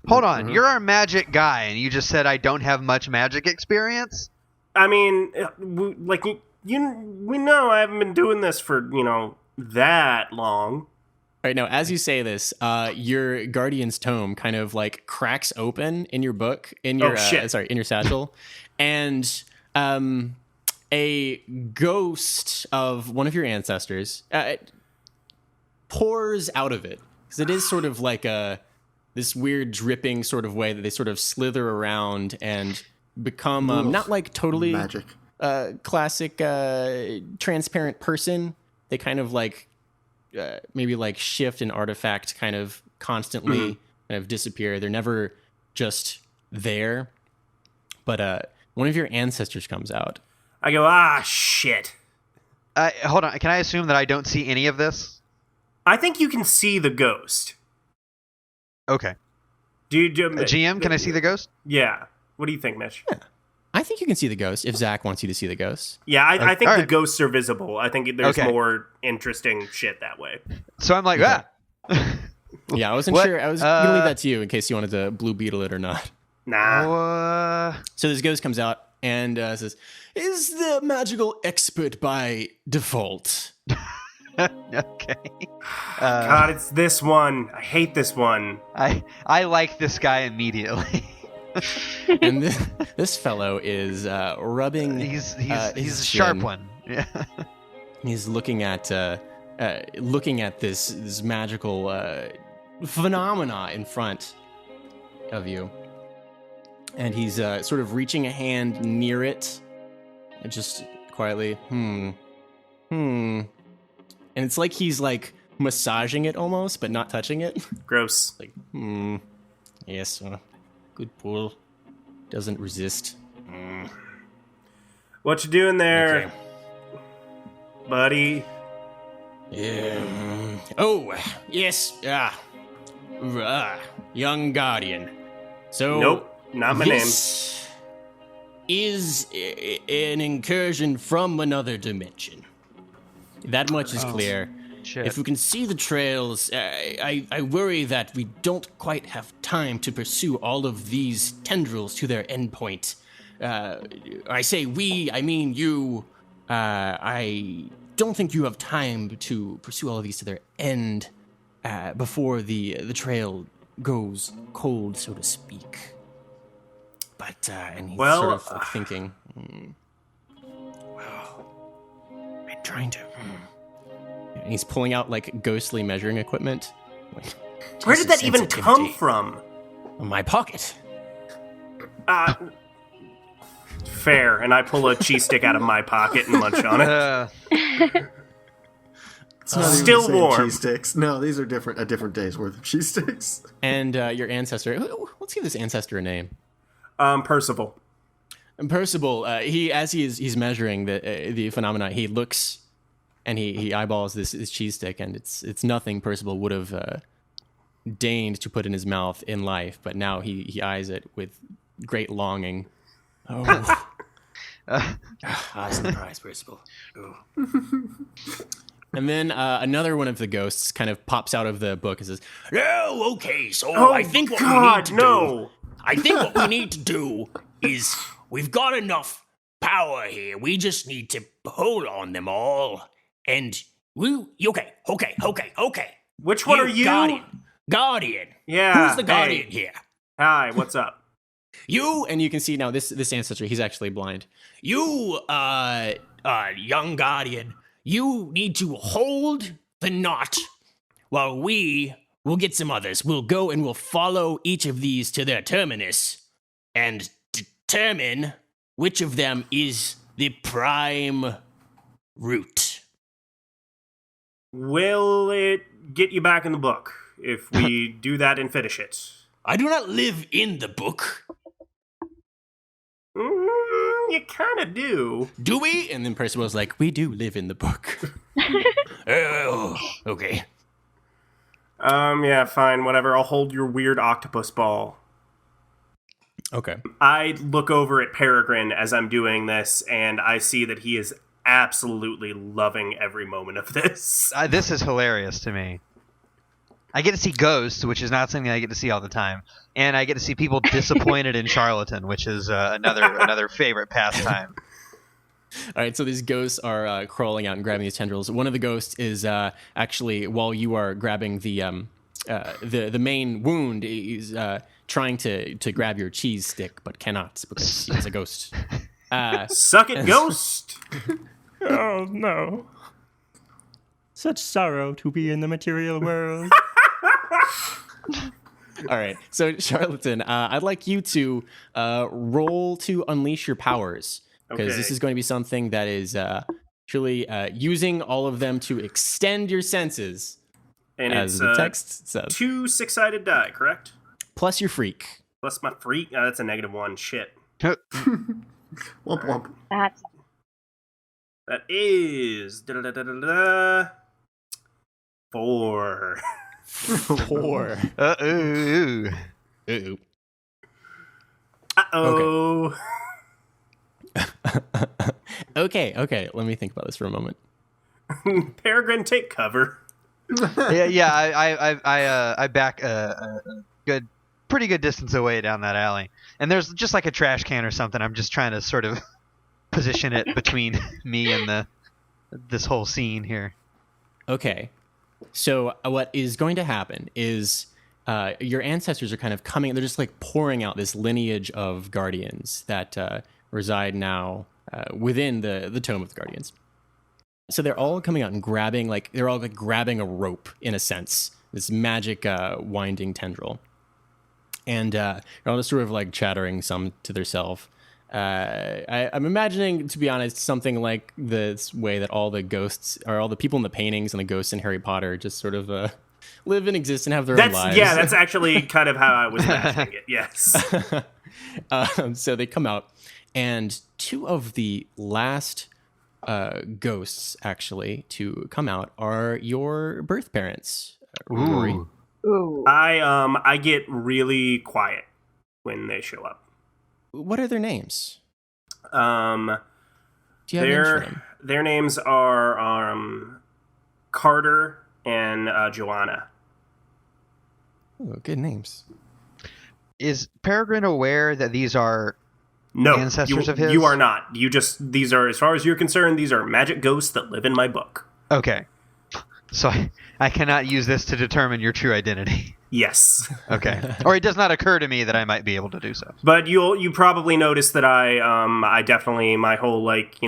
Hold on, you're our magic guy, and you just said I don't have much magic experience? I mean, we know I haven't been doing this for that long. Right now, as you say this, your guardian's tome kind of cracks open in your book, in your in your satchel, and a ghost of one of your ancestors pours out of it, because it is sort of like this weird dripping sort of way that they sort of slither around and become not totally Magic. Classic transparent person. They kind of maybe shift and artifact kind of constantly kind of disappear. They're never just there. But one of your ancestors comes out. I go, shit. Hold on, can I assume that I don't see any of this? I think you can see the ghost. Okay. Do GM, can I see the ghost? Yeah. What do you think, Mitch? Yeah. I think you can see the ghost if Zach wants you to see the ghost. Yeah, I think the alright. ghosts are visible. I think there's Okay. more interesting shit that way. So I'm like, Yeah, I wasn't What? sure. I was going to leave that to you in case you wanted to blue beetle it or not. Nah. So this ghost comes out and says, "Is the magical expert by default?" Okay. God, it's this one. I hate this one. I like this guy immediately. And this fellow is rubbing. He's his a sharp chin. one. Yeah. He's looking at this magical phenomena in front of you, and he's sort of reaching a hand near it, and just quietly, and it's like he's like massaging it almost, but not touching it. Gross. Like, yes, good pull. Doesn't resist. What you doing there, Okay. buddy? Yeah. Oh, yes. Young Guardian. So. Nope, not my name. This is an incursion from another dimension. That much is clear. Shit. If we can see the trails, I worry that we don't quite have time to pursue all of these tendrils to their endpoint. I say we, I mean you. I don't think you have time to pursue all of these to their end before the trail goes cold, so to speak. But, and he's sort of like thinking, well, I'm trying to... And he's pulling out, like, ghostly measuring equipment. Like, Where did that even come sensitivity. from? My pocket. Fair, and I pull a cheese stick out of my pocket and munch on it. It's not even Still the same warm. cheese sticks. No, these are different. A different day's worth of cheese sticks. And your ancestor... Let's give this ancestor a name. Percival. And Percival, he's measuring the phenomena, he looks and he eyeballs this cheese stick, and it's nothing Percival would have deigned to put in his mouth in life, but now he eyes it with great longing. Oh, eyes on the prize, Percival. Oh. And then another one of the ghosts kind of pops out of the book and says, "Oh, okay, so I think what we need to do. I think what we need to do is we've got enough power here. We just need to hold on them all. And okay. Which one are you? Guardian. Yeah, Who's the guardian hey. here? Hi, what's up? You, and you can see now this ancestor, he's actually blind. You, young guardian, you need to hold the knot while we will get some others. We'll go and we'll follow each of these to their terminus and determine which of them is the prime route. Will it get you back in the book if we do that and finish it? I do not live in the book. You kind of do. Do we? And then Percival's like, we do live in the book. Oh, okay. Yeah, fine, whatever. I'll hold your weird octopus ball. Okay. I look over at Peregrine as I'm doing this, and I see that he is absolutely loving every moment of this. This is hilarious to me. I get to see ghosts, which is not something I get to see all the time, and I get to see people disappointed in Charlatan, which is another favorite pastime. All right, so these ghosts are crawling out and grabbing these tendrils. One of the ghosts is actually, while you are grabbing the main wound, is trying to grab your cheese stick, but cannot because he's a ghost. Suck it, ghost! Oh, no. Such sorrow to be in the material world. All right, so Charlatan, I'd like you to roll to unleash your powers, because this Okay. is going to be something that is truly using all of them to extend your senses, And as it's the text says. 2 6-sided die, correct? Plus your freak. Plus my freak. That's a -1. Shit. Womp womp. That's That is 4. 4. Ooh. Ooh. Uh-oh. Okay. Let me think about this for a moment. Peregrine, take cover. Yeah. I back a pretty good distance away down that alley, and there's just like a trash can or something. I'm just trying to sort of position it between me and this whole scene here. Okay. So what is going to happen is your ancestors are kind of coming. They're just like pouring out this lineage of guardians that reside now within the Tome of the Guardians. So they're all coming out and grabbing, like they're all like grabbing a rope in a sense, this magic winding tendril, and they're all just sort of like chattering some to themselves. I'm imagining, to be honest, something like this way that all the ghosts, or all the people in the paintings and the ghosts in Harry Potter, just sort of live and exist and have their own lives. Yeah, that's actually kind of how I was imagining it. Yes. So they come out, and two of the last ghosts actually to come out are your birth parents, Rory. Ooh. I get really quiet when they show up. What are their names? Do you have names for them? Their names are Carter and Joanna. Oh, good names. Is Peregrine aware that these are No, ancestors of his? You are not. These are, as far as you're concerned, these are magic ghosts that live in my book. Okay. So I cannot use this to determine your true identity. Yes. Okay. Or it does not occur to me that I might be able to do so. But you probably noticed that I definitely, my whole, like,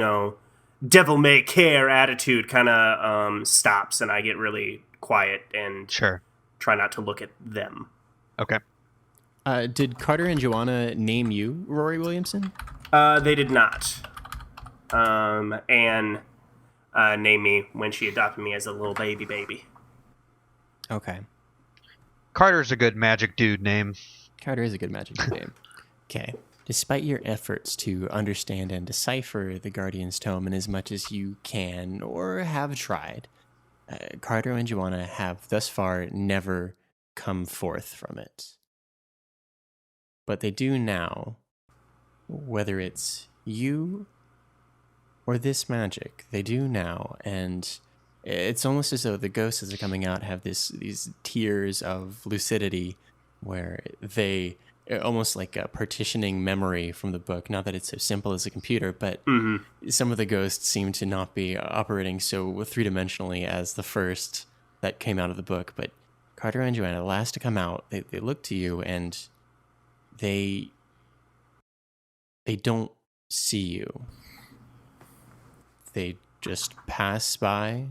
devil may care attitude kind of stops, and I get really quiet and Sure. try not to look at them. Okay. Did Carter and Joanna name you Rory Williamson? They did not. Anne named me when she adopted me as a little baby. Okay. Carter's a good magic dude name. Carter is a good magic name. Okay. Despite your efforts to understand and decipher the Guardian's Tome in as much as you can or have tried, Carter and Joanna have thus far never come forth from it. But they do now, whether it's you or this magic, they do now, and it's almost as though the ghosts as they're coming out have these tiers of lucidity where they almost like a partitioning memory from the book. Not that it's so simple as a computer, but some of the ghosts seem to not be operating so three-dimensionally as the first that came out of the book. But Carter and Joanna, the last to come out, they look to you and they don't see you. They just pass by,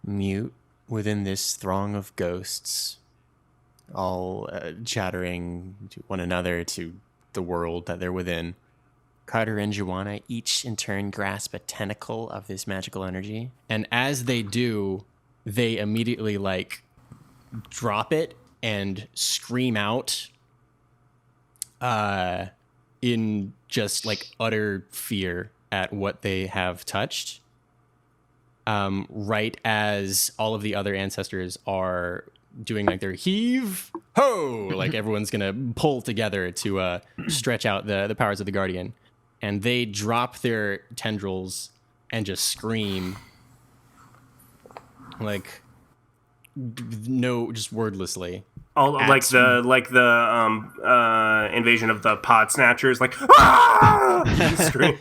mute within this throng of ghosts, all chattering to one another, to the world that they're within. Carter and Joanna each in turn grasp a tentacle of this magical energy, and as they do, they immediately like drop it and scream out in just like utter fear at what they have touched. Right as all of the other ancestors are doing like their heave ho, like everyone's gonna pull together to stretch out the powers of the Guardian, and they drop their tendrils and just scream, like just wordlessly. All like the invasion of the pod snatchers, like ah! Scream.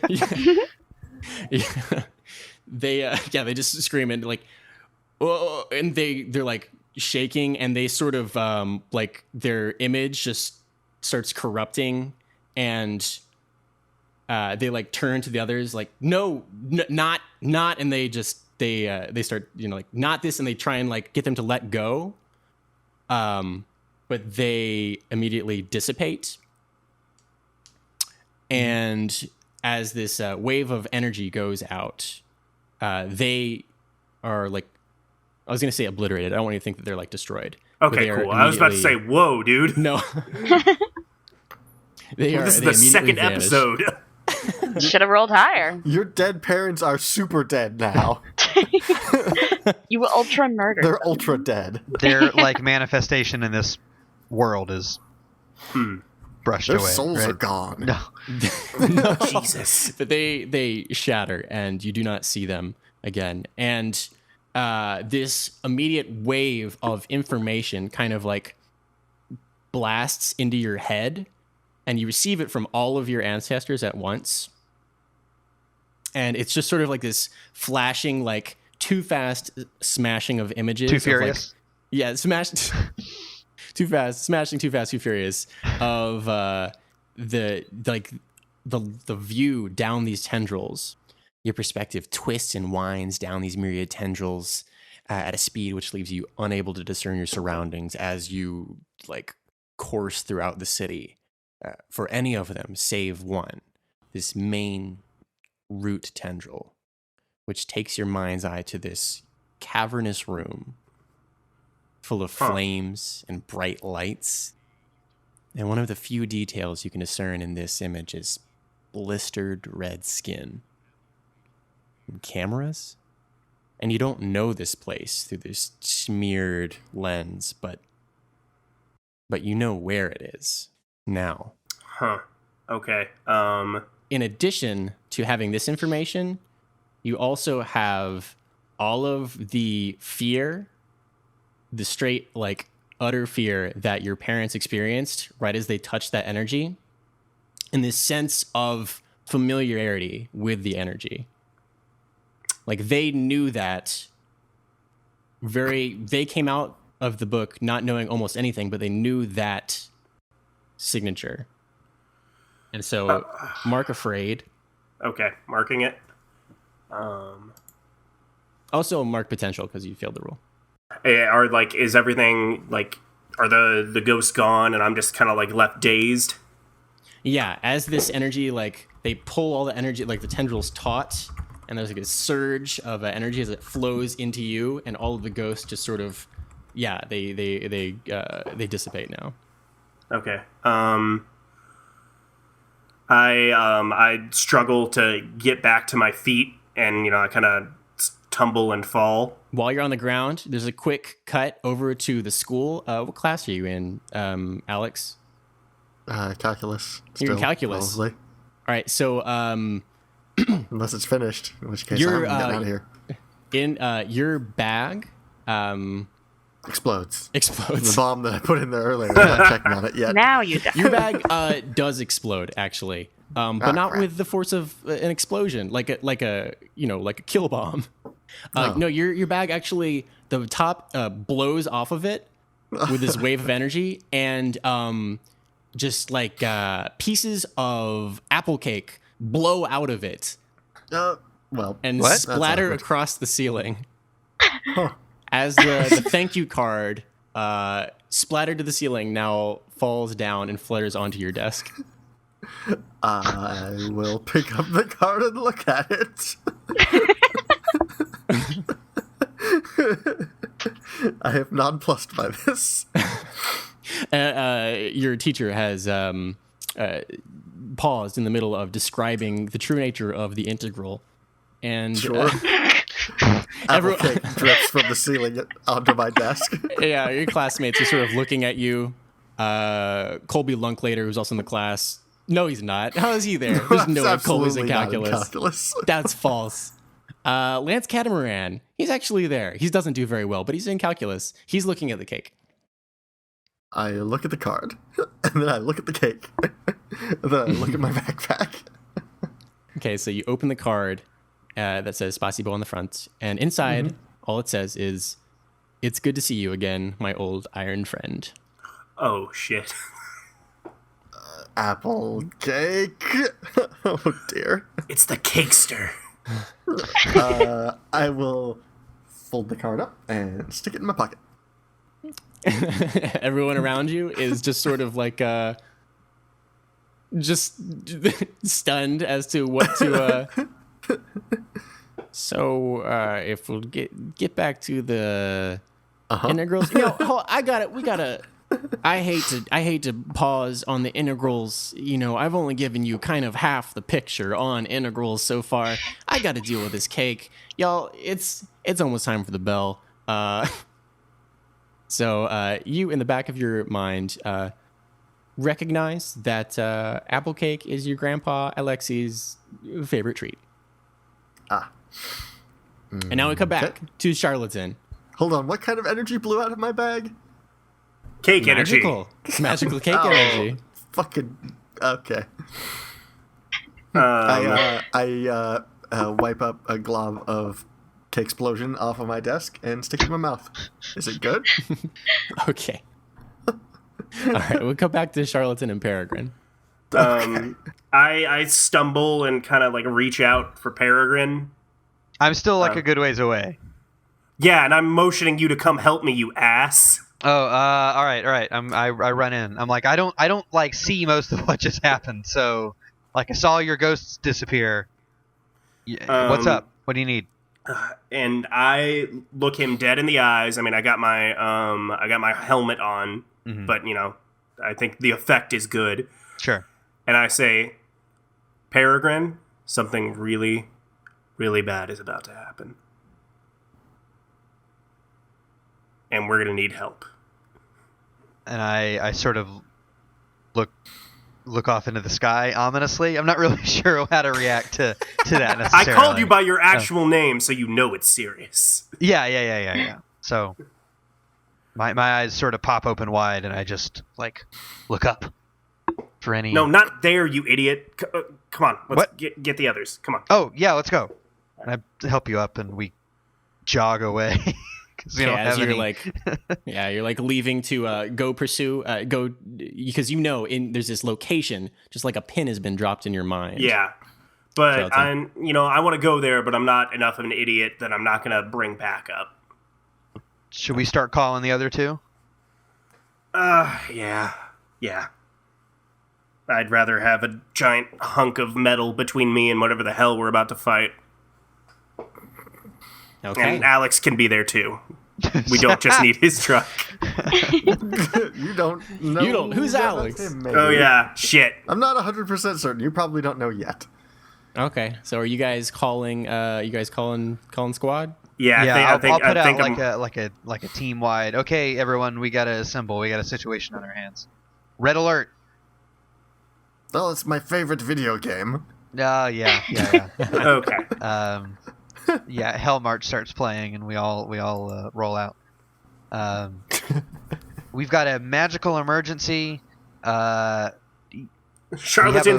Yeah. They just scream and like, oh, and they're like shaking, and they sort of like their image just starts corrupting, and they like turn to the others like, no, not, and they start like, not this, and they try and like get them to let go, but they immediately dissipate, and as this wave of energy goes out, they are like, I was going to say obliterated. I don't want you to think that they're like destroyed. Okay, cool. I was about to say, whoa, dude. No. This is the second episode. Should have rolled higher. Your dead parents are super dead now. You will ultra murder. They're ultra dead. Their like manifestation in this world is brushed Their away. souls right? are gone. No. Jesus. But they shatter, and you do not see them again. And this immediate wave of information kind of like blasts into your head, and you receive it from all of your ancestors at once. And it's just sort of like this flashing, like too fast smashing of images. Too of, furious. Smashed too fast, smashing too fast, too furious of the view down these tendrils. Your perspective twists and winds down these myriad tendrils at a speed which leaves you unable to discern your surroundings as you course throughout the city for any of them save one, this main root tendril, which takes your mind's eye to this cavernous room full of flames and bright lights. And one of the few details you can discern in this image is blistered red skin and cameras. And you don't know this place through this smeared lens, but you know where it is now. Huh. Okay. In addition to having this information, you also have all of the fear, the straight, utter fear that your parents experienced right as they touched that energy, and this sense of familiarity with the energy. They knew that they came out of the book not knowing almost anything, but they knew that signature. And so mark afraid. Okay, marking it. Also mark potential because you failed the rule. Is everything are the ghosts gone and I'm just kind of left dazed? Yeah, as this energy, they pull all the energy, the tendrils taut, and there's a surge of energy as it flows into you, and all of the ghosts just sort of, they dissipate now. Okay. I struggle to get back to my feet, and I kind of tumble and fall. While you're on the ground, there's a quick cut over to the school. What class are you in, Alex? Calculus. You're in calculus. Probably. All right, so unless it's finished, in which case I'm getting out of here. In your bag explodes. Explodes. The bomb that I put in there earlier. I'm not checking on it yet. Now you die. Your bag does explode, actually, but not crap. with the force of an explosion, like a kill bomb. No, your bag actually, the top blows off of it with this wave of energy, and just pieces of apple cake blow out of it and what? splatter across the ceiling. As the thank you card splattered to the ceiling now falls down and flutters onto your desk. I will pick up the card and look at it. I am nonplussed by this. Your teacher has paused in the middle of describing the true nature of the integral, and Sure. Apple cake drips from the ceiling onto my desk. Yeah, your classmates are sort of looking at you. Colby Lunklater, who's also in the class. No, he's not. How is he there? There's no way Colby's in calculus. That's false. Lance Catamaran, he's actually there. He doesn't do very well, but he's in calculus. He's looking at the cake. I look at the card, and then I look at the cake, and then I look at my backpack. Okay, so you open the card that says Spasibo on the front, and inside, all it says is, "It's good to see you again, my old iron friend." Oh, shit. Apple cake. Oh, dear. It's the cakester. I will fold the card up and stick it in my pocket. Everyone around you is just sort of just stunned as to what to. So if we'll get back to the integrals, I got it. We gotta. I hate to pause on the integrals. I've only given you kind of half the picture on integrals so far. I got to deal with this cake, y'all. It's almost time for the bell. So you, in the back of your mind, recognize that apple cake is your grandpa Alexi's favorite treat. And now we come back to Charlatan. Hold on, what kind of energy blew out of my bag? Cake energy. Magical cake energy. Fucking okay. I wipe up a glob of K-explosion off of my desk and stick it in my mouth. Is it good? Okay. All right, we'll come back to Charlatan and Peregrine. I stumble and kind of like reach out for Peregrine. I'm still like a good ways away. Yeah, and I'm motioning you to come help me, you ass. Oh, all right. I run in. I'm like, I don't like see most of what just happened. So, like, I saw your ghosts disappear. What's up? What do you need? And I look him dead in the eyes. I mean, I got my helmet on, but you know, I think the effect is good. Sure. And I say, Peregrine, something really, really bad is about to happen. And we're going to need help. And I sort of look off into the sky ominously. I'm not really sure how to react to that necessarily. I called you by your actual name, so you know it's serious. Yeah. So my eyes sort of pop open wide, and I just, like, look up for any... No, not there, you idiot. Come on, let's What? get the others. Come on. Oh, yeah, let's go. And I help you up, and we jog away. We don't have As you're any... like, you're like leaving to go pursue, because you know there's this location, just like a pin has been dropped in your mind. Yeah, but Charlatan. I want to go there, but I'm not enough of an idiot that I'm not going to bring back up. Should we start calling the other two? Yeah. I'd rather have a giant hunk of metal between me and whatever the hell we're about to fight. Okay. And Alex can be there too. We don't just need his truck. You don't know. You don't. Who's Yeah, Alex? that's him, maybe. Oh yeah, shit. I'm not 100% certain. You probably don't know yet. Okay. So are you guys calling? Calling squad? Yeah, Yeah, I think I'll put I out think like a team wide. Okay, everyone, we gotta assemble. We got a situation on our hands. Red alert. Oh, it's my favorite video game. Yeah. okay. Yeah, Hell March starts playing, and we all roll out. We've got a magical emergency. Charlatan's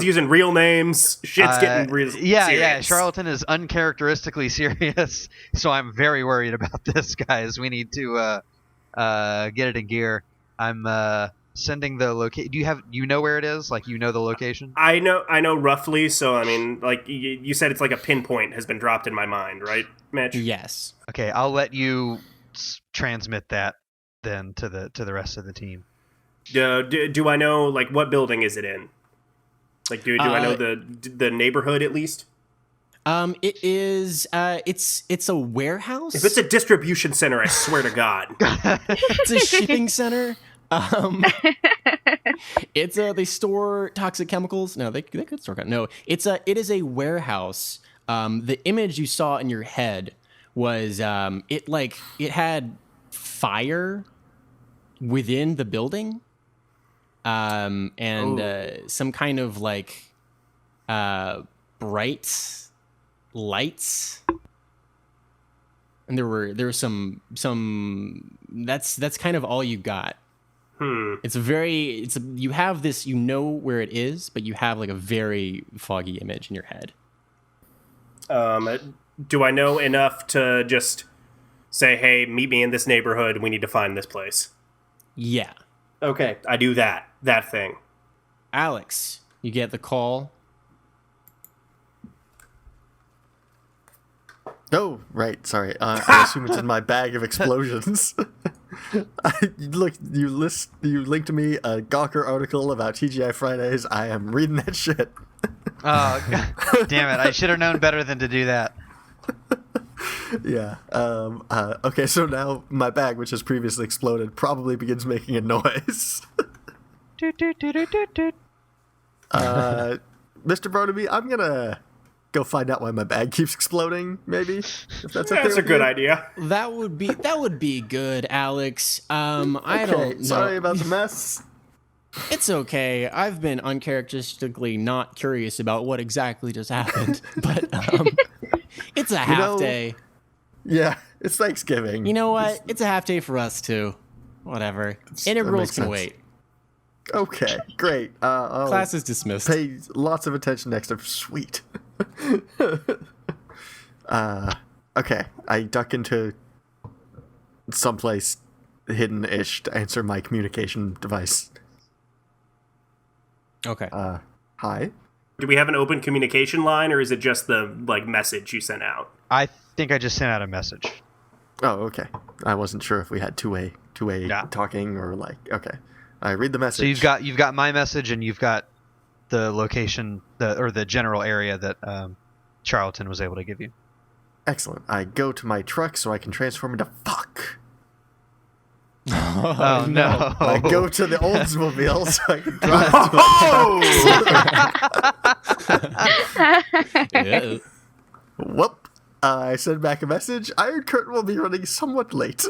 using real names. Shit's getting real Yeah. serious. Charlatan is uncharacteristically serious, so I'm very worried about this, guys. We need to get it in gear. I'm sending the location. You know where it is? Like, you know the location? I know roughly. So I mean, like you said, it's like a pinpoint has been dropped in my mind, right, Mitch? Yes. Okay, I'll let you transmit that then to the rest of the team. Do I know like what building is it in? Like, do I know the neighborhood at least? It is. It's a warehouse. If it's a distribution center, I swear to God. It's a shipping center. It's they store toxic chemicals. No, they could store. No, it is a warehouse. The image you saw in your head was it had fire within the building, and some kind of like bright lights. And there were some. That's kind of all you got. You have this, you know where it is, but you have like a very foggy image in your head. Do I know enough to just say, hey, meet me in this neighborhood, we need to find this place? Yeah. Okay, I do that thing. Alex, you get the call. Oh, right. Sorry. I assume it's in my bag of explosions. You linked to me a Gawker article about TGI Fridays. I am reading that shit. Oh, God, damn it. I should have known better than to do that. Yeah. Okay, so now my bag, which has previously exploded, probably begins making a noise. Mr. Barnaby, I'm gonna go find out why my bag keeps exploding, maybe? If that's okay. That's a with good you. idea. That would be good, Alex. I don't know. Sorry about the mess. It's okay. I've been uncharacteristically not curious about what exactly just happened, but it's a half day. Yeah, it's Thanksgiving. You know what? It's a half day for us too. Whatever. Integrals makes can sense. wait. Okay, great. I'll Class is dismissed. pay lots of attention next time. Sweet. Okay, I duck into someplace hidden-ish to answer my communication device. Okay. Hi? Do we have an open communication line, or is it just the message you sent out? I think I just sent out a message. Oh, okay. I wasn't sure if we had two-way Yeah. talking or okay. I read the message. So you've got my message and you've got the location or the general area that Charlton was able to give you. Excellent. I go to my truck so I can transform into fuck. Oh no! I go to the Oldsmobile so I can drive to Yeah. Whoop. I send back a message. Iron Curtain will be running somewhat late.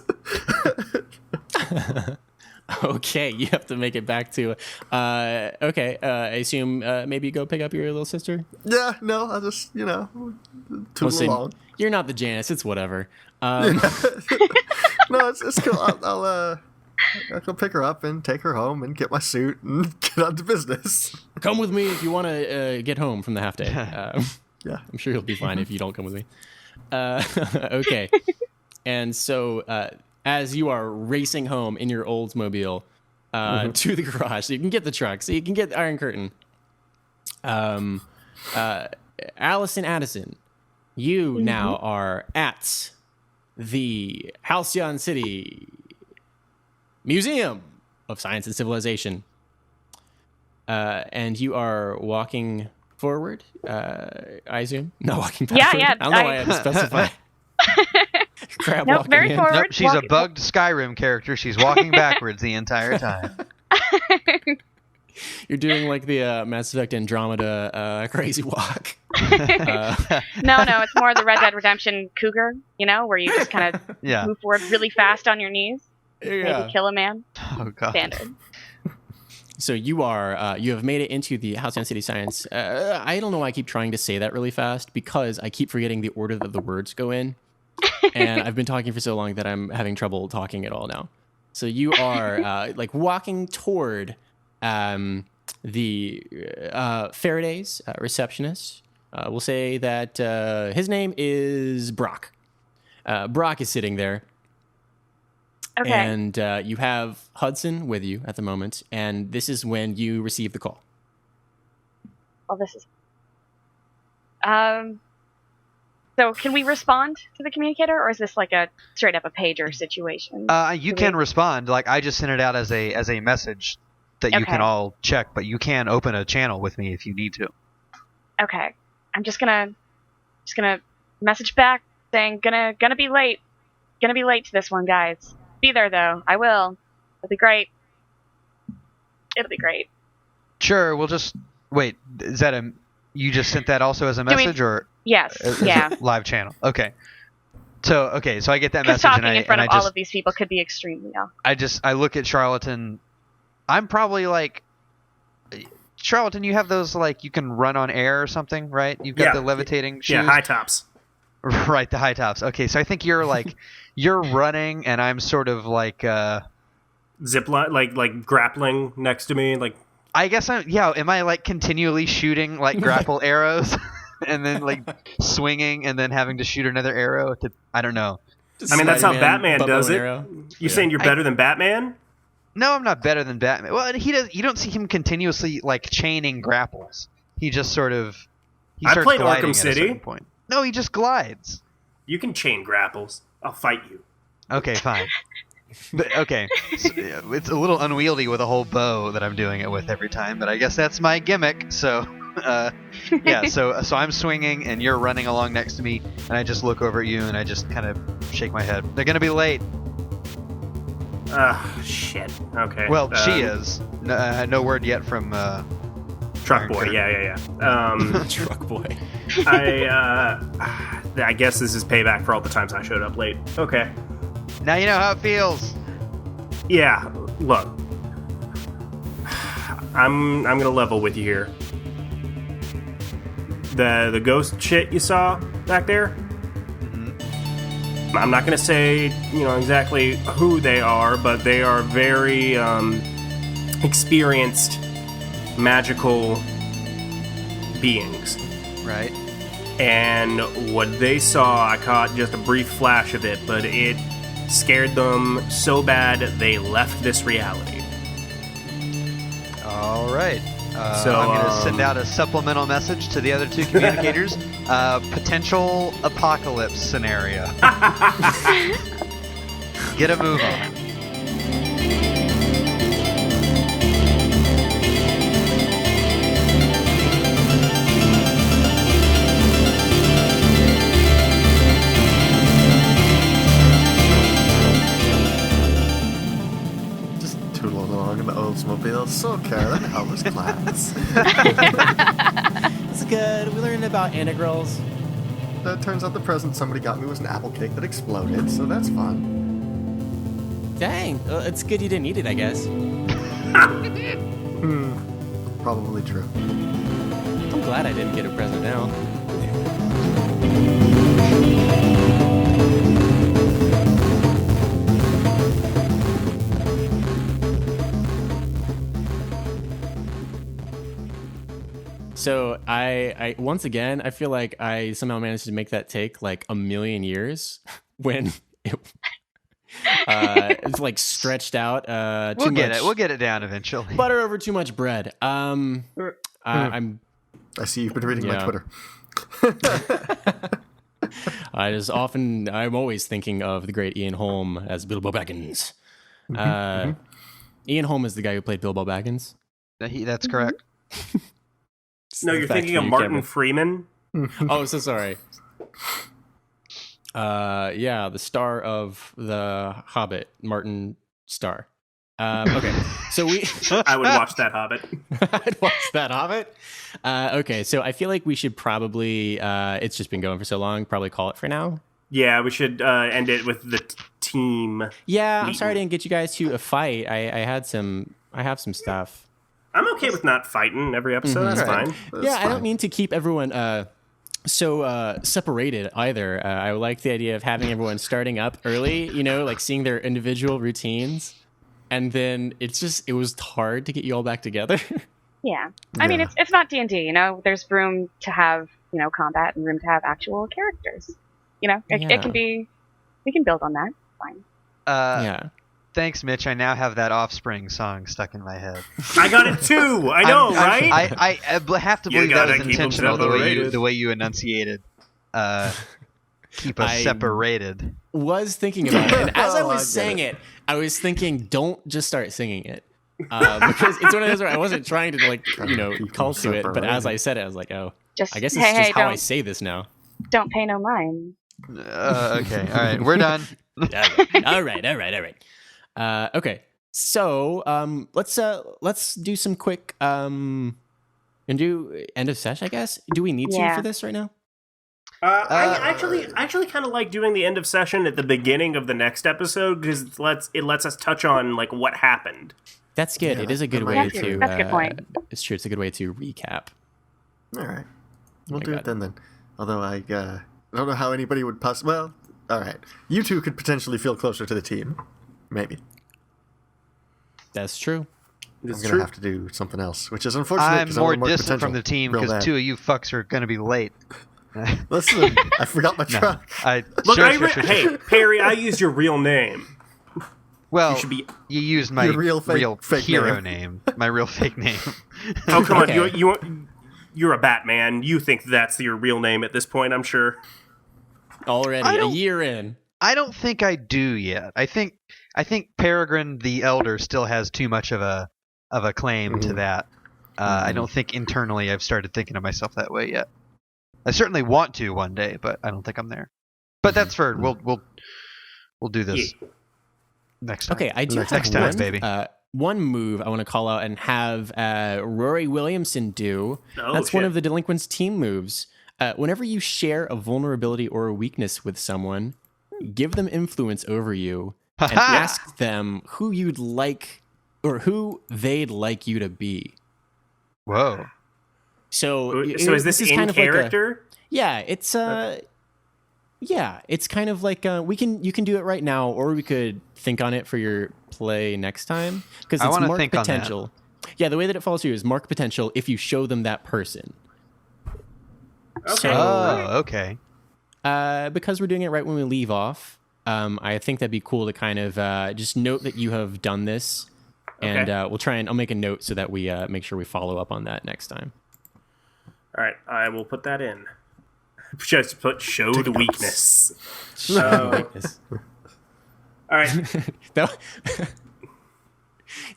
Okay, you have to make it back to. Okay, I assume maybe you go pick up your little sister. Yeah, no, I'll just, tootle Listen, along. you're not the Janice. It's whatever. No, it's cool. I'll go pick her up and take her home and get my suit and get on to business. Come with me if you want to get home from the half day. Yeah. I'm sure you'll be fine if you don't come with me. Okay. And so as you are racing home in your Oldsmobile to the garage, so you can get the truck, so you can get Iron Curtain. Allison Addison, you now are at the Halcyon City Museum of Science and Civilization. And you are walking forward, I assume? Not walking backward. Yeah, I don't know why I had to specify. Crab Nope, walking very in. forward. Nope, she's a Walk- bugged Skyrim character. She's walking backwards the entire time. You're doing like the Mass Effect Andromeda crazy walk. No, it's more the Red Dead Redemption Cougar, where you just kind of Yeah. move forward really fast on your knees, Yeah. maybe kill a man. Oh god. Standard. So you are you have made it into the Halcyon City Science. I don't know why I keep trying to say that really fast because I keep forgetting the order that the words go in, and I've been talking for so long that I'm having trouble talking at all now. So you are walking toward the Faraday's receptionist. We'll say that his name is Brock. Brock is sitting there. Okay. And you have Hudson with you at the moment, and this is when you receive the call. Well, this is. So can we respond to the communicator, or is this like a straight up a pager situation? You can respond. Like I just sent it out as a message that you Okay. can all check, but you can open a channel with me if you need to. Okay. I'm just gonna message back saying gonna be late. Gonna be late to this one, guys. Be there though. I will. It'll be great. It'll be great. Sure, we'll just wait. Is that you just sent that also as a we- message or Yes. is Yeah. it live channel? Okay. So I get that Because message talking and in front I of all just of these people could be extremely awkward. I look at Charlatan. I'm probably like Charlatan, you have those you can run on air or something, right? You've got Yeah. the levitating shoes. Yeah, high tops. Right, the high tops. Okay, so I think you're you're running and I'm sort of Zip line, like grappling next to me, like. I guess am I continually shooting grapple arrows and then swinging and then having to shoot another arrow I don't know. I mean, that's how Spider-Man, Batman bow does and it. arrow. You saying you're better than Batman? No, I'm not better than Batman. Well, he does. You don't see him continuously chaining grapples. He just sort of. He I starts played gliding Arkham at a City. certain point. No, he just glides. You can chain grapples. I'll fight you. Okay, fine. But, okay, so, yeah, it's a little unwieldy with a whole bow that I'm doing it with every time, but I guess that's my gimmick. So, yeah. So I'm swinging and you're running along next to me, and I just look over at you and I just kind of shake my head. They're gonna be late. Shit. Okay. Well, she is. No word yet from. Truck Iron boy. Curtain. Yeah. Truck boy. I guess this is payback for all the times I showed up late. Okay. Now you know how it feels. Yeah. Look. I'm gonna level with you here. The ghost shit you saw back there. I'm not gonna say exactly who they are, but they are very experienced magical beings. Right. and what they saw, I caught just a brief flash of it, but it scared them so bad they left this reality. All right. So, I'm going to send out a supplemental message to the other two communicators. Potential apocalypse scenario. Get a move on. Just tootling along in the Oldsmobile. So Karen, how was class? It's good. We learned about integrals. It turns out the present somebody got me was an apple cake that exploded, so that's fun. Dang. It's good you didn't eat it, I guess. Probably true. I'm glad I didn't get a present now. So I once again, I feel like I somehow managed to make that take like a million years when it's like stretched out. We'll get it. We'll get it down eventually. Butter over too much bread. I'm I see you've been reading my Yeah. Twitter. I'm always thinking of the great Ian Holm as Bilbo Baggins. Ian Holm is the guy who played Bilbo Baggins. That's correct. No, you're Fact thinking for of you, Martin Cameron. Freeman. Oh, so sorry. Yeah, the star of The Hobbit, Martin Starr. Okay, so I would watch that Hobbit. I'd watch that Hobbit. Okay, so I feel like we should probably, it's just been going for so long, probably call it for now. Yeah, we should end it with the team. Yeah, I'm sorry I didn't get you guys to a fight. I have some stuff. I'm okay with not fighting every episode. That's fine. That's Yeah, I fine. don't mean to keep everyone so separated either. I like the idea of having everyone starting up early, like seeing their individual routines. And then it was hard to get you all back together. Yeah. I mean, it's not D&D, there's room to have, combat and room to have actual characters. It can be, we can build on that. Fine. Yeah. Thanks, Mitch. I now have that Offspring song stuck in my head. I got it too. I know, right? I have to You believe that gotta was keep 'em intentional. separated. The way you enunciated, keep us separated. Was thinking about it. And as I Oh, I was get saying it. it, I was thinking, don't just start singing it. Because it's one of those where I wasn't trying to keep call them to it, but as separated. I said it, I was like, oh, Just I guess it's hey, just hey, how I don't, say this now. don't pay no mind. Okay, all right, we're done. All right. Okay, so let's do some quick and do end of session. I guess. Do we need to Yeah. for this right now? I actually kind of like doing the end of session at the beginning of the next episode because it lets us touch on like what happened. That's good. Yeah, It is a that good might way be to. That's a good point. It's true. It's a good way to recap. All right. We'll I do got it then. Although I don't know how anybody would well, all right. You two could potentially feel closer to the team. Maybe. That's true. I'm It's going to true. have to do something else, which is unfortunate. I'm 'cause I more want distant from the potential team real because bad. two of you fucks are gonna be late. Listen, I forgot my truck. Look, Sure. hey Perry, I used your real name. Well, You should be. you used my Your real fake hero name. name, my real fake name. Oh come Okay. on, you're a Batman. You think that's your real name at this point? I'm sure. Already I a don't- year in. I don't think I do yet. I think Peregrine the Elder still has too much of a claim to that. I don't think internally I've started thinking of myself that way yet. I certainly want to one day, but I don't think I'm there. But that's for we'll do this next time. Okay, I do Next have time, one, baby. One move I want to call out and have Rory Williamson do. Oh, That's one shit. of the Delinquents team moves. Whenever you share a vulnerability or a weakness with someone, give them influence over you and Ha-ha! ask them who you'd like or who they'd like you to be. Whoa. So is this in kind of like character? yeah, it's it's kind of like you can do it right now, or we could think on it for your play next time because I it's wanna mark think on that. potential. Yeah, the way that it falls through is mark potential if you show them that person. Okay. So, Oh, okay. because we're doing it right when we leave off, I think that'd be cool to kind of just note that you have done this, and Okay. I'll make a note so that we make sure we follow up on that next time. All right, I will put that in. Just put showed weakness. Weakness. All right. that,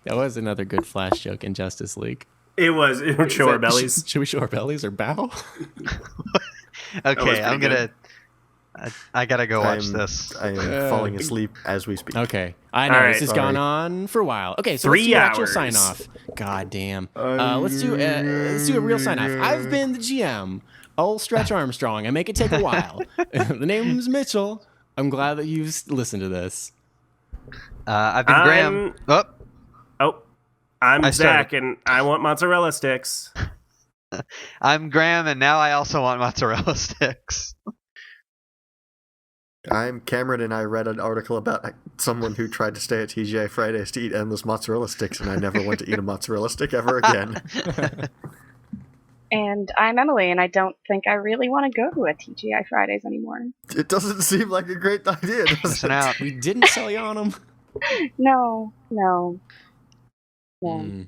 that was another good Flash joke in Justice League. It was show our bellies. Should we show our bellies or bow? Okay, I'm pretty gonna. I gotta go watch this. I am falling asleep as we speak. Okay, I know All this right. has gone on for a while. Okay, so 3 let's do an actual hours. sign off. God damn. Let's do a real sign off. I've been the GM, old Stretch Armstrong. I make it take a while. The name's Mitchell. I'm glad that you've listened to this. I've been Graham. Oh, I'm I Zach, started. and I want mozzarella sticks. I'm Graham, and now I also want mozzarella sticks. I'm Cameron, and I read an article about someone who tried to stay at TGI Fridays to eat endless mozzarella sticks, and I never want to eat a mozzarella stick ever again. And I'm Emily, and I don't think I really want to go to a TGI Fridays anymore. It doesn't seem like a great idea, does Listen it? out. We didn't sell you on them. No. Mm.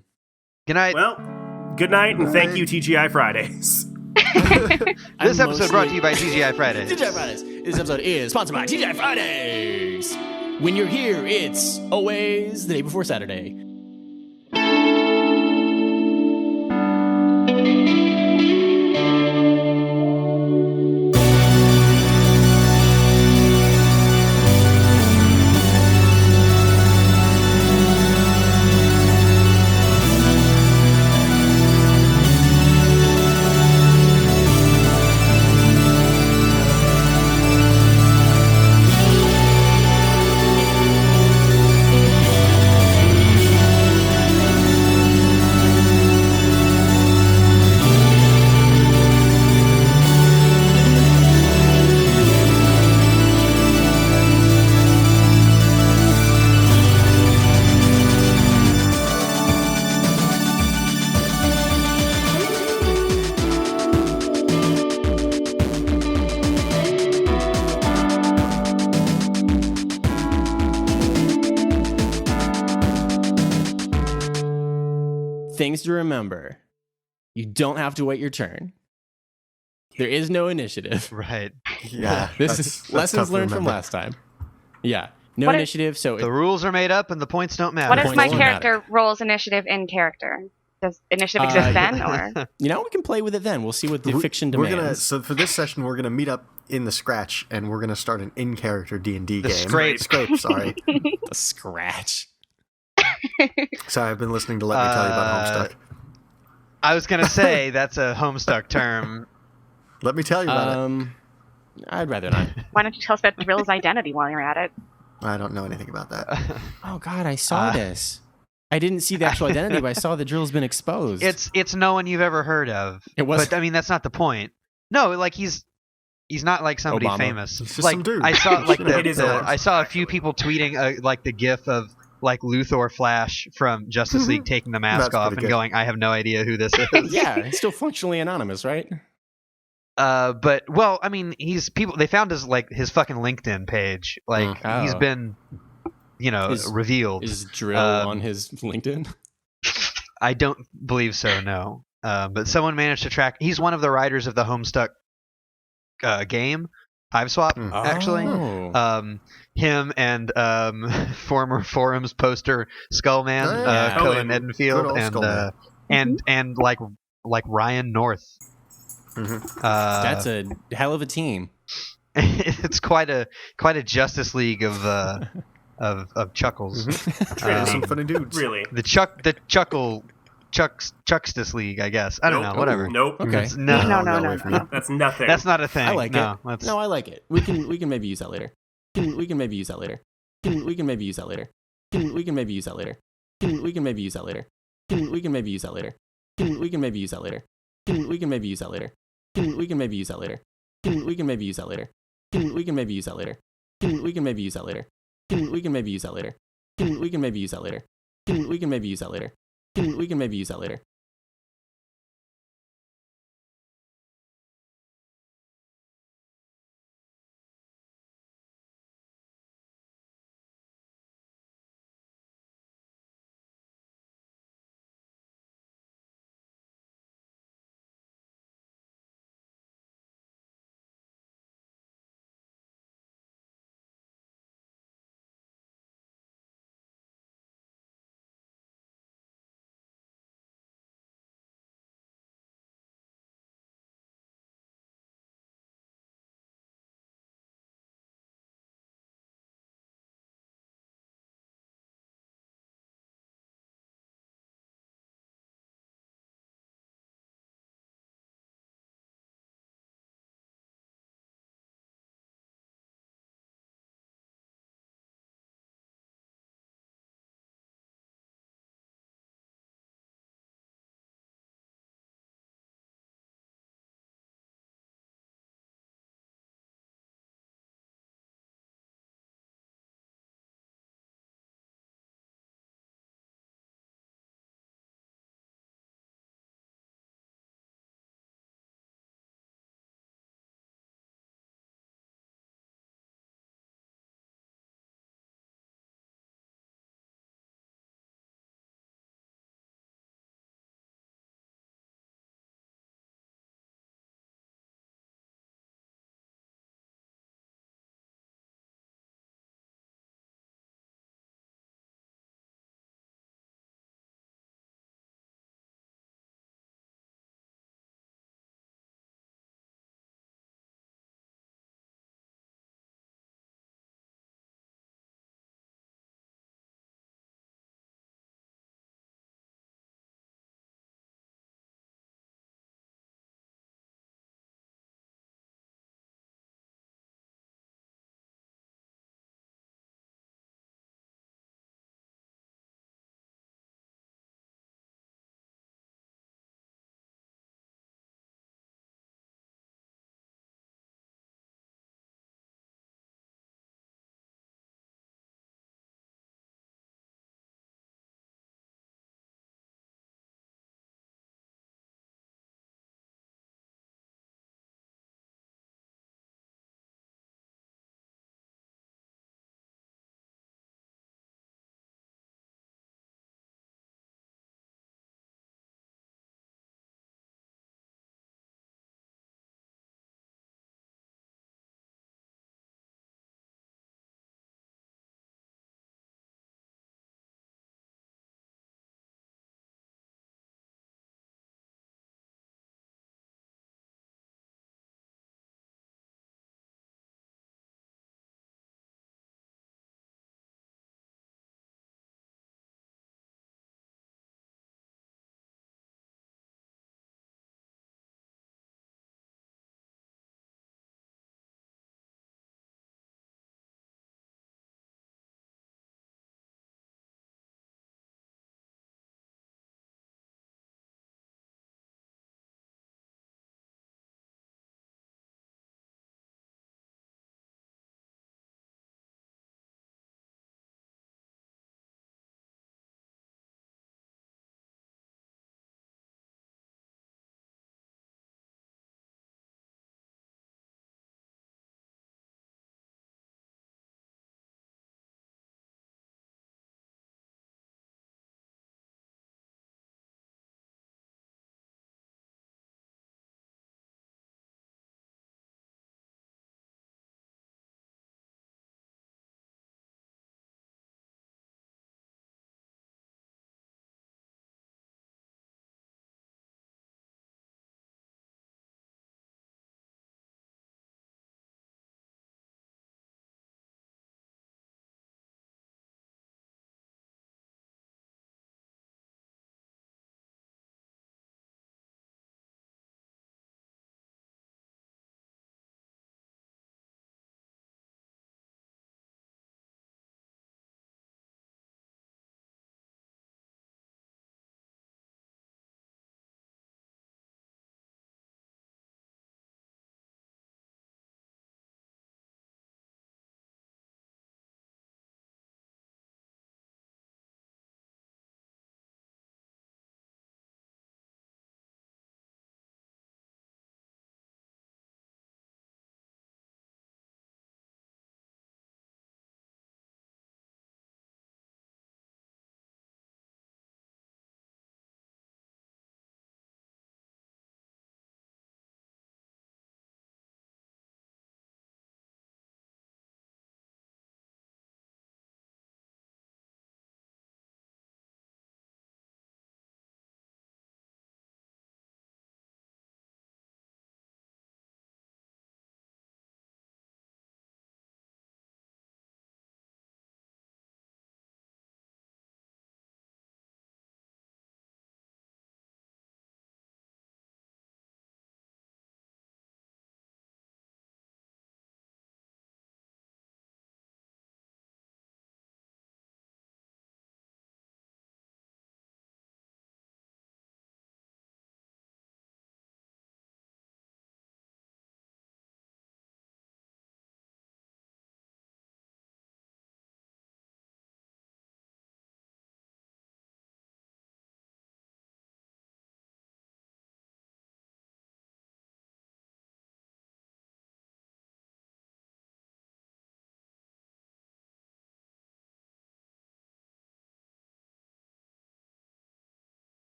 Good night. Well, good night, and thank you, TGI Fridays. This episode brought to you by TGI Fridays. TGI Fridays. This episode is sponsored by TGI Fridays. When you're here, it's always the day before Saturday. Things to remember. You don't have to wait your turn. There is no initiative. Right. Yeah. This that's is tough lessons to learned from remember. last time. Yeah. No What if- initiative, so The rules are made up and the points don't matter. What if points my don't character rolls initiative in character? Does initiative exist then, or you know, we can play with it then. We'll see what the fiction We're demands. so for this session, we're gonna meet up in the Scratch, and we're gonna start an in-character D&D game. Scrape. Scrape. Sorry. The scratch. Sorry, I've been listening to Let Me Tell You About Homestuck. I was gonna say that's a Homestuck term. Let me tell you about it. I'd rather not. why don't you tell us about Drill's identity while you're at it? I don't know anything about that. Oh God, I saw this. I didn't see the actual identity, but I saw the drill's been exposed. It's no one you've ever heard of. It was- But I mean, that's not the point. No, like he's not like somebody Obama. famous. He's just like some dude. I saw like It is Obama. I saw a few people tweeting like the GIF of like Luthor Flash from Justice League taking the mask That's off pretty and good. going, "I have no idea who this is." yeah, it's still functionally anonymous, right? But well, I mean, they found his fucking LinkedIn page. Like Oh. he's been, Is- revealed. Is drill on his LinkedIn? I don't believe so. No. But someone managed to track. He's one of the writers of the Homestuck game, Hive Swap, actually. Oh. Him and former forums poster Skullman, Yeah. Cohen Good Edenfield, old and Skullman. and like Ryan North. Mhm. That's a hell of a team. It's quite a Justice League of chuckles. Some funny dudes. Really? The Chuckstis League, I guess. I don't know. Whatever. Nope. Okay. It's, no, Get No. away from me. That's nothing. that's not a thing. I like no, it. That's, No, I like it. We can maybe use that later. We can maybe use that later. We can maybe use that later. We can maybe use that later. We can maybe use that later. We can maybe use that later. We can maybe use that later. We can maybe use that later. We can maybe use that later. We can maybe use that later. We can maybe use that later. We can maybe use that later. We can maybe use that later. We can maybe use that later. We can maybe use that later. We can maybe use that later.